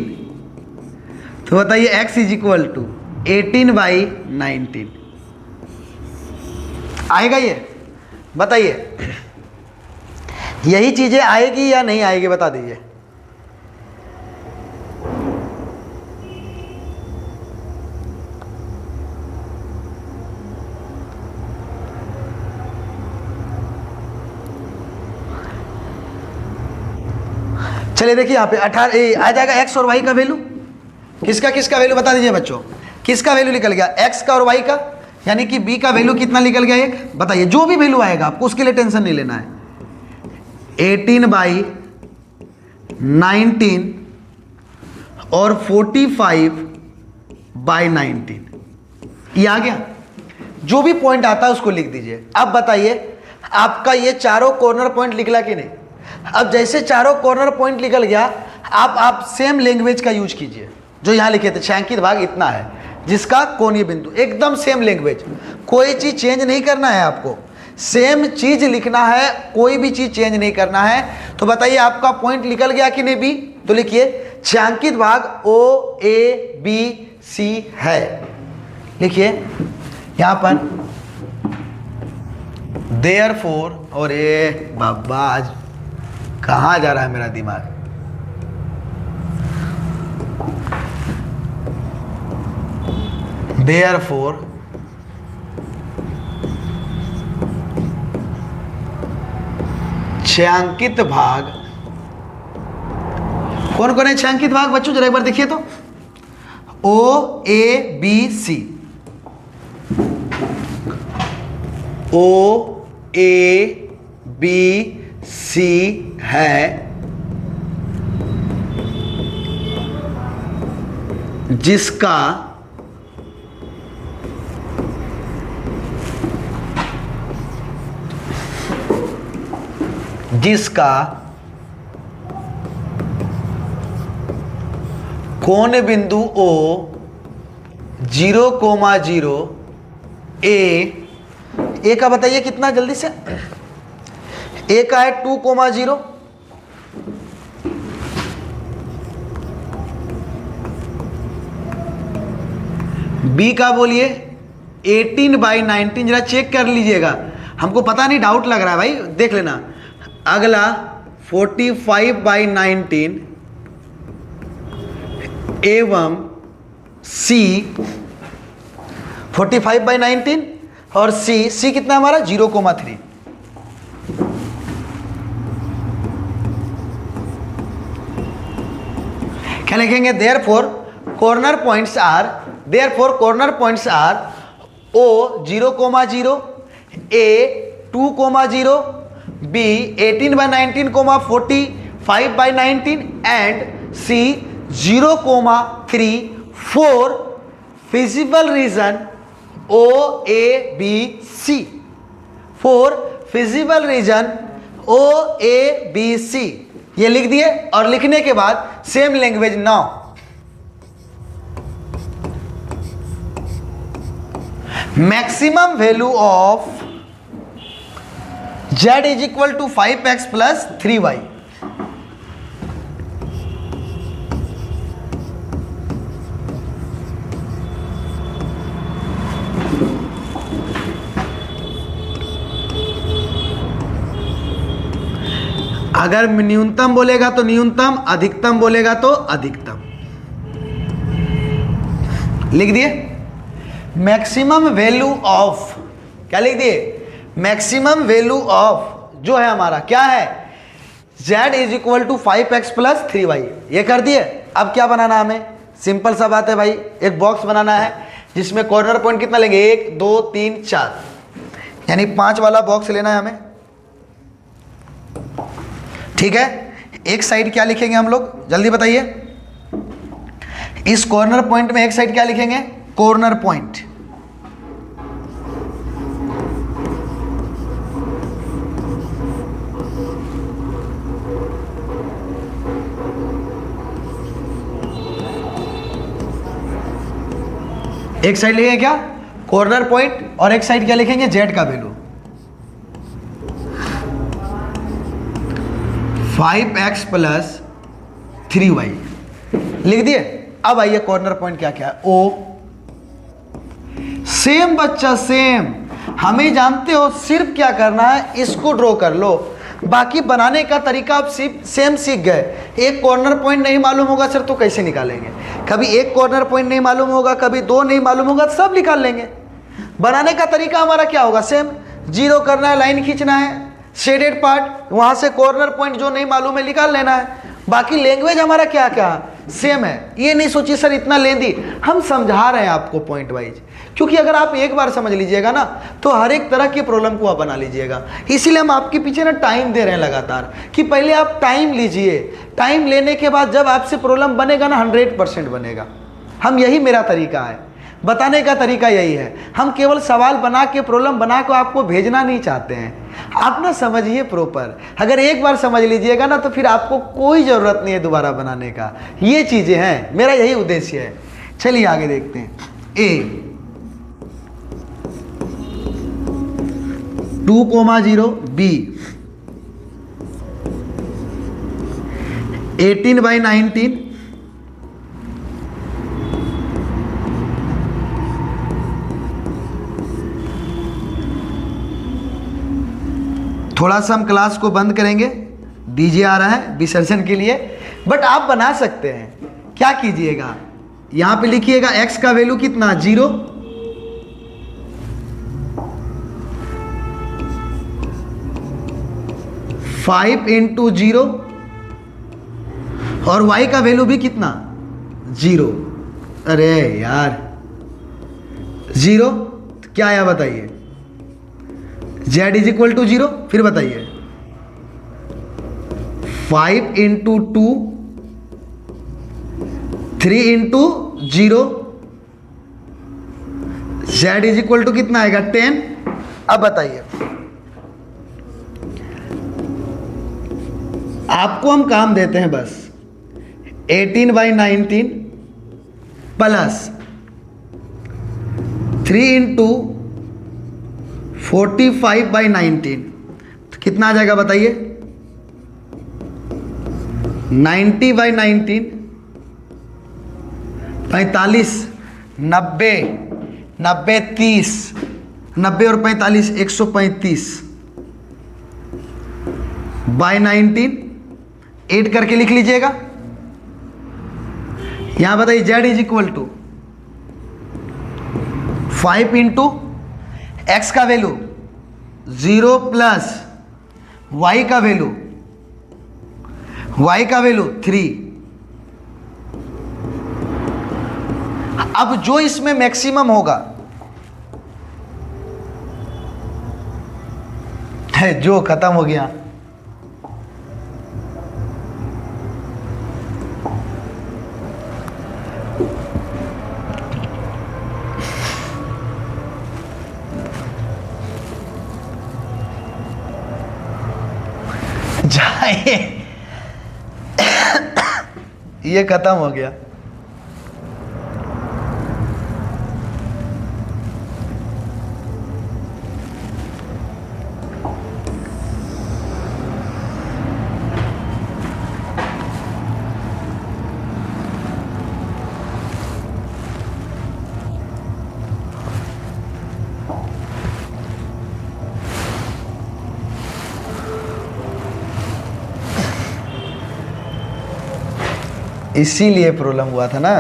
तो बताइए x इज इक्वल टू 18/19 आएगा। ये बताइए यही चीजें आएगी या नहीं आएगी, बता दीजिए। चलिए देखिए यहाँ पे 18 आ जाएगा x और y का वैल्यू। किसका किसका वैल्यू बता दीजिए बच्चों, किसका वैल्यू निकल गया, x का और y का, यानी कि b का वैल्यू कितना निकल गया एक, बताइए। जो भी वैल्यू आएगा आपको उसके लिए टेंशन नहीं लेना है। 18/19 और 45/19, ये आ गया। जो भी पॉइंट आता है उसको लिख दीजिए। अब बताइए आपका ये चारों कॉर्नर पॉइंट निकला कि नहीं। अब जैसे चारों कॉर्नर पॉइंट निकल गया, आप सेम लैंग्वेज का यूज कीजिए जो यहाँ लिखे थे। छायांकित भाग इतना है जिसका कोणीय बिंदु, एकदम सेम लैंग्वेज, कोई चीज चेंज नहीं करना है आपको, सेम चीज लिखना है, कोई भी चीज चेंज नहीं करना है। तो बताइए आपका पॉइंट निकल गया कि नहीं बी? तो लिखिए छायांकित भाग ओ ए बी सी है। लिखिए यहां पर देयरफॉर, और ये बाबा आज कहाँ जा रहा है मेरा दिमाग। देयरफॉर छायांकित भाग, कौन कौन है छायांकित भाग बच्चों, जरा एक बार देखिए तो। ओ A B C, O A B सी है, जिसका कोण बिंदु ओ 0,0 ए का बताइए कितना जल्दी से। ए का है 2,0, बी का बोलिए 18/19, जरा चेक कर लीजिएगा, हमको पता नहीं, डाउट लग रहा है भाई, देख लेना। अगला 45/19 एवं सी 45/19 और सी कितना हमारा 0,3। क्या लिखेंगे? Therefore corner points are O 0,0, A 2,0, B 18/19, 45/19 and C 0,3 4 feasible region O A B C, 4 feasible region O A B C, ये लिख दिए। और लिखने के बाद same language now, maximum value of z is equal to 5x plus 3y। अगर न्यूनतम बोलेगा तो न्यूनतम, अधिकतम बोलेगा तो अधिकतम। लिख दिए मैक्सिमम वैल्यू ऑफ, क्या लिख दिए? मैक्सिमम वैल्यू ऑफ जो है हमारा क्या है, z is equal to 5x plus 3y, ये कर दिए। अब क्या बनाना है हमें? सिंपल सा बात है भाई, एक बॉक्स बनाना है जिसमें कॉर्नर पॉइंट कितना लेंगे, 1 2 3 4, यानी 5 वाला बॉक्स लेना है हमें। ठीक है, एक साइड क्या लिखेंगे हम लोग, जल्दी बताइए। इस कॉर्नर पॉइंट में एक साइड क्या लिखेंगे? Corner point. एक साइड लिखेंगे क्या? कॉर्नर पॉइंट, और एक साइड क्या लिखेंगे? जेड का वैल्यू 5x प्लस 3y लिख दिए। अब आइए कॉर्नर पॉइंट क्या क्या है, ओ। सेम बच्चा सेम, हमें जानते हो सिर्फ क्या करना है, इसको ड्रॉ कर लो, बाकी बनाने का तरीका आप सेम सीख गए। एक कॉर्नर पॉइंट नहीं मालूम होगा सर तो कैसे निकालेंगे? कभी एक कॉर्नर पॉइंट नहीं मालूम होगा, कभी 2 नहीं मालूम होगा, सब निकाल लेंगे। बनाने का तरीका हमारा क्या होगा? सेम, जीरो करना है, लाइन खींचना है, शेडेड पार्ट, वहां से कॉर्नर पॉइंट जो नहीं मालूम है निकाल लेना है। बाकी लैंग्वेज हमारा क्या क्या सेम है। ये नहीं सोचिए सर इतना लेंदी, हम समझा रहे हैं आपको पॉइंट वाइज, क्योंकि अगर आप एक बार समझ लीजिएगा ना तो हर एक तरह के प्रॉब्लम को आप बना लीजिएगा। इसीलिए हम आपके पीछे ना टाइम दे रहे हैं लगातार, कि पहले आप टाइम लीजिए, टाइम लेने के बाद जब आपसे प्रॉब्लम बनेगा ना 100% बनेगा। हम यही मेरा तरीका है, बताने का तरीका यही है। हम केवल सवाल बना के प्रॉब्लम बना के आपको भेजना नहीं चाहते हैं, आप ना समझिए प्रॉपर। अगर एक बार समझ लीजिएगा ना तो फिर आपको कोई ज़रूरत नहीं है दोबारा बनाने का। ये चीज़ें हैं, मेरा यही उद्देश्य है। चलिए आगे देखते हैं। ए 2,0 बी 18/19 थोड़ा सा हम क्लास को बंद करेंगे, डीजे आ रहा है विसर्जन के लिए, बट आप बना सकते हैं। क्या कीजिएगा, यहां पे लिखिएगा x का वैल्यू कितना 0, फाइव इंटू 0 और y का वैल्यू भी कितना 0। अरे यार 0 क्या आया बताइए, z इज इक्वल टू 0, फिर बताइए 5 into 2 3 into 0, z is equal to कितना आएगा 10। अब बताइए, आपको हम काम देते हैं बस 18/19 प्लस 3 इंटू 45/19, तो कितना आ जाएगा बताइए 90/19, 45, 90, 90, 30, 90 और 45 135 19, 8 करके लिख लीजिएगा। यहां बताइए z is equal to 5 into x का वैल्यू 0 प्लस y का वैल्यू 3। अब जो इसमें मैक्सिमम होगा है, जो खत्म हो गया, जाए ये खत्म हो गया। इसीलिए प्रॉब्लम हुआ था ना।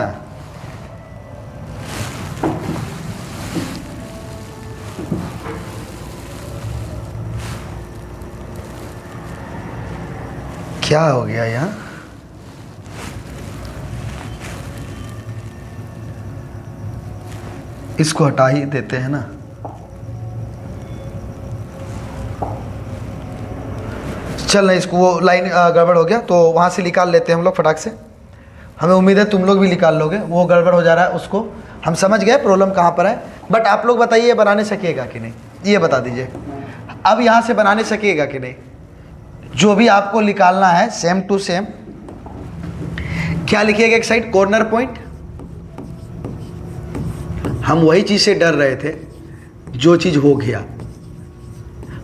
क्या हो गया यहाँ, इसको हटा ही देते हैं ना। चल नहीं, इसको वो लाइन गड़बड़ हो गया तो वहाँ से निकाल लेते हैं हम लोग फटाक से। हमें उम्मीद है तुम लोग भी निकाल लोगे, वो गड़बड़ हो जा रहा है उसको हम समझ गए प्रॉब्लम कहाँ पर है। बट आप लोग बताइए बनाने सकिएगा कि नहीं, ये बता दीजिए। अब यहाँ से बनाने सकिएगा कि नहीं, जो भी आपको निकालना है सेम टू सेम क्या लिखिएगा, एक साइड कॉर्नर पॉइंट, हम वही चीज़ से डर रहे थे जो चीज़ हो गया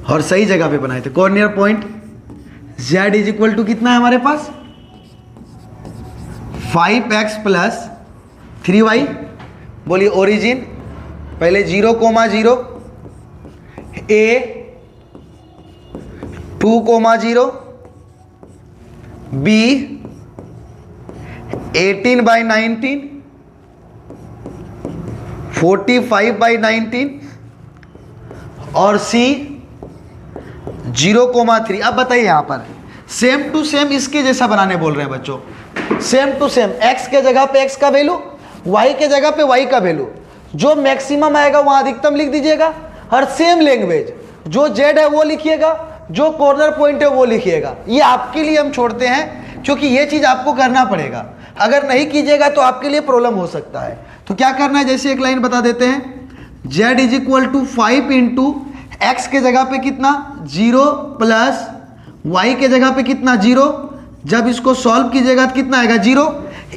और सही जगह पे बनाए थे। Corner point z is equal to कितना है हमारे पास 5x प्लस 3y। बोलिए ओरिजिन पहले 0,0 a 2,0 b 18/19 45/19 और c 0,3। अब बताइए यहां पर सेम टू सेम इसके जैसा बनाने बोल रहे हैं बच्चों, सेम टू सेम x के जगह पे x का वैल्यू, y के जगह पे y का वैल्यू, जो मैक्सिमम आएगा वहां अधिकतम लिख दीजिएगा। और सेम लैंग्वेज, जो z है वो लिखिएगा, जो कॉर्नर पॉइंट है वो लिखिएगा। ये आपके लिए हम छोड़ते हैं क्योंकि ये चीज आपको करना पड़ेगा, अगर नहीं कीजिएगा तो आपके लिए प्रॉब्लम हो सकता है। तो क्या करना है, जैसे एक लाइन बता देते हैं, z is equal to 5 into x के जगह पे कितना 0 प्लस y के जगह पे कितना 0। जब इसको सॉल्व कीजिएगा तो कितना आएगा 0।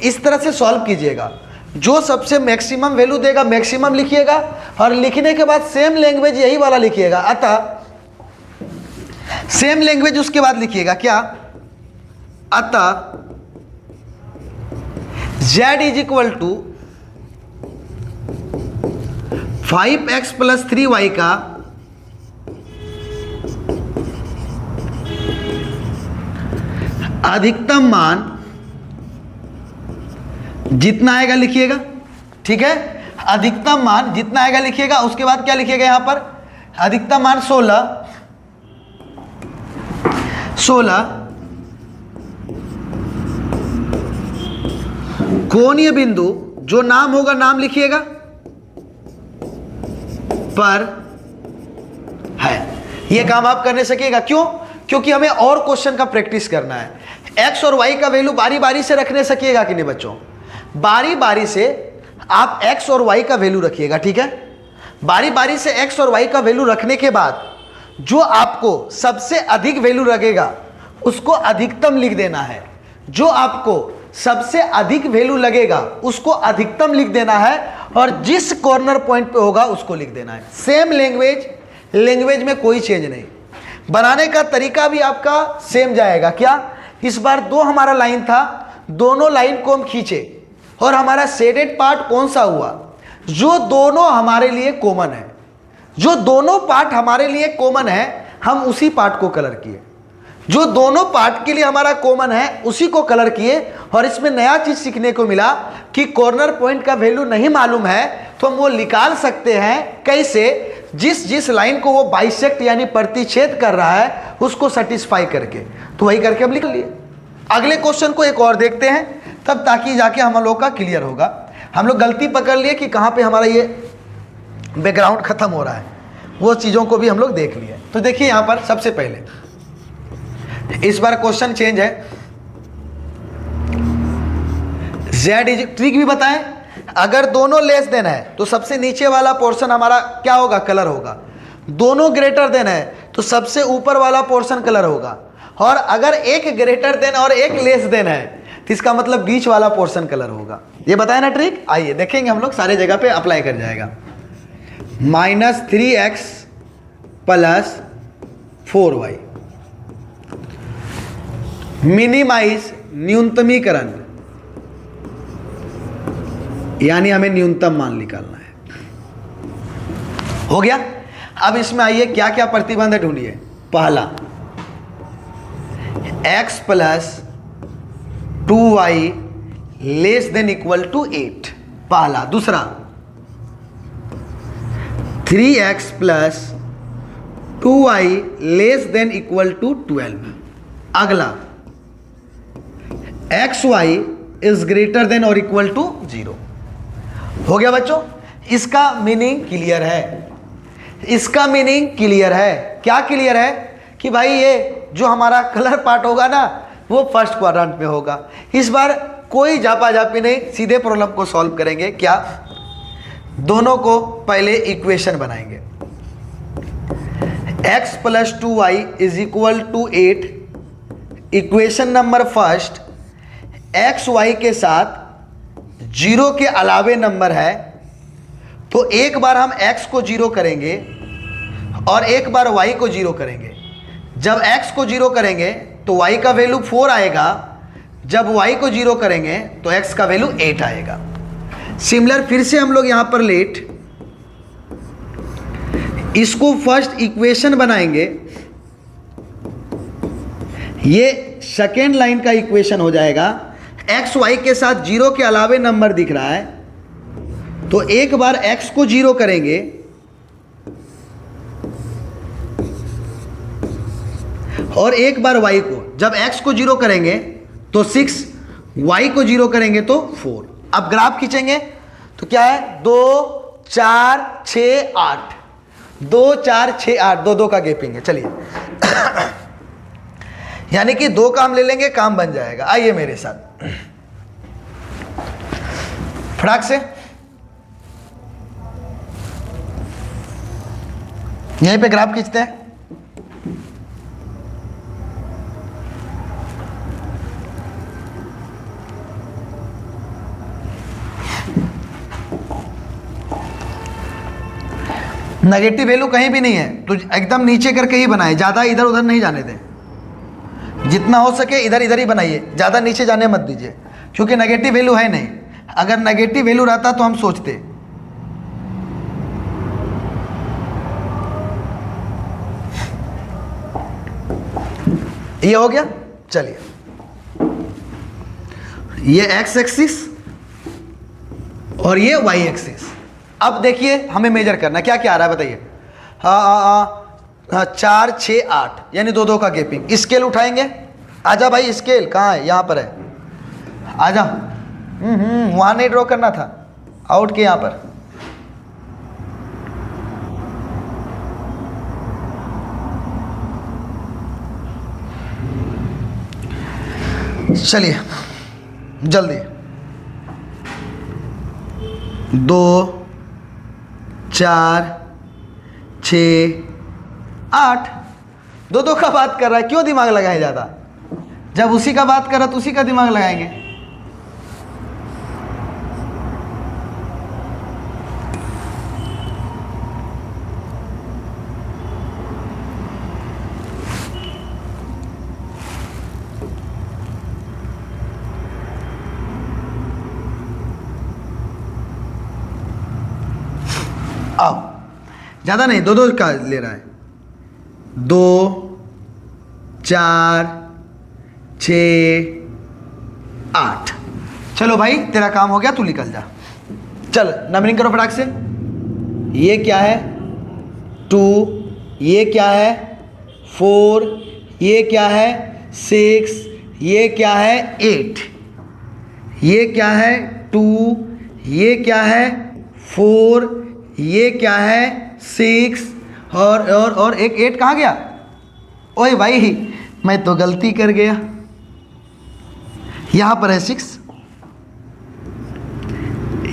इस तरह से सॉल्व कीजिएगा, जो सबसे मैक्सिमम वैल्यू देगा मैक्सिमम लिखिएगा और लिखने के बाद सेम लैंग्वेज यही वाला लिखिएगा। अतः सेम लैंग्वेज उसके बाद लिखिएगा क्या, अतः z is equal to 5x plus 3y का अधिकतम मान जितना आएगा लिखिएगा, ठीक है। अधिकतम मान जितना आएगा लिखिएगा, उसके बाद क्या लिखिएगा यहां पर, अधिकतम मान 16 कोणीय बिंदु, जो नाम होगा नाम लिखिएगा, पर है। यह काम आप करने सकेगा, क्यों? क्योंकि हमें और क्वेश्चन का प्रैक्टिस करना है। एक्स और वाई का वैल्यू बारी बारी से रखने सकिएगा कि नहीं बच्चों? बारी बारी से आप एक्स और वाई का वैल्यू रखिएगा, ठीक है। बारी बारी से एक्स और वाई का वैल्यू रखने के बाद जो आपको सबसे अधिक वैल्यू लगेगा उसको अधिकतम लिख देना है। जो आपको सबसे अधिक वैल्यू लगेगा उसको अधिकतम लिख देना है, और जिस कॉर्नर पॉइंट पे होगा उसको लिख देना है। सेम लैंग्वेज में कोई चेंज नहीं। बनाने का तरीका भी आपका सेम जाएगा। क्या? इस बार दो हमारा लाइन था, दोनों लाइन को हम खींचे और हमारा शेडेड पार्ट कौन सा हुआ? जो दोनों हमारे लिए कॉमन है। जो दोनों पार्ट हमारे लिए कॉमन है हम उसी पार्ट को कलर किए। जो दोनों पार्ट के लिए हमारा कॉमन है उसी को कलर किए। और इसमें नया चीज सीखने को मिला कि कॉर्नर पॉइंट का वैल्यू नहीं मालूम है तो हम वो निकाल सकते हैं। कैसे? जिस लाइन को वो बाइसेक्ट यानी प्रतिच्छेद कर रहा है उसको सेटिस्फाई करके। तो वही करके हम लिख लिए। अगले क्वेश्चन को एक और देखते हैं, तब ताकि जाके हम लोग का क्लियर होगा। हम लोग गलती पकड़ लिए कि कहाँ पे हमारा ये बैकग्राउंड खत्म हो रहा है, वो चीज़ों को भी हम लोग देख लिए। तो देखिए यहाँ पर सबसे पहले इस बार क्वेश्चन चेंज है। z इज ट्रिक भी बताएं। अगर दोनों लेस देन है तो सबसे नीचे वाला पोर्शन हमारा क्या होगा? कलर होगा। दोनों ग्रेटर देन है तो सबसे ऊपर वाला पोर्शन कलर होगा। और अगर एक ग्रेटर देन और एक लेस देन है तो इसका मतलब बीच वाला पोर्शन कलर होगा। ये बताया ना ट्रिक? आइए देखेंगे हम लोग, सारे जगह पे अप्लाई कर जाएगा। -3x प्लस 4y, मिनिमाइज न्यूनतमीकरण, यानी हमें न्यूनतम मान निकालना है। हो गया। अब इसमें आइए क्या क्या प्रतिबंध है ढूंढिए। पहला x plus 2y less than equal to 8, पहला। दूसरा 3x plus 2y less than equal to 12। अगला xy इज ग्रेटर देन और इक्वल टू 0। हो गया बच्चों? इसका मीनिंग क्लियर है। इसका मीनिंग क्लियर है। क्या क्लियर है? कि भाई ये जो हमारा कलर पार्ट होगा ना वो फर्स्ट क्वाड्रेंट में होगा। इस बार कोई जापा जापी नहीं, सीधे प्रॉब्लम को सॉल्व करेंगे। क्या? दोनों को पहले इक्वेशन बनाएंगे। x plus 2y is equal to 8। Equation number first, x y के साथ 0 के अलावे नंबर है तो एक बार हम x को 0 करेंगे और एक बार y को 0 करेंगे। जब x को 0 करेंगे तो y का वैल्यू 4 आएगा। जब y को 0 करेंगे तो x का वैल्यू 8 आएगा। सिमिलर फिर से हम लोग यहां पर लेट इसको फर्स्ट इक्वेशन बनाएंगे। ये सेकेंड लाइन का इक्वेशन हो जाएगा। एक्स वाई के साथ 0 के अलावे नंबर दिख रहा है तो एक बार x को 0 करेंगे और एक बार y को। जब x को 0 करेंगे तो 6, y को 0 करेंगे तो 4। अब ग्राफ खींचेंगे तो क्या है? 2 4 6 8, 2 4 6 8, 2 2 का गैपिंग है। चलिए यानी कि 2 काम ले लेंगे, काम बन जाएगा। आइए मेरे साथ फटाक से यहीं पे ग्राफ खींचते हैं। नेगेटिव वैल्यू कहीं भी नहीं है तो एकदम नीचे करके ही बनाए, ज़्यादा इधर उधर नहीं जाने दें, जितना हो सके इधर इधर ही बनाइए, ज़्यादा नीचे जाने मत दीजिए, क्योंकि नेगेटिव वैल्यू है नहीं। अगर नेगेटिव वैल्यू रहता तो हम सोचते। ये हो गया। चलिए ये एक्स एक्सिस और ये वाई एक्सिस। अब देखिए हमें मेजर करना, क्या क्या आ रहा है बताइए। हाँ 4 6 8 यानी 2 2 का गैपिंग। स्केल उठाएंगे, आजा भाई, स्केल कहाँ है, यहाँ पर है, आजा। वहाँ नहीं ड्रॉ करना था, आउट के यहाँ पर। चलिए जल्दी, 2 4 6 8। 2 2 का बात कर रहा है, क्यों दिमाग लगाए ज़्यादा, जब उसी का बात कर रहा तो उसी का दिमाग लगाएंगे। आओ, ज़्यादा नहीं, 2 2 का ले रहा है। 2 4 6 8। चलो भाई तेरा काम हो गया, तू निकल जा। चल नंबरिंग करो फटाक से। ये क्या है 2, ये क्या है 4, ये क्या है 6, ये क्या है 8, ये क्या है 2, ये क्या है 4, ये क्या है 6 और एक 8 कहाँ गया। ओए भाई मैं तो गलती कर गया, यहाँ पर है 6,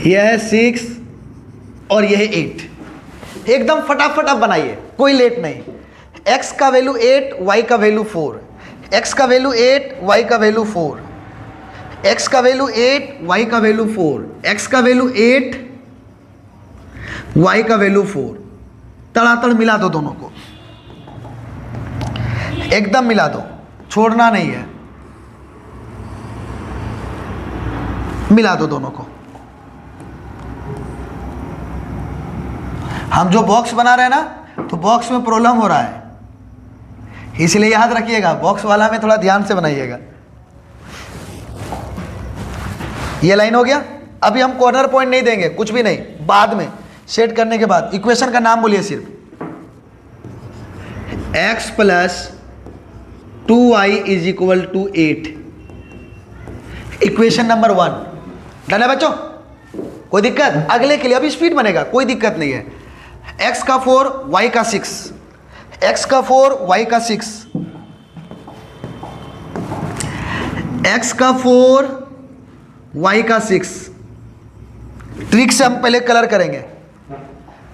यह है 6 और यह है 8। एकदम फटाफट आप बनाइए, कोई लेट नहीं। x का वैल्यू 8, y का वैल्यू 4, x का वैल्यू 8, y का वैल्यू 4, x का वैल्यू 8, y का वैल्यू 4, x का वैल्यू 8, y का वैल्यू 4। तड़ातड़ मिला दो दोनों को, एकदम मिला दो, छोड़ना नहीं है, मिला दो दोनों को। हम जो बॉक्स बना रहे हैं ना, तो बॉक्स में प्रॉब्लम हो रहा है, इसलिए याद रखिएगा बॉक्स वाला में थोड़ा ध्यान से बनाइएगा। ये लाइन हो गया। अभी हम कॉर्नर पॉइंट नहीं देंगे, कुछ भी नहीं, बाद में सेट करने के बाद। इक्वेशन का नाम बोलिए सिर्फ, x plus 2y is equal to 8। Equation number 1 done है बच्चों, कोई दिक्कत? अगले के लिए अभी स्पीड बनेगा, कोई दिक्कत नहीं है। x का 4 y का 6, x का 4 y का 6, x का 4 y का 6। ट्रिक से हम पहले कलर करेंगे,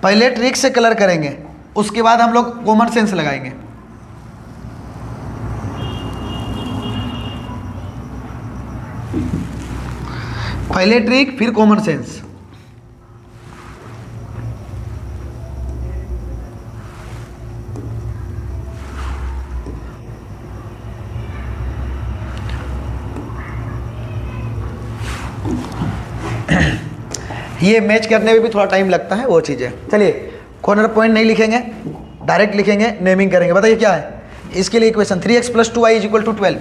पहले ट्रिक से कलर करेंगे, उसके बाद हम लोग कॉमन सेंस लगाएंगे। पहले ट्रिक फिर कॉमन सेंस। ये मैच करने में भी थोड़ा टाइम लगता है, वो चीज़ है। चलिए कॉर्नर पॉइंट नहीं लिखेंगे, डायरेक्ट लिखेंगे, नेमिंग करेंगे। बताइए क्या है इसके लिए equation. 3x plus 2y is equal to 12।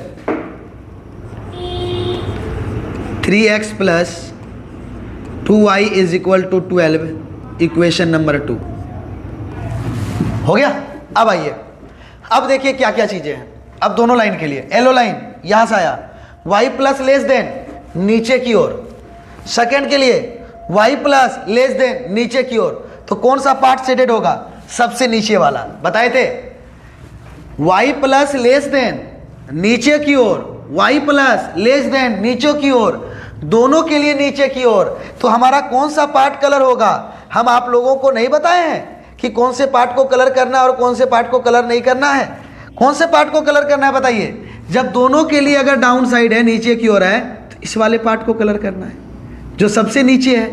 3x plus 2y is equal to 12, equation number 2 हो गया। अब आइए, अब देखिए क्या क्या चीज़ें हैं। अब दोनों लाइन के लिए एलो लाइन यहाँ से आया, y प्लस लेस देन नीचे की ओर। सेकेंड के लिए y प्लस लेस देन नीचे की ओर, तो कौन सा पार्ट सेटेड होगा? सबसे नीचे वाला, बताए थे। y प्लस लेस देन नीचे की ओर, y प्लस लेस देन नीचे की ओर, दोनों के लिए नीचे की ओर। तो हमारा कौन सा पार्ट कलर होगा? हम आप लोगों को नहीं बताए हैं कि कौन से पार्ट को कलर करना है और कौन से पार्ट को कलर नहीं करना है। कौन से पार्ट को कलर करना है बताइए? जब दोनों के लिए अगर डाउन साइड है, नीचे की ओर है, तो इस वाले पार्ट को कलर करना है जो सबसे नीचे है।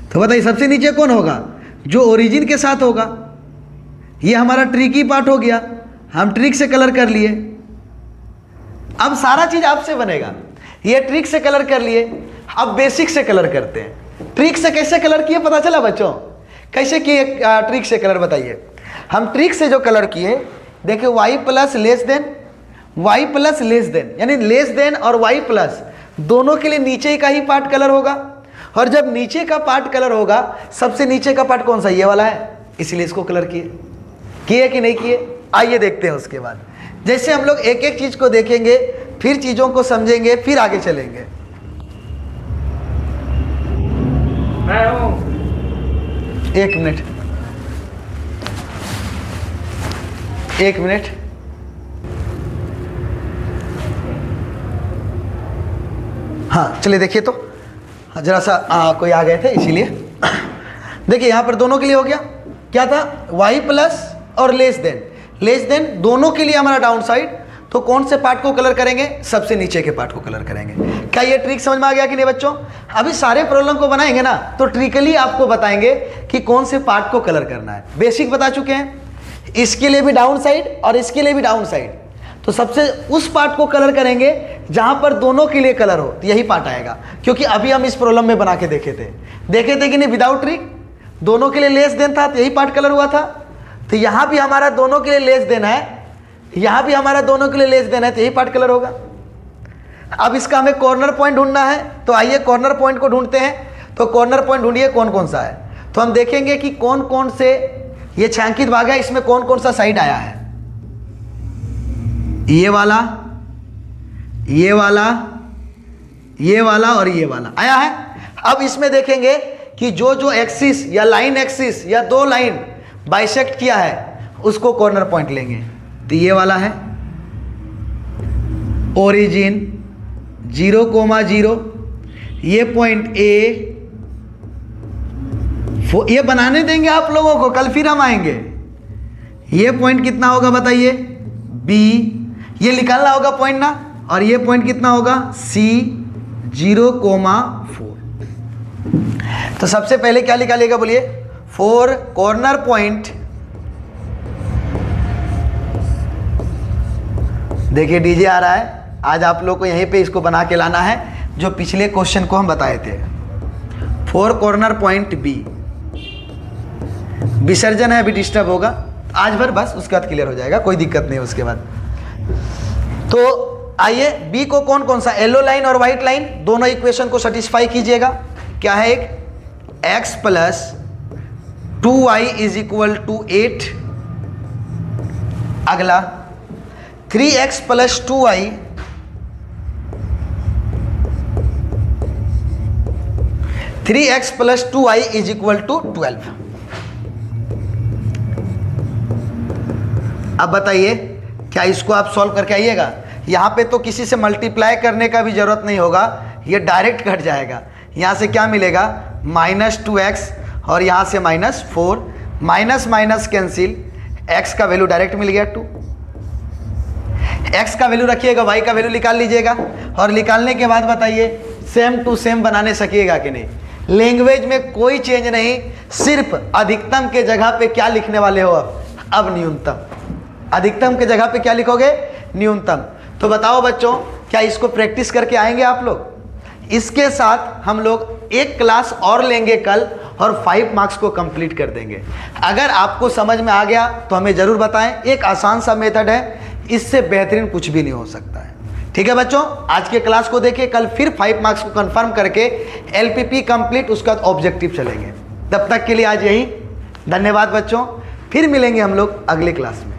तो बताइए सबसे नीचे कौन होगा? जो ओरिजिन के साथ होगा। ये हमारा ट्रिकी पार्ट हो गया, हम ट्रिक से कलर कर लिए। अब सारा चीज आपसे बनेगा। ये ट्रिक से कलर कर लिए, अब बेसिक से कलर करते हैं। ट्रिक से कैसे कलर किए पता चला बच्चों? कैसे किए ट्रिक से कलर बताइए। हम ट्रिक से जो कलर किए, देखिए y plus less than, y plus less than, यानी लेस देन और y प्लस दोनों के लिए नीचे का ही पार्ट कलर होगा। और जब नीचे का पार्ट कलर होगा, सबसे नीचे का पार्ट कौन सा? ये वाला है, इसलिए इसको कलर किए कि नहीं किए? आइए देखते हैं। उसके बाद जैसे हम लोग एक एक चीज को देखेंगे, फिर चीजों को समझेंगे, फिर आगे चलेंगे। एक मिनट। हाँ चलिए देखिए तो, जरा सा कोई आ गए थे इसीलिए। देखिए यहाँ पर दोनों के लिए हो गया, क्या था? y प्लस और लेस देन दोनों के लिए हमारा डाउन साइड। तो कौन से पार्ट को कलर करेंगे? सबसे नीचे के पार्ट को कलर करेंगे। क्या ये ट्रिक समझ में आ गया कि नहीं बच्चों? अभी सारे प्रॉब्लम को बनाएंगे ना, तो ट्रिकली आपको बताएंगे कि कौन से पार्ट को कलर करना है। बेसिक बता चुके हैं, इसके लिए भी डाउन साइड और इसके लिए भी डाउन साइड। तो सबसे उस पार्ट को कलर करेंगे जहां पर दोनों के लिए कलर हो, तो यही पार्ट आएगा। क्योंकि अभी हम इस प्रॉब्लम में बना के देखे थे कि नहीं, विदाउट ट्रिक दोनों के लिए लेस देन था, तो यही पार्ट कलर हुआ था। तो यहां भी हमारा दोनों के लिए लेस देन है, यहां भी हमारा दोनों के लिए लेस देन है, तो यही पार्ट कलर होगा। अब इसका हमें कॉर्नर पॉइंट ढूंढना है, तो आइए कॉर्नर पॉइंट को ढूंढते हैं। तो कॉर्नर पॉइंट ढूंढिए कौन कौन सा है। तो हम देखेंगे कि कौन कौन से, ये छायांकित भाग है, इसमें कौन कौन सा साइड आया है। ये वाला, ये वाला, ये वाला और ये वाला आया है। अब इसमें देखेंगे कि जो जो एक्सिस या लाइन एक्सिस या दो लाइन बाइसेक्ट किया है, उसको कॉर्नर पॉइंट लेंगे। तो ये वाला है ओरिजिन 0,0, ये पॉइंट ए, ये बनाने देंगे आप लोगों को, कल फिर हम आएंगे। ये पॉइंट कितना होगा बताइए? बी, ये निकालना होगा पॉइंट ना। और ये पॉइंट कितना होगा? सी 0,4। तो सबसे पहले क्या निकालेगा बोलिए? 4 कॉर्नर पॉइंट। देखिए डीजे आ रहा है, आज आप लोग को यहीं पे इसको बना के लाना है, जो पिछले क्वेश्चन को हम बताए थे। 4 कॉर्नर पॉइंट बी। विसर्जन है, अभी डिस्टर्ब होगा आज भर, बस उसके बाद क्लियर हो जाएगा, कोई दिक्कत नहीं है उसके बाद। तो आइए बी को कौन कौन सा, येलो लाइन और व्हाइट लाइन, दोनों इक्वेशन को सेटिस्फाई कीजिएगा। क्या है? एक x plus 2y is equal to 8। अगला 3x plus 2y, 3x plus 2y is equal to 12। अब बताइए, क्या इसको आप सॉल्व करके आइएगा? यहाँ पे तो किसी से मल्टीप्लाई करने का भी जरूरत नहीं होगा, ये डायरेक्ट कट जाएगा। यहाँ से क्या मिलेगा? -2x और यहाँ से -4, माइनस माइनस कैंसिल, x का वैल्यू डायरेक्ट मिल गया 2। x का वैल्यू रखिएगा, y का वैल्यू निकाल लीजिएगा। और निकालने के बाद बताइए सेम टू सेम बनाने सकिएगा कि नहीं? लैंग्वेज में कोई चेंज नहीं, सिर्फ अधिकतम के जगह पे क्या लिखने वाले हो? अब न्यूनतम। अधिकतम के जगह पे क्या लिखोगे? न्यूनतम। तो बताओ बच्चों, क्या इसको प्रैक्टिस करके आएंगे आप लोग? इसके साथ हम लोग एक क्लास और लेंगे कल और 5 मार्क्स को कंप्लीट कर देंगे। अगर आपको समझ में आ गया तो हमें ज़रूर बताएं। एक आसान सा मेथड है, इससे बेहतरीन कुछ भी नहीं हो सकता है। ठीक है बच्चों, आज के क्लास को देखिए, कल फिर 5 मार्क्स को कंफर्म करके LPP कंप्लीट, उसका ऑब्जेक्टिव चलेंगे। तब तक के लिए आज यही, धन्यवाद बच्चों, फिर मिलेंगे हम लोग अगले क्लास में।